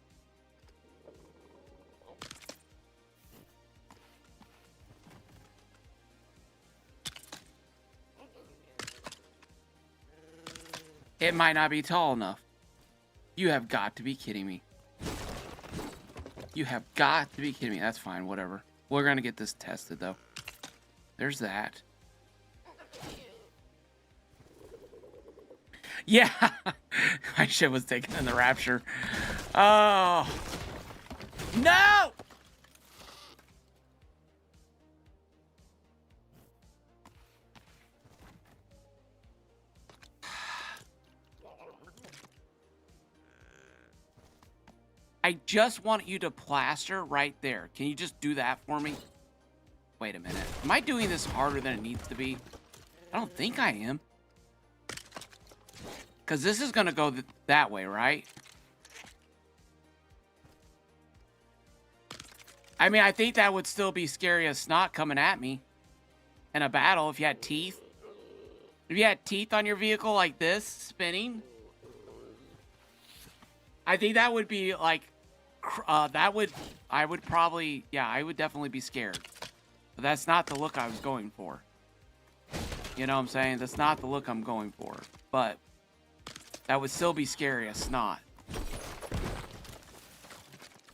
It might not be tall enough. You have got to be kidding me. You have got to be kidding me. That's fine, whatever. We're gonna get this tested, though. There's that. Yeah! My shit was taken in the rapture. Oh! No! I just want you to plaster right there. Can you just do that for me? Wait a minute. Am I doing this harder than it needs to be? I don't think I am. Because this is going to go that way, right? I mean, I think that would still be scary as snot coming at me in a battle if you had teeth. If you had teeth on your vehicle like this, spinning, I think that would be like, I would probably, yeah, I would definitely be scared. But that's not the look I was going for. You know what I'm saying? That's not the look I'm going for. But that would still be scary as snot.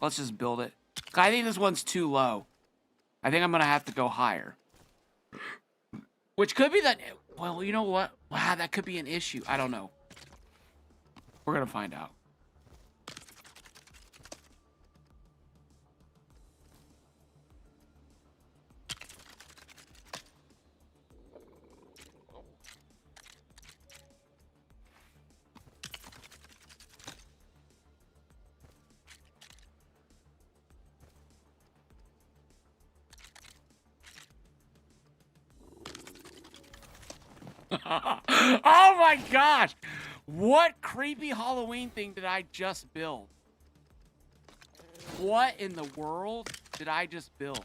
Let's just build it. I think this one's too low. I think I'm going to have to go higher. Which could be that... Well, you know what? Wow, that could be an issue. I don't know. We're going to find out. Oh my gosh! What creepy Halloween thing did I just build? What in the world did I just build?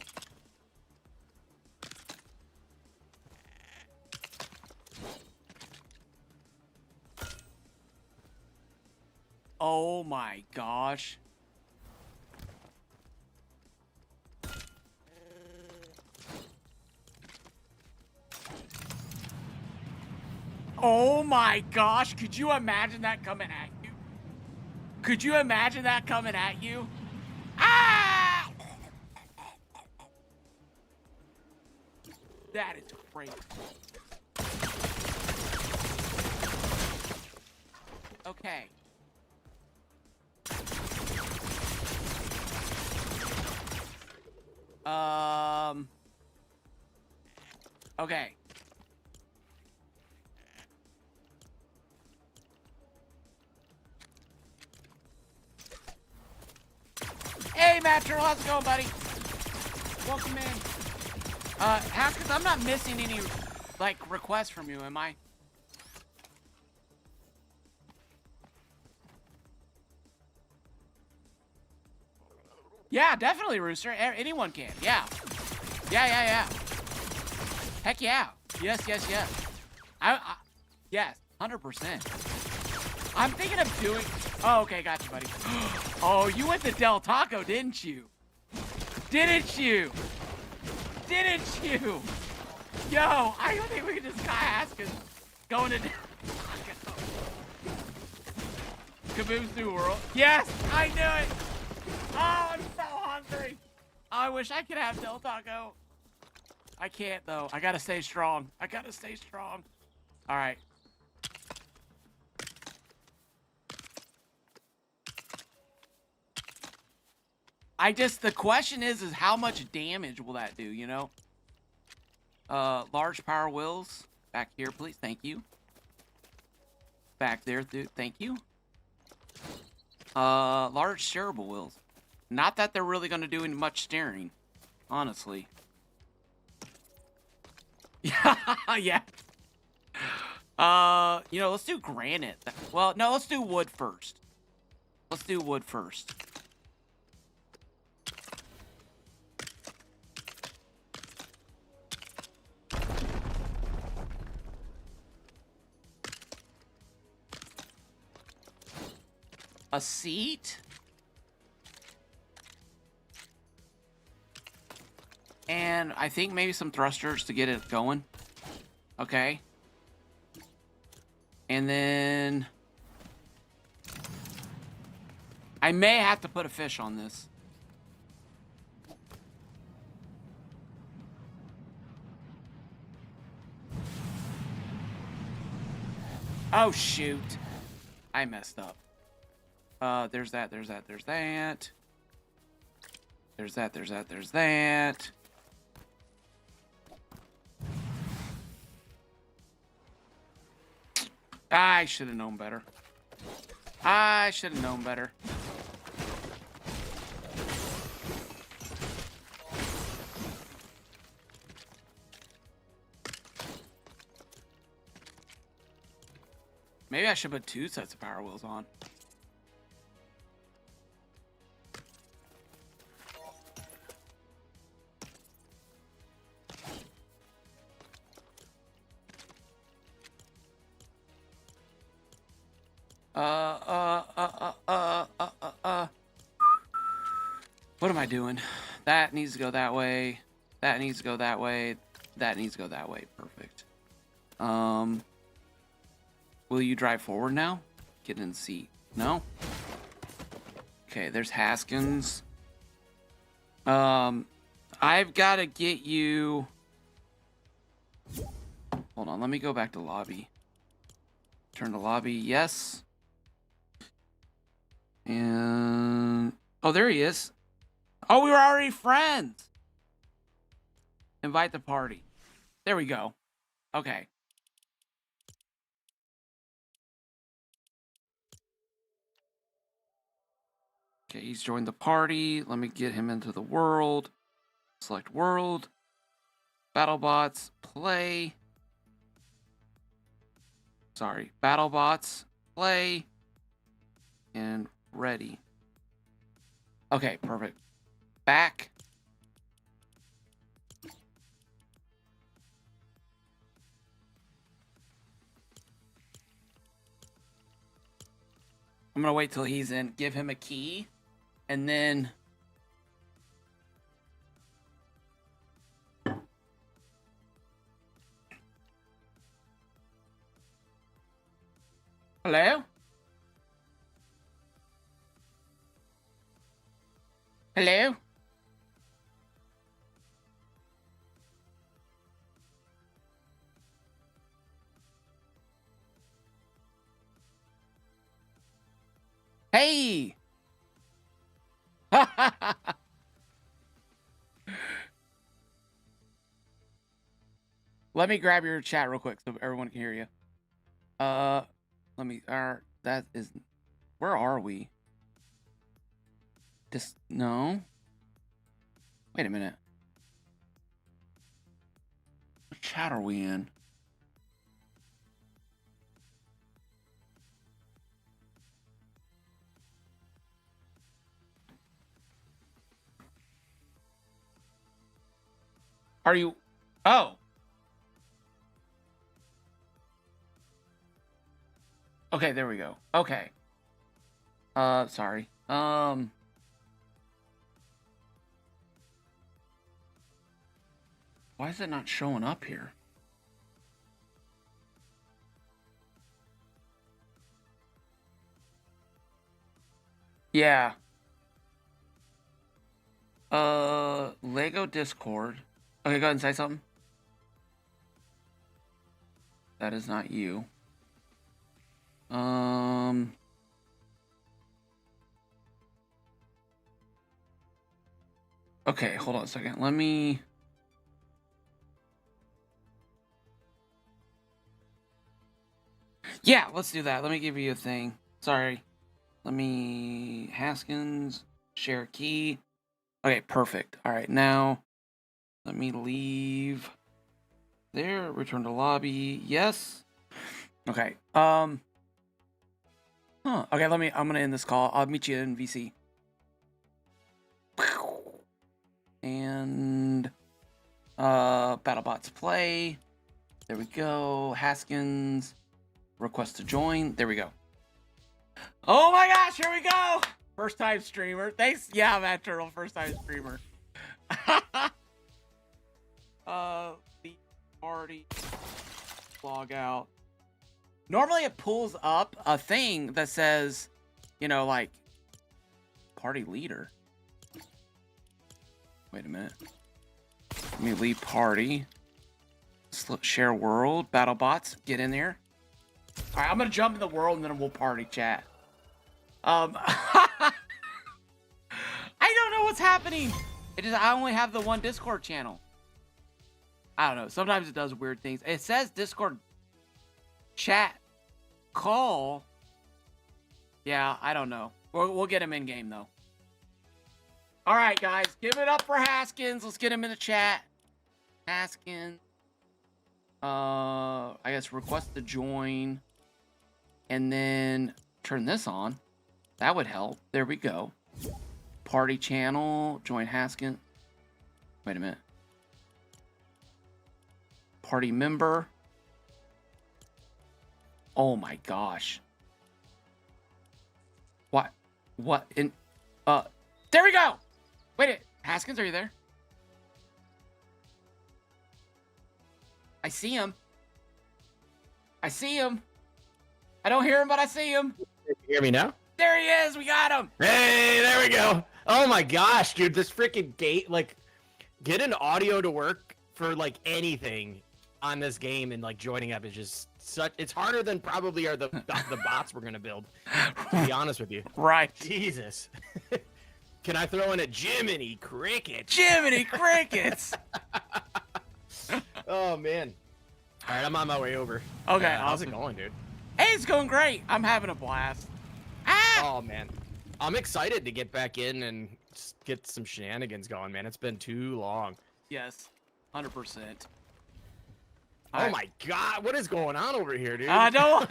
Oh my gosh. Oh my gosh, could you imagine that coming at you? Could you imagine that coming at you? Ah! That is crazy. Okay. Okay. Hey, Matcher, how's it going, buddy? Welcome in. Cause I'm not missing any, like, requests from you, am I? Yeah, definitely, Rooster. Anyone can. Yeah. Yeah. Heck yeah. Yes. Yes, 100%. I'm thinking of doing... Oh, okay, gotcha, buddy. Oh, you went to Del Taco, didn't you? Didn't you? Yo, I don't think we can just kayak and going to Del Taco. Kaboom's New World. Yes, I knew it. Oh, I'm so hungry. I wish I could have Del Taco. I can't, though. I gotta stay strong. All right. The question is how much damage will that do, you know? Large power wheels. Back here, please. Thank you. Back there, dude. Thank you. Large steerable wheels. Not that they're really going to do much steering, honestly. Yeah. You know, let's do granite. Well, no, let's do wood first. A seat? And I think maybe some thrusters to get it going. Okay. And then... I may have to put a fish on this. Oh, shoot. I messed up. There's that. There's that. I should have known better. Maybe I should put 2 sets of power wheels on. What am I doing? That needs to go that way. That needs to go that way. That needs to go that way. Perfect. Will you drive forward now? Get in the seat. No? Okay, there's Haskins. I've got to get you... Hold on, let me go back to lobby. Turn to lobby, yes. And... Oh, there he is. Oh, we were already friends. Invite the party. There we go. Okay. Okay, he's joined the party. Let me get him into the world. Select world. Battlebots, play. Sorry, Battlebots, play. And ready. Okay, perfect. Back. I'm gonna wait till he's in, give him a key, and then... Hello? Hello? Hey! Let me grab your chat real quick so everyone can hear you. Let me, that is, where are we? No. Wait a minute. What chat are we in? Are you? Oh. Okay, there we go. Okay. Sorry. Why is it not showing up here? Yeah. Lego Discord. Okay, go ahead and say something. That is not you. Okay, hold on a second. Let me... Yeah, let's do that. Let me give you a thing. Sorry. Let me... Haskins, share key. Okay, perfect. All right, now let me leave there. Return to lobby. Yes. Okay. Okay, I'm gonna end this call. I'll meet you in VC. And Battlebots play. There we go. Haskins, request to join. There we go. Oh my gosh, here we go. First time streamer. Thanks. Yeah, Matt Turtle, first time streamer. The party log out. Normally it pulls up a thing that says, you know, like party leader. Wait a minute. Let me leave party. Share world. Battlebots. Get in there. Alright, I'm gonna jump in the world and then we'll party chat. I don't know what's happening. I only have the one Discord channel. I don't know. Sometimes it does weird things. It says Discord chat call. Yeah, I don't know. We'll get him in game though. All right, guys, give it up for Haskins. Let's get him in the chat. Haskins. I guess request to join, and then turn this on. That would help. There we go. Party channel. Join Haskins. Wait a minute. Party member. Oh my gosh. What? What? There we go! Wait, Haskins, are you there? I see him. I see him. I don't hear him, but I see him. You hear me now? There he is. We got him. Hey, there we go. Oh my gosh, dude. This freaking gate, like, getting audio to work for, like, anything on this game and, like, joining up is just such... It's harder than probably are the bots we're going to build, to be honest with you. Right. Jesus. Can I throw in a Jiminy Cricket? Jiminy Crickets. Oh, man. All right, I'm on my way over. Okay, how's it going, dude? Hey, it's going great. I'm having a blast. Ah! Oh, man. I'm excited to get back in and get some shenanigans going, man. It's been too long. Yes, 100%. Oh, my God. What is going on over here, dude? I don't...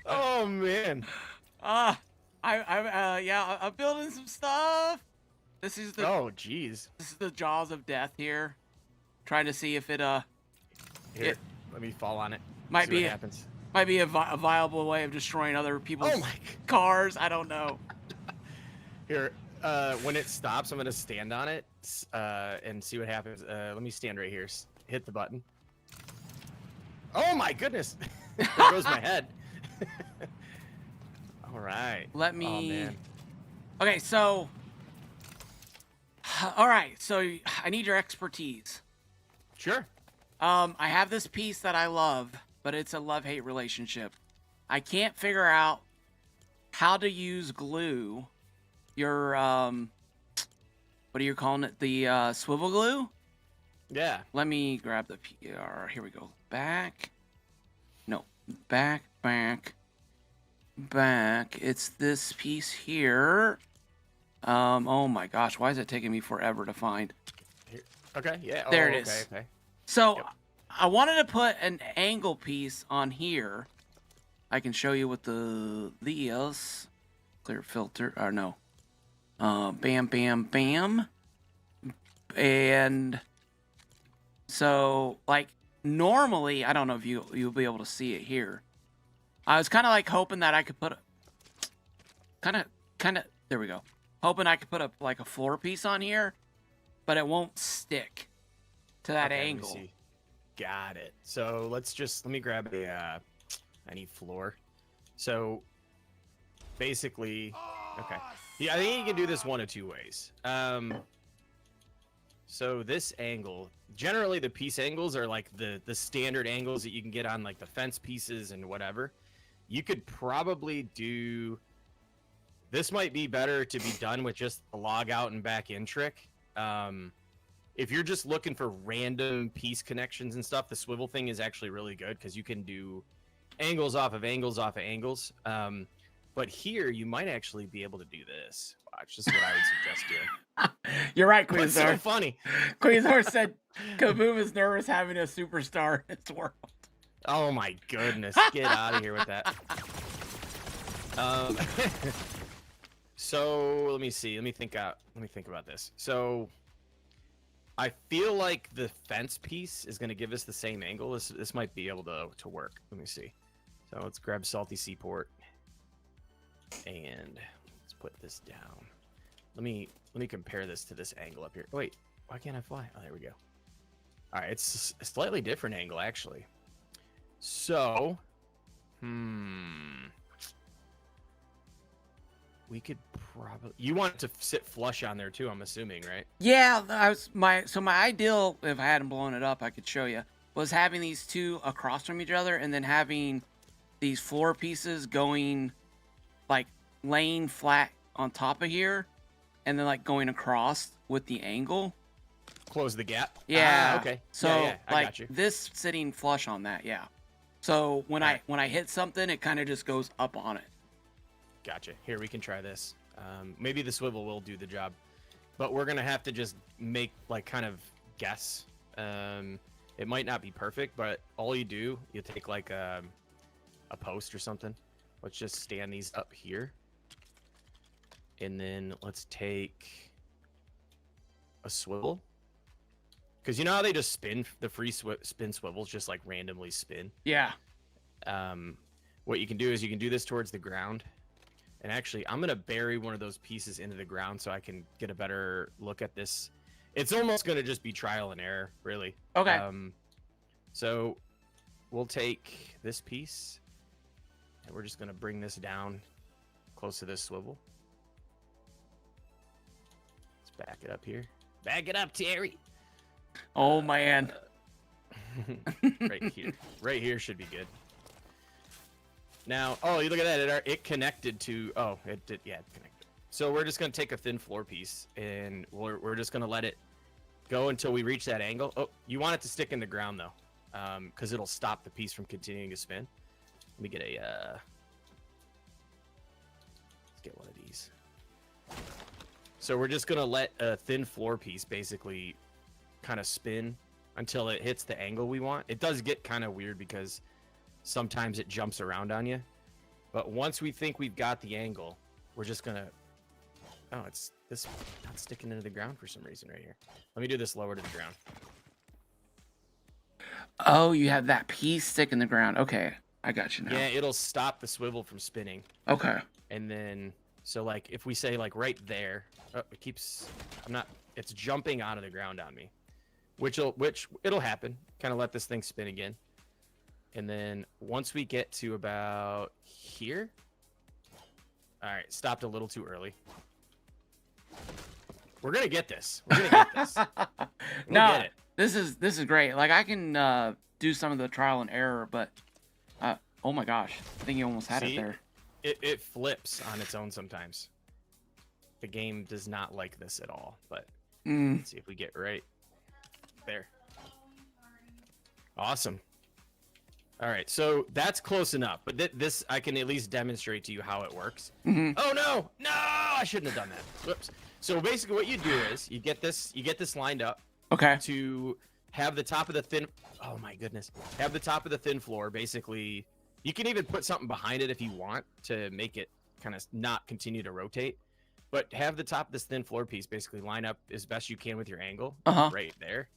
Oh, man. I'm building some stuff. This is the... Oh, jeez. This is the jaws of death here. Trying to see if it, Here, let me fall on it. Might see be what happens. Might be a viable way of destroying other people's Oh my cars. I don't know. Here, when it stops, I'm gonna stand on it and see what happens. Let me stand right here. Hit the button. Oh my goodness! There goes my head. All right. Let me. Oh man. Okay, so. All right, so I need your expertise. Sure. I have this piece that I love, but it's a love-hate relationship. I can't figure out how to use glue. Your what are you calling it? The swivel glue? Yeah. Let me grab the PR. Here we go. Back. No. Back. back, it's this piece here. Oh my gosh, why is it taking me forever to find? Here. Okay, yeah. Oh, There it okay, is. okay. So Yep. I wanted to put an angle piece on here. I can show you what these clear filter or no. Bam, bam, bam. And so like normally, I don't know if you'll be able to see it here. I was kind of like hoping that I could put kind of there we go. Hoping I could put like a floor piece on here, but it won't stick to that Okay, angle. let me see. Got it. So let me grab a I need floor. So basically, okay. Yeah, I think you can do this one of two ways. So this angle, generally the piece angles are like the standard angles that you can get on like the fence pieces and whatever. You could probably do, this might be better to be done with just a log out and back in trick. If you're just looking for random piece connections and stuff, the swivel thing is actually really good because you can do angles off of angles off of angles. But here you might actually be able to do this. Watch, this is what I would suggest doing. You're right, What's so Queenzor. funny? Queenzor said Kaboom is nervous having a superstar in its world. Oh my goodness, get out of here with that. So let me see. Let me think about this. So I feel like the fence piece is going to give us the same angle. This might be able to work. Let me see. So let's grab Salty Seaport and let's put this down. Let me compare this to this angle up here. Wait, why can't I fly? Oh, there we go. All right, it's a slightly different angle actually. So, we could probably. You want it to sit flush on there too, I'm assuming, right? Yeah, my ideal, if I hadn't blown it up, I could show you, was having these two across from each other and then having these floor pieces going, like laying flat on top of here, and then like going across with the angle. Close the gap. Yeah. Okay. So yeah, I like got you. this sitting flush on that. Yeah. So when Right. I hit something, it kind of just goes up on it. Gotcha. Here, we can try this. Maybe the swivel will do the job, but we're gonna have to just make like kind of guess. It might not be perfect, but all you do, you take like a post or something. Let's just stand these up here, and then let's take a swivel. Because you know how they just spin, the free spin swivels just like randomly spin. Yeah. What you can do is you can do this towards the ground. And actually, I'm going to bury one of those pieces into the ground so I can get a better look at this. It's almost going to just be trial and error, really. Okay. So we'll take this piece, and we're just going to bring this down close to this swivel. Let's back it up here. Back it up, Terry. Oh man. Right here. Right here should be good. Now, oh, you look at that. It connected to. Oh, it did. Yeah, it connected. So we're just gonna take a thin floor piece, and we're just gonna let it go until we reach that angle. Oh, you want it to stick in the ground though, because it'll stop the piece from continuing to spin. Let me get a. Let's get one of these. So we're just gonna let a thin floor piece basically kind of spin until it hits the angle we want. It does get kind of weird because sometimes it jumps around on you, but once we think we've got the angle, we're just gonna. Oh, it's this not sticking into the ground for some reason right here. Let me do this lower to the ground. Oh, you have that piece stick in the ground. Okay, I got you now. Yeah, it'll stop the swivel from spinning. Okay. And then, so like if we say like right there, oh, it keeps. I'm not. It's jumping out of the ground on me, which it'll happen. Kind of let this thing spin again. And then once we get to about here, all right, stopped a little too early. We're gonna get this. We're gonna get this. No, get it. this is great. Like I can do some of the trial and error, but oh my gosh, I think you almost had it there. It flips on its own sometimes. The game does not like this at all. But let's see if we get right there. Awesome. All right, so that's close enough, but this I can at least demonstrate to you how it works. Mhm. Oh no, no, I shouldn't have done that. Whoops. So basically, what you do is you get this lined up Okay. to have the top of the thin. Oh my goodness, have the top of the thin floor. Basically, you can even put something behind it if you want to make it kind of not continue to rotate. But have the top of this thin floor piece basically line up as best you can with your angle right there.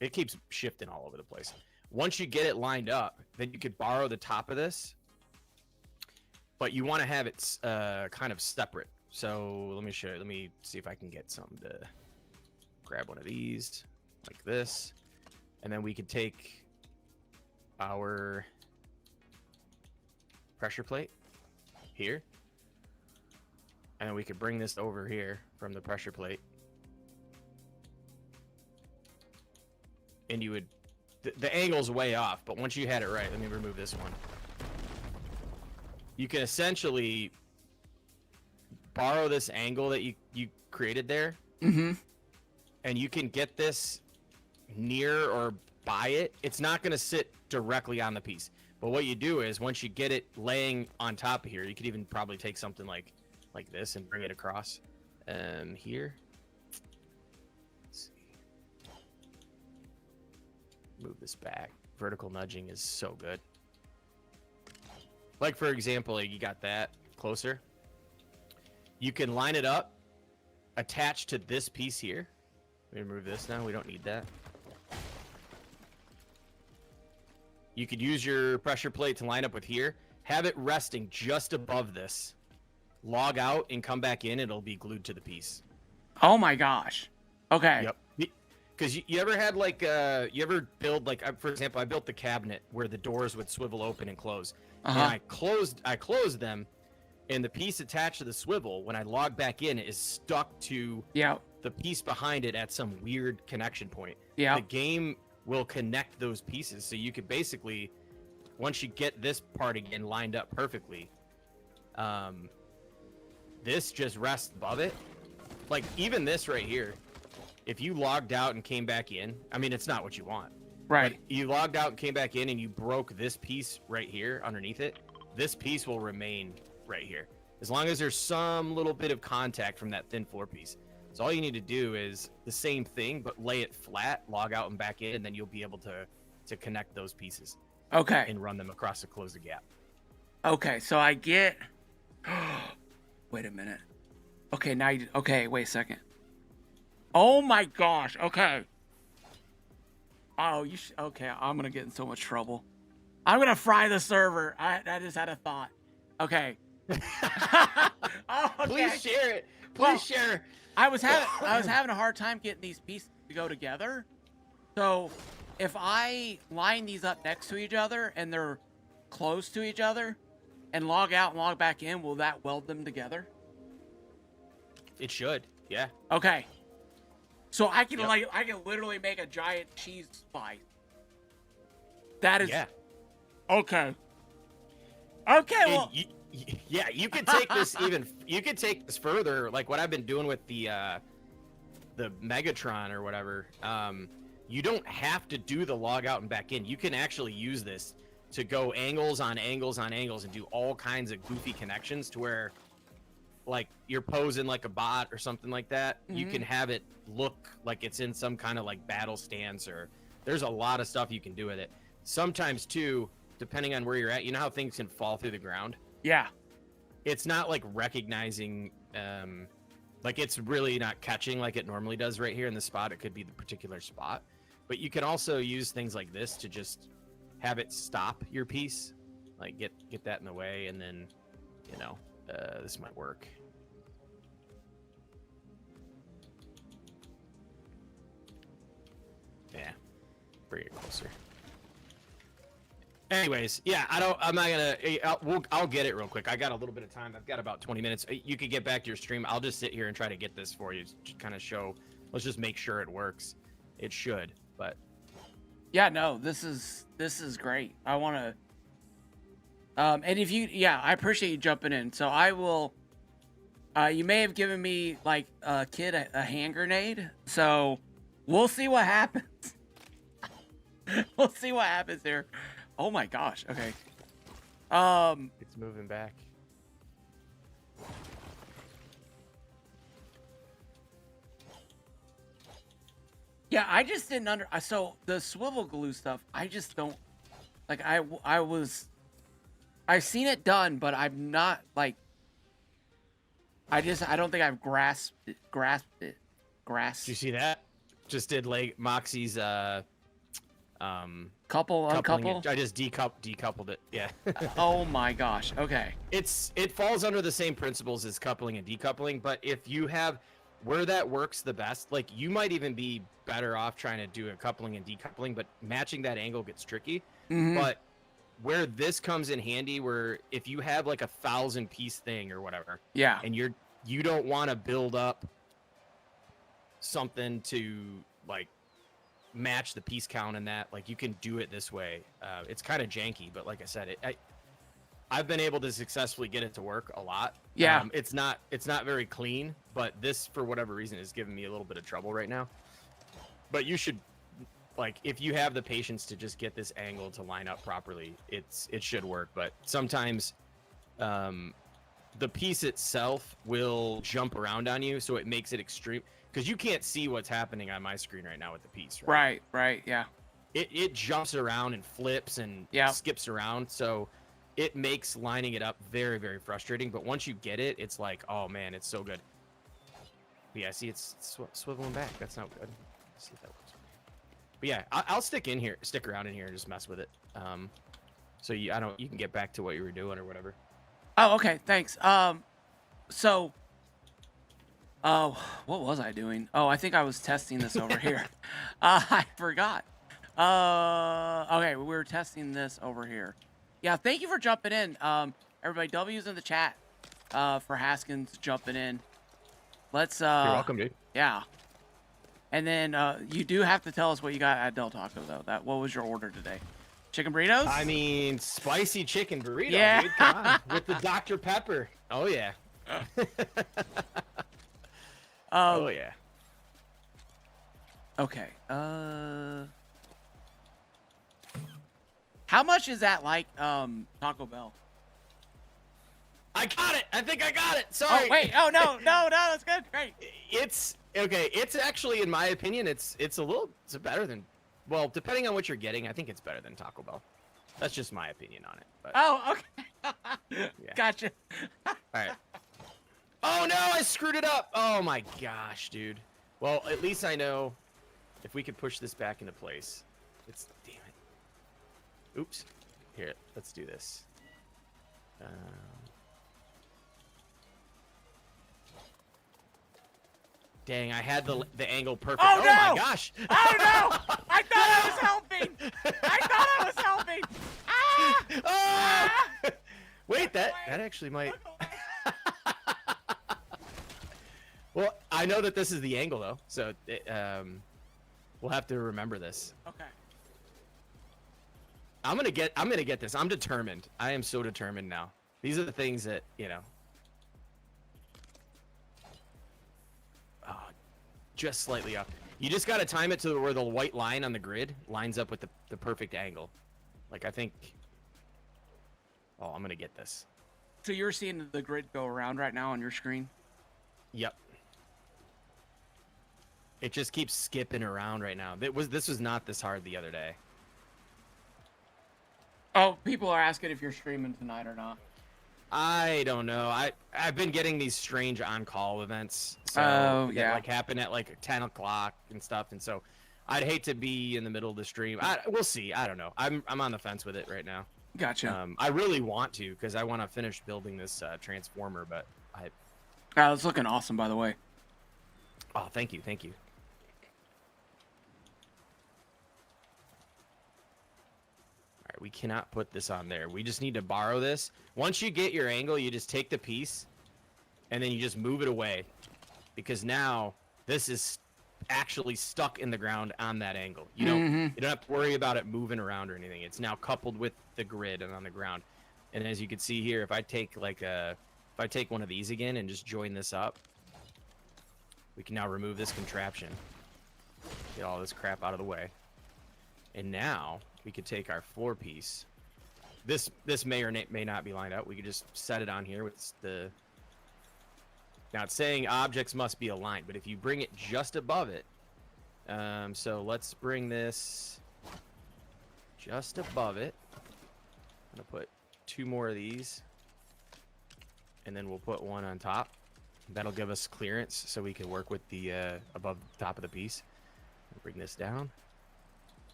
It keeps shifting all over the place. Once you get it lined up, then you could borrow the top of this, but you want to have it kind of separate. So let me show you. Let me see if I can get something to grab one of these like this, and then we could take our pressure plate here, and then we could bring this over here from the pressure plate, and you would the angle's way off, but once you had it right, let me remove this one. You can essentially borrow this angle that you created there, and you can get this near or by it. It's not going to sit directly on the piece, but what you do is once you get it laying on top of here, you could even probably take something like this and bring it across here. Move this back. Vertical nudging is so good. Like for example, you got that closer. You can line it up, attach to this piece here. Let me remove this now. We don't need that. You could use your pressure plate to line up with here. Have it resting just above this. Log out and come back in. It'll be glued to the piece. Oh my gosh. Okay. Yep. Because you ever had like you ever build like for example, I built the cabinet where the doors would swivel open and close. And I closed them, and the piece attached to the swivel, when I log back in, is stuck to the piece behind it at some weird connection point. The game will connect those pieces, so you could basically, once you get this part again lined up perfectly, this just rests above it. Like even this right here, if you logged out and came back in, I mean, it's not what you want. Right. But you logged out and came back in and you broke this piece right here underneath it, this piece will remain right here. As long as there's some little bit of contact from that thin floor piece. So all you need to do is the same thing, but lay it flat, log out and back in, and then you'll be able to connect those pieces. Okay. And run them across to close the gap. Okay, so I get... Wait a minute. Okay, now you... Okay, wait a second. Oh my gosh, okay. Oh, okay, I'm gonna get in so much trouble. I'm gonna fry the server. I just had a thought. Okay. Oh, okay. Please share it. Please share. I was having a hard time getting these pieces to go together. So if I line these up next to each other and they're close to each other and log out and log back in, will that weld them together? It should, yeah. Okay. So I can I can literally make a giant cheese slice. That is okay. Okay, well, you could take this you could take this further, like what I've been doing with the Megatron or whatever. You don't have to do the log out and back in. You can actually use this to go angles on angles on angles and do all kinds of goofy connections to where, like, you're posing like a bot or something like that. You can have it look like it's in some kind of like battle stance, or there's a lot of stuff you can do with it. Sometimes too, depending on where you're at, you know how things can fall through the ground? Yeah. It's not like recognizing, like it's really not catching like it normally does right here in the spot. It could be the particular spot, but you can also use things like this to just have it stop your piece, like get that in the way, and then, you know, this might work. Yeah, bring it closer. Anyways, yeah, I'm not gonna. I'll get it real quick. I got a little bit of time. I've got about 20 minutes. You could get back to your stream. I'll just sit here and try to get this for you, to kind of show. Let's just make sure it works. It should, but yeah, no, this is great. I want to. And if you, I appreciate you jumping in. So I will. You may have given me like a kid a hand grenade. So we'll see what happens. We'll see what happens here. Oh my gosh. Okay. It's moving back. Yeah, I just didn't so the swivel glue stuff, I just don't like. I've seen it done, but I'm not like. I don't think I've grasped it. Did you see that? Just did like Moxie's couple uncouple. I just decoupled it. Yeah. Oh my gosh. Okay. It falls under the same principles as coupling and decoupling, but if you have where that works the best, like you might even be better off trying to do a coupling and decoupling, but matching that angle gets tricky. Mhm. But where this comes in handy, where if you have like a 1,000-piece thing or whatever, Yeah. and you don't want to build up something to like match the piece count in that, like you can do it this way. It's kind of janky, but like I said, I've been able to successfully get it to work a lot. Yeah. It's not very clean, but this for whatever reason is giving me a little bit of trouble right now. But you should, like, if you have the patience to just get this angle to line up properly, it should work. But sometimes the piece itself will jump around on you, so it makes it extreme, because you can't see what's happening on my screen right now with the piece, right? Right, yeah. It jumps around and flips and skips around, so it makes lining it up very, very frustrating. But once you get it, it's like, oh man, it's so good. But yeah, see, it's swiveling back. That's not good. Let's see if that works. But yeah, I'll stick around in here and just mess with it. So you can get back to what you were doing or whatever. Oh, okay. Thanks. So, what was I doing? Oh, I think I was testing this over here. I forgot. Okay, we were testing this over here. Yeah, thank you for jumping in. Everybody, W's in the chat, for Haskins jumping in. Let's, You're welcome, dude. Yeah. And then, you do have to tell us what you got at Del Taco, though. What was your order today? Chicken burritos? I mean, spicy chicken burrito, yeah. Dude. Come on. With the Dr. Pepper. Oh, yeah. Oh, yeah. Okay. How much is that like, Taco Bell? I got it. I think I got it. Sorry. Oh, wait. Oh, no. That's good. Great. It's okay. It's actually, in my opinion, it's better than, well, depending on what you're getting, I think it's better than Taco Bell. That's just my opinion on it. But, oh, okay. Yeah. Gotcha. All right. Oh, no, I screwed it up. Oh, my gosh, dude. Well, at least I know if we could push this back into place. Damn it. Oops. Here, let's do this. Dang, I had the angle perfect. Oh, no! My gosh. Oh, no! I thought I was helping! Ah! Oh! Ah! Wait, that actually might... Well, I know that this is the angle, though, so we'll have to remember this. Okay. I'm gonna get this. I'm determined. I am so determined now. These are the things that, just slightly up. You just gotta time it to where the white line on the grid lines up with the perfect angle. Like, I think... Oh, I'm gonna get this. So you're seeing the grid go around right now on your screen? Yep. It just keeps skipping around right now. This was not this hard the other day. Oh, people are asking if you're streaming tonight or not. I don't know. I've been getting these strange on-call events. So yeah. That, like, happen at like 10 o'clock and stuff. And so I'd hate to be in the middle of the stream. We'll see. I don't know. I'm on the fence with it right now. Gotcha. I really want to, because I want to finish building this transformer, but it's looking awesome, by the way. Oh, thank you. Alright, we cannot put this on there. We just need to borrow this. Once you get your angle, you just take the piece, and then you just move it away. Because now, this is actually stuck in the ground on that angle. You don't have to worry about it moving around or anything. It's now coupled with the grid and on the ground. And as you can see here, if I take one of these again and just join this up, we can now remove this contraption. Get all this crap out of the way. And now, we could take our floor piece. This may or may not be lined up. We could just set it on here with the. Now it's saying objects must be aligned, but if you bring it just above it, so let's bring this just above it. I'm gonna put 2 more of these, and then we'll put 1 on top. That'll give us clearance so we can work with the above the top of the piece. Bring this down.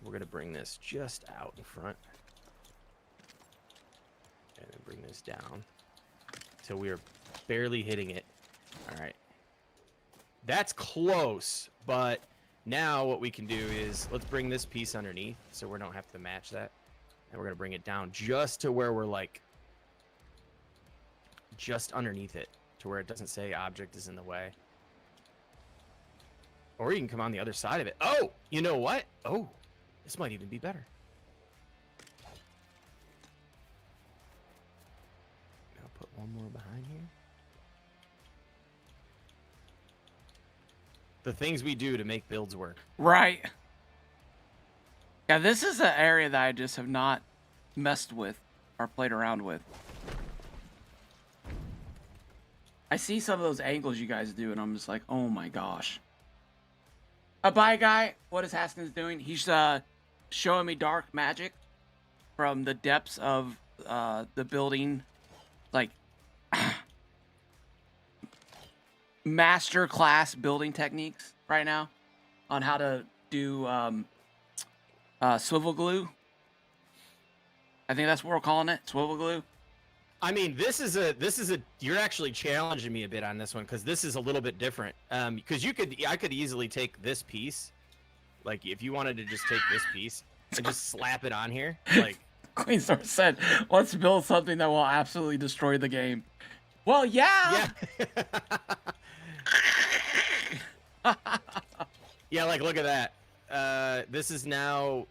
We're gonna bring this just out in front, and then bring this down till we are barely hitting it. All right, that's close, but now what we can do is let's bring this piece underneath so we don't have to match that, and we're gonna bring it down just to where we're like just underneath it, to where it doesn't say object is in the way. Or you can come on the other side of it. Oh, you know what? Oh, this might even be better. I'll put 1 more behind here. The things we do to make builds work. Right. Yeah, this is an area that I just have not messed with or played around with. I see some of those angles you guys do, and I'm just like, oh my gosh. Bye, guy. What is Haskins doing? He's showing me dark magic from the depths of the building, like master class building techniques right now on how to do swivel glue. I think that's what we're calling it, swivel glue. I mean, this is a you're actually challenging me a bit on this one, because this is a little bit different. Because I could easily take this piece, like if you wanted to just take this piece and just slap it on here, like Queen Star said, let's build something that will absolutely destroy the game. Well, yeah. Yeah, like look at that. This is now.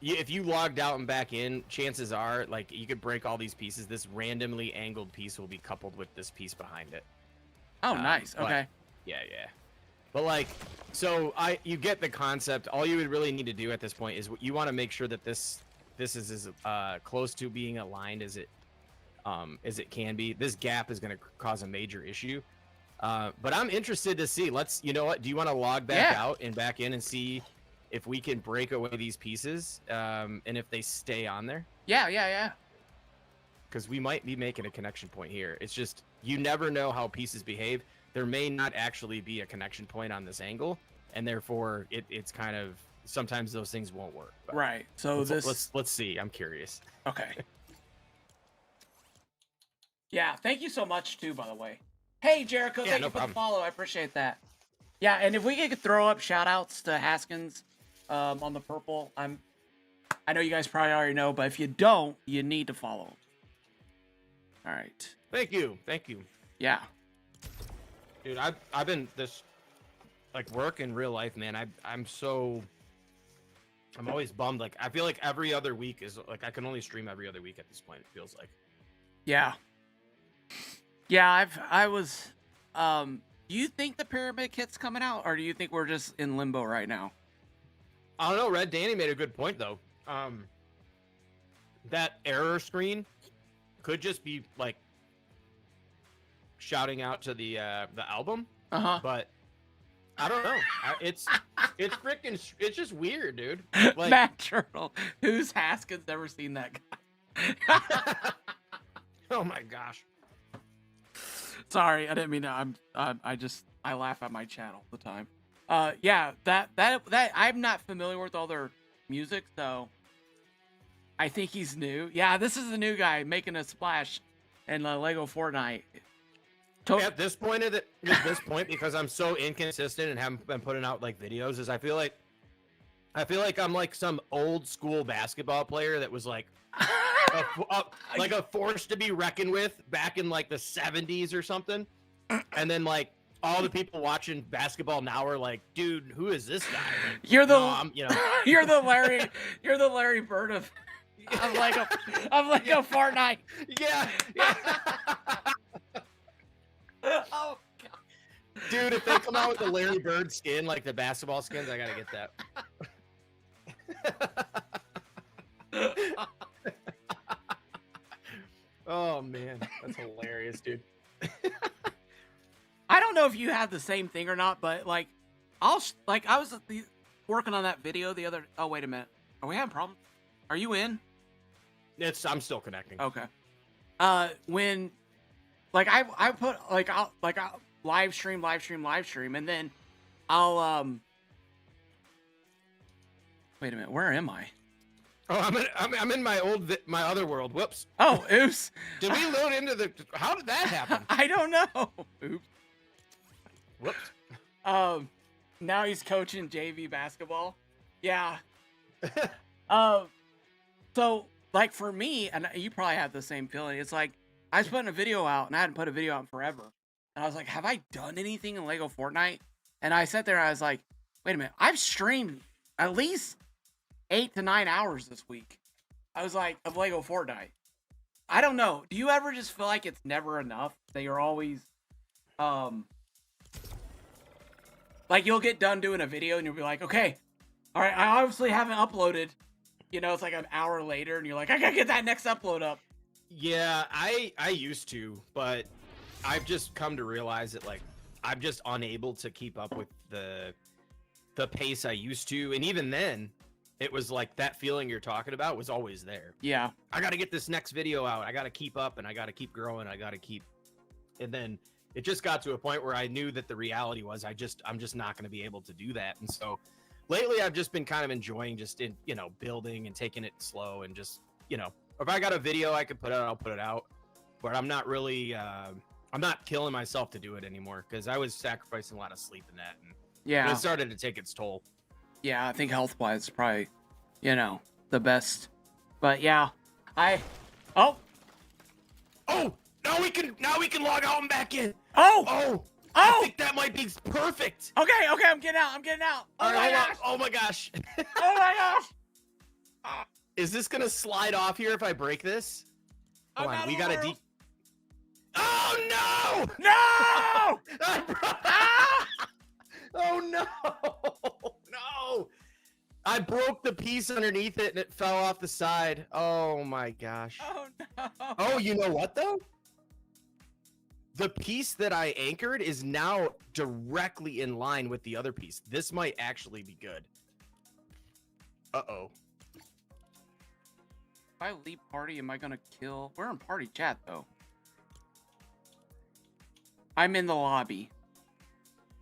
If you logged out and back in, chances are, like, you could break all these pieces. This randomly angled piece will be coupled with this piece behind it. Oh, nice. Okay. Yeah. But like, so you get the concept. All you would really need to do at this point is you want to make sure that this is as close to being aligned as it can be. This gap is going to cause a major issue. But I'm interested to see. You know what? Do you want to log back out and back in and see if we can break away these pieces, and if they stay on there? Yeah. Because we might be making a connection point here. It's just, you never know how pieces behave. There may not actually be a connection point on this angle, and therefore it's kind of, sometimes those things won't work. But right. So let's see. I'm curious. Okay. Yeah. Thank you so much too, by the way. Hey, Jericho, thank you for the follow. I appreciate that. Yeah, and if we could throw up shout outs to Haskins on the purple, I know you guys probably already know, but if you don't, you need to follow him. All right. Thank you. Yeah. Dude, I've been this, like, work in real life, man. I'm always bummed. Like, I feel like every other week is like, I can only stream every other week at this point, it feels like. Yeah. Yeah, I was do you think the pyramid kit's coming out, or do you think we're just in limbo right now? I don't know. Red Danny made a good point though. That error screen could just be like shouting out to the album. But I don't know. It's freaking. It's just weird, dude. Like, Matt Turtle, who's Haskins? Never seen that guy. Oh my gosh. Sorry, I didn't mean to. I laugh at my chat all the time. Yeah, that I'm not familiar with all their music, so I think he's new. Yeah, this is the new guy making a splash in Legofortnite. At this point, because I'm so inconsistent and haven't been putting out like videos, is I feel like I'm like some old school basketball player that was like a force to be reckoned with back in like the 70s or something, and then like all the people watching basketball now are like, dude, who is this guy? Like, you're the you're the Larry Bird of Lego Fortnite. Yeah. Oh God. Dude, if they come out with the Larry Bird skin, like the basketball skins, I gotta get that. Oh man, that's hilarious, dude. I don't know if you have the same thing or not, but like, I was working on that video the other. Oh wait a minute, are we having problems? Are you in? I'm still connecting. Okay. When like I put I'll live stream, and then I'll wait a minute, where am I? Oh, I'm in my other world. Whoops. Oh, oops. Did we load into the? How did that happen? I don't know. Oops. Whoops. Now he's coaching JV basketball. Yeah. So like for me, and you probably have the same feeling. It's like I was putting a video out, and I hadn't put a video out in forever, and I was like, have I done anything in Legofortnite? And I sat there, and I was like, wait a minute, I've streamed at least 8 to 9 hours this week. I was like, of Legofortnite. I don't know. Do you ever just feel like it's never enough? That you're always, like you'll get done doing a video and you'll be like, okay, all right, I obviously haven't uploaded. You know, it's like an hour later and you're like, I gotta get that next upload up. Yeah, I used to, but I've just come to realize that like I'm just unable to keep up with the pace I used to, and even then, it was like that feeling you're talking about was always there. Yeah. I got to get this next video out. I got to keep up, and I got to keep growing. And then it just got to a point where I knew that the reality was I'm just not going to be able to do that. And so lately I've just been kind of enjoying building and taking it slow, and just, if I got a video I could put out, I'll put it out, but I'm not really, I'm not killing myself to do it anymore, because I was sacrificing a lot of sleep in that. And yeah, it started to take its toll. Yeah, I think health-wise, it's probably, the best. But yeah, oh, now we can log out and back in. Oh, I think that might be perfect. Okay, I'm getting out. Oh my gosh. Oh my gosh. Oh my gosh. Is this gonna slide off here if I break this? Hold on, we gotta Oh no! No! Oh no! No! I broke the piece underneath it and it fell off the side. Oh my gosh. Oh no! Oh, you know what though? The piece that I anchored is now directly in line with the other piece. This might actually be good. Uh-oh. If I leave party, am I gonna kill? We're in party chat though. I'm in the lobby.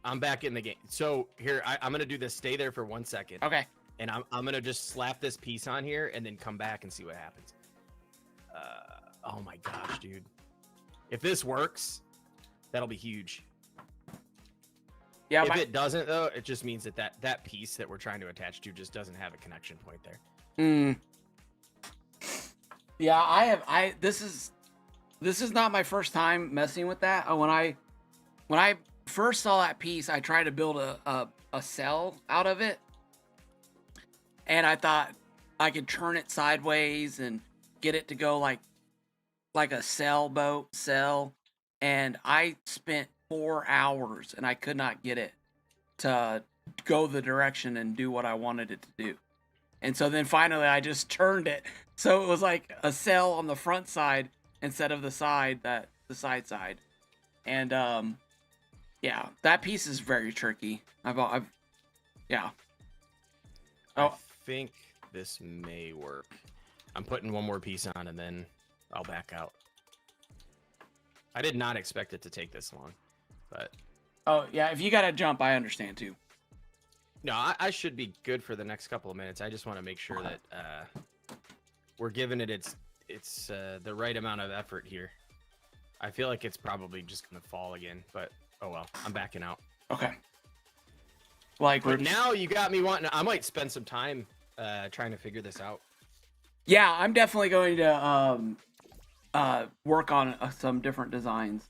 I'm back in the game. So here, I'm gonna do this. Stay there for 1 second. Okay. And I'm gonna just slap this piece on here and then come back and see what happens. Oh my gosh, dude. If this works, that'll be huge. Yeah. If it doesn't though, it just means that piece that we're trying to attach to just doesn't have a connection point there. Yeah, this is not my first time messing with that. When I first saw that piece, I tried to build a cell out of it, and I thought I could turn it sideways and get it to go like a sailboat cell, and I spent 4 hours and I could not get it to go the direction and do what I wanted it to do. And so then finally I just turned it so it was like a cell on the front side instead of the side side. And yeah, that piece is very tricky. Yeah. I think this may work. I'm putting one more piece on and then I'll back out. I did not expect it to take this long, but oh yeah, if you gotta jump, I understand too. No, I should be good for the next couple of minutes. I just want to make sure that we're giving it its the right amount of effort here. I feel like it's probably just gonna fall again, but oh well. I'm backing out. Okay. Like now you got me wanting. I might spend some time trying to figure this out. Yeah, I'm definitely going to work on some different designs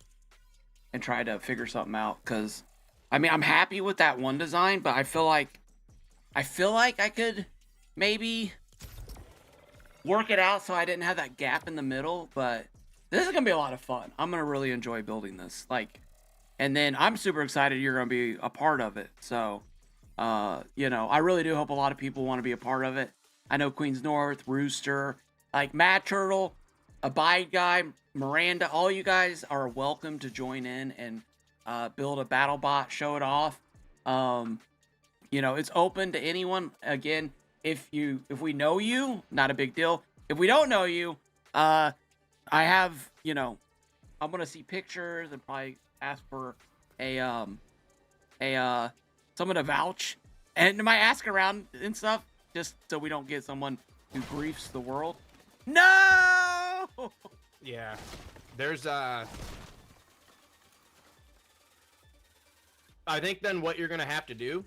and try to figure something out, because I mean, I'm happy with that one design, but I feel like I could maybe work it out so I didn't have that gap in the middle. But this is gonna be a lot of fun. I'm gonna really enjoy building this. And then I'm super excited you're gonna be a part of it. So, I really do hope a lot of people want to be a part of it. I know Queens North, Rooster, like Mad Turtle. Abide Guy, Miranda, all you guys are welcome to join in and build a Battlebot, show it off. You know, it's open to anyone. Again, if we know you, not a big deal. If we don't know you, I have, you know, I'm gonna see pictures and probably ask for someone to vouch, and might ask around and stuff, just so we don't get someone who griefs the world. No. Yeah, there's I think then what you're gonna have to do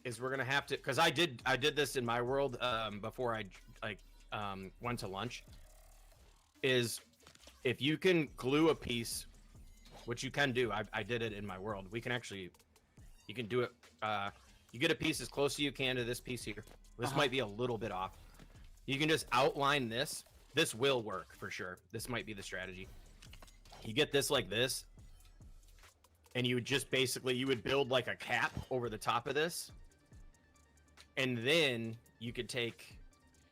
is we're gonna have to, because I did this in my world before I went to lunch, is if you can glue a piece, which you can do, I did it in my world. We can actually, you can do it. You get a piece as close as you can to this piece here. This might be a little bit off. You can just outline this. This will work for sure. This might be the strategy. You get this like this, and you would just basically, you would build like a cap over the top of this, and then you could take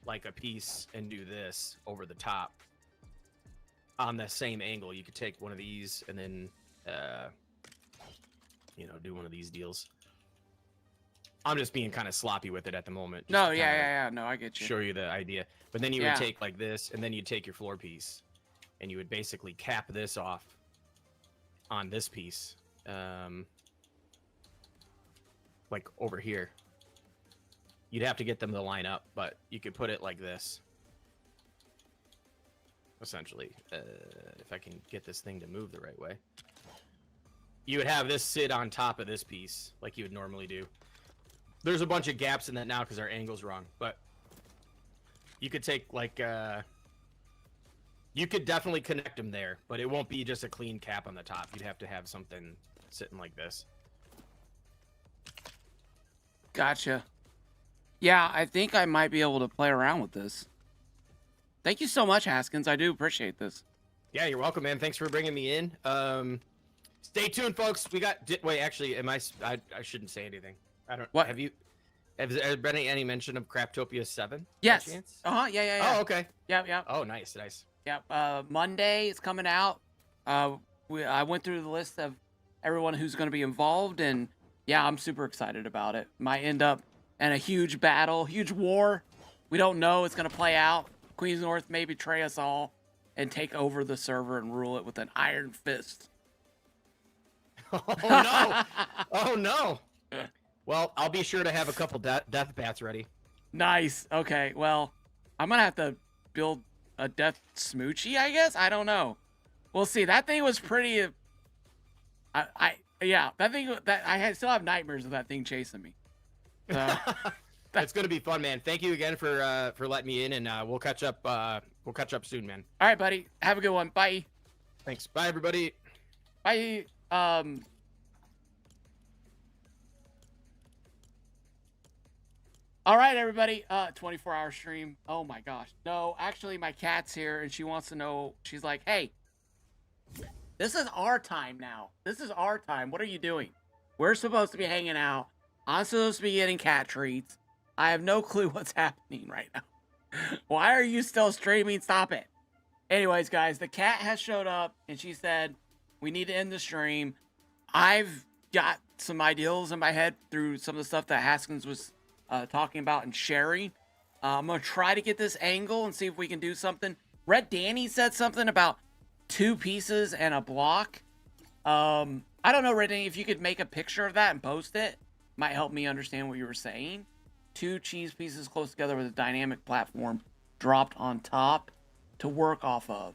like a piece and do this over the top on the same angle. You could take one of these and then you know, do one of these deals. I'm just being kind of sloppy with it at the moment. No, yeah. No, I get you. Show you the idea. But then you would take like this, and then you'd take your floor piece, and you would basically cap this off on this piece, like over here. You'd have to get them to line up, but you could put it like this. Essentially, if I can get this thing to move the right way. You would have this sit on top of this piece, like you would normally do. There's a bunch of gaps in that now because our angle's wrong, but you could take like you could definitely connect them there, but it won't be just a clean cap on the top. You'd have to have something sitting like this. Gotcha. Yeah, I think I might be able to play around with this. Thank you so much, Haskins. I do appreciate this. Yeah, you're welcome, man. Thanks for bringing me in. Stay tuned, folks. We got. Wait, actually, I shouldn't say anything. I don't. What? Has there been any mention of Crafttopia 7? Yes. Yeah. Oh, okay. Yeah. Oh, nice. Yeah. Monday is coming out. I went through the list of everyone who's going to be involved, and yeah, I'm super excited about it. Might end up in a huge battle, huge war. We don't know. It's going to play out. Queen's North may betray us all and take over the server and rule it with an iron fist. Oh no! Oh no! Well, I'll be sure to have a couple death bats ready. Nice. Okay. Well, I'm gonna have to build a death smoochie, I guess. I don't know. We'll see. That thing was pretty. Yeah. That thing. Still have nightmares of that thing chasing me. So, it's gonna be fun, man. Thank you again for letting me in, and we'll catch up. We'll catch up soon, man. All right, buddy. Have a good one. Bye. Thanks. Bye, everybody. Bye. All right, everybody. 24-hour stream. Oh my gosh. No, actually, my cat's here, and she wants to know. She's like, "Hey, this is our time now. This is our time. What are you doing? We're supposed to be hanging out. I'm supposed to be getting cat treats. I have no clue what's happening right now. Why are you still streaming? Stop it." Anyways, guys, the cat has showed up, and she said, we need to end the stream. I've got some ideals in my head through some of the stuff that Haskins was talking about and sharing. I'm going to try to get this angle and see if we can do something. Red Danny said something about 2 pieces and a block. I don't know, Red Danny, if you could make a picture of that and post it, might help me understand what you were saying. 2 cheese pieces close together with a dynamic platform dropped on top to work off of.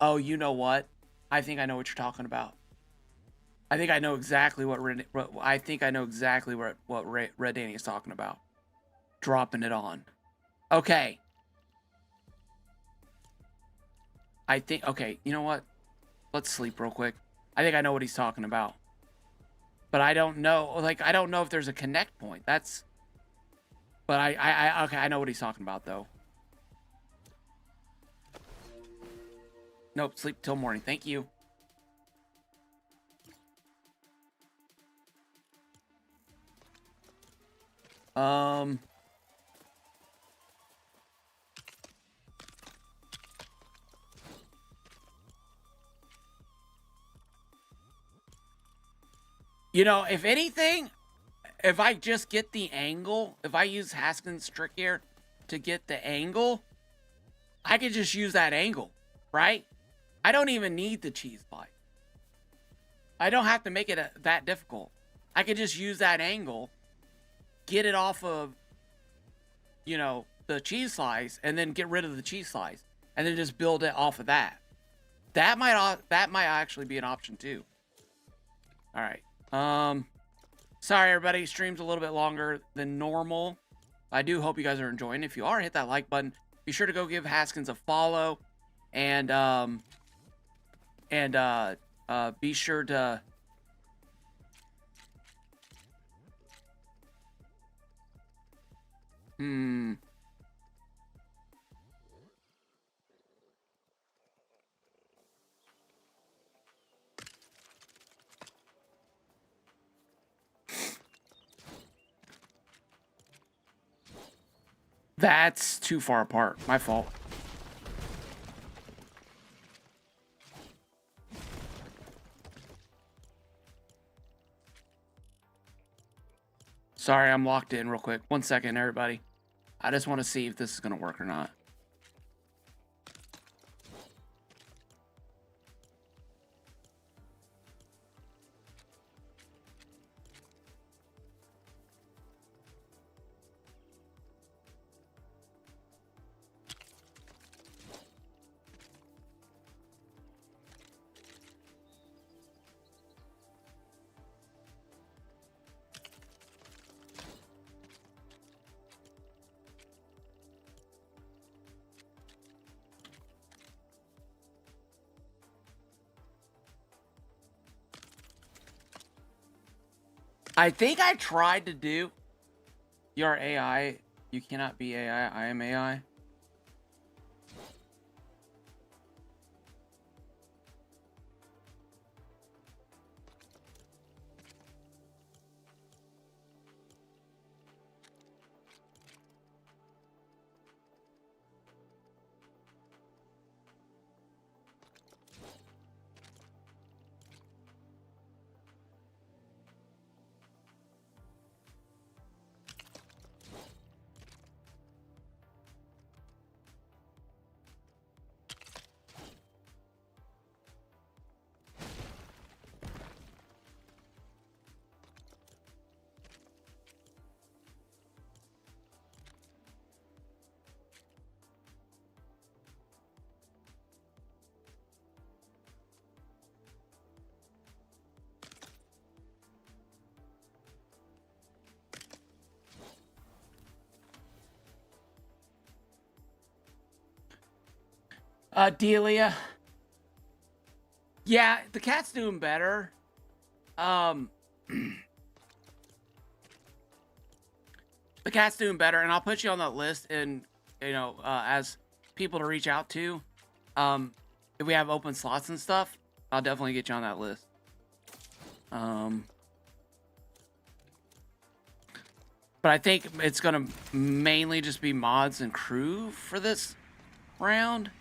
Oh, you know what? I think I know what you're talking about. I think I know exactly what Red Danny is talking about. Dropping it on. Okay. Okay, you know what? Let's sleep real quick. I think I know what he's talking about. But I don't know, I don't know if there's a connect point. But okay, I know what he's talking about, though. Nope, sleep till morning. Thank you. You know, if anything, if I just get the angle, if I use Haskins' trick here to get the angle, I could just use that angle, right? I don't even need the cheese slice. I don't have to make it that difficult. I could just use that angle, get it off of, you know, the cheese slice, and then get rid of the cheese slice, and then just build it off of that. That might actually be an option too. All right. Sorry everybody, stream's a little bit longer than normal. I do hope you guys are enjoying. If you are, hit that like button. Be sure to go give Haskins a follow, and be sure to That's too far apart. My fault. Sorry, I'm locked in real quick. 1 second, everybody. I just want to see if this is going to work or not. I think I tried to do your AI. You cannot be AI. I am AI. Delia. Yeah, the cat's doing better. The cat's doing better, and I'll put you on that list, and you know, as people to reach out to. If we have open slots and stuff, I'll definitely get you on that list. But I think it's gonna mainly just be mods and crew for this round.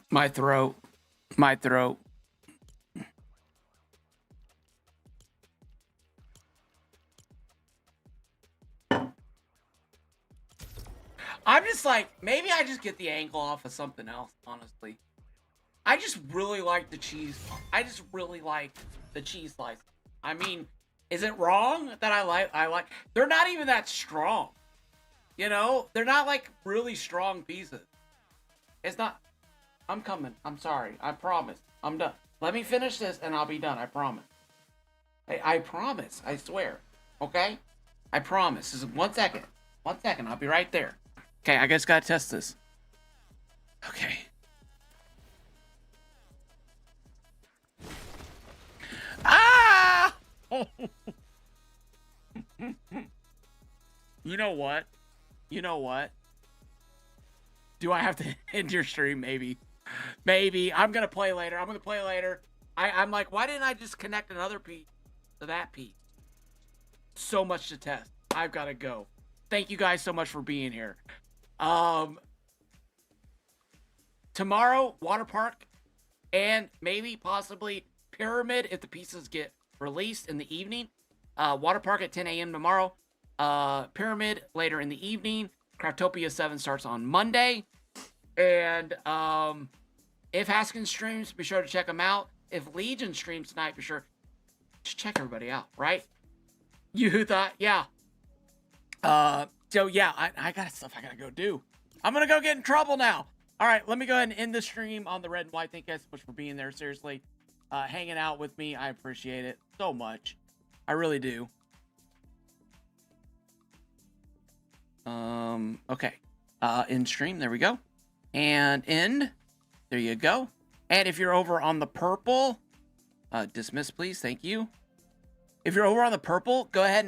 My throat. My throat. I'm just like, maybe I just get the angle off of something else, honestly. I just really like the cheese. I just really like the cheese slice. I mean, is it wrong that I like? They're not even that strong. You know, they're not like really strong pieces. It's not. I'm coming. I'm sorry. I promise. I'm done. Let me finish this and I'll be done. I promise. I promise. I swear. Okay? I promise. Just 1 second. 1 second. I'll be right there. Okay, I just gotta test this. Okay. Ah! You know what? You know what? Do I have to end your stream? Maybe. Maybe. I'm gonna play later. I'm gonna play later. I'm like, why didn't I just connect another piece to that piece? So much to test. I've gotta go. Thank you guys so much for being here. Tomorrow, water park, and maybe possibly pyramid if the pieces get released in the evening. Water park at 10 a.m. tomorrow. Pyramid later in the evening. Crafttopia 7 starts on Monday. And if Haskins streams, be sure to check them out. If Legion streams tonight, be sure to check everybody out, right? You thought, yeah. So yeah, I got stuff I gotta go do. I'm gonna go get in trouble now. All right, let me go ahead and end the stream on the red and white. Thank you guys so much for being there. Seriously, hanging out with me. I appreciate it so much. I really do. Okay. End stream. There we go. And end. There you go. And if you're over on the purple, dismiss, please. Thank you. If you're over on the purple, go ahead and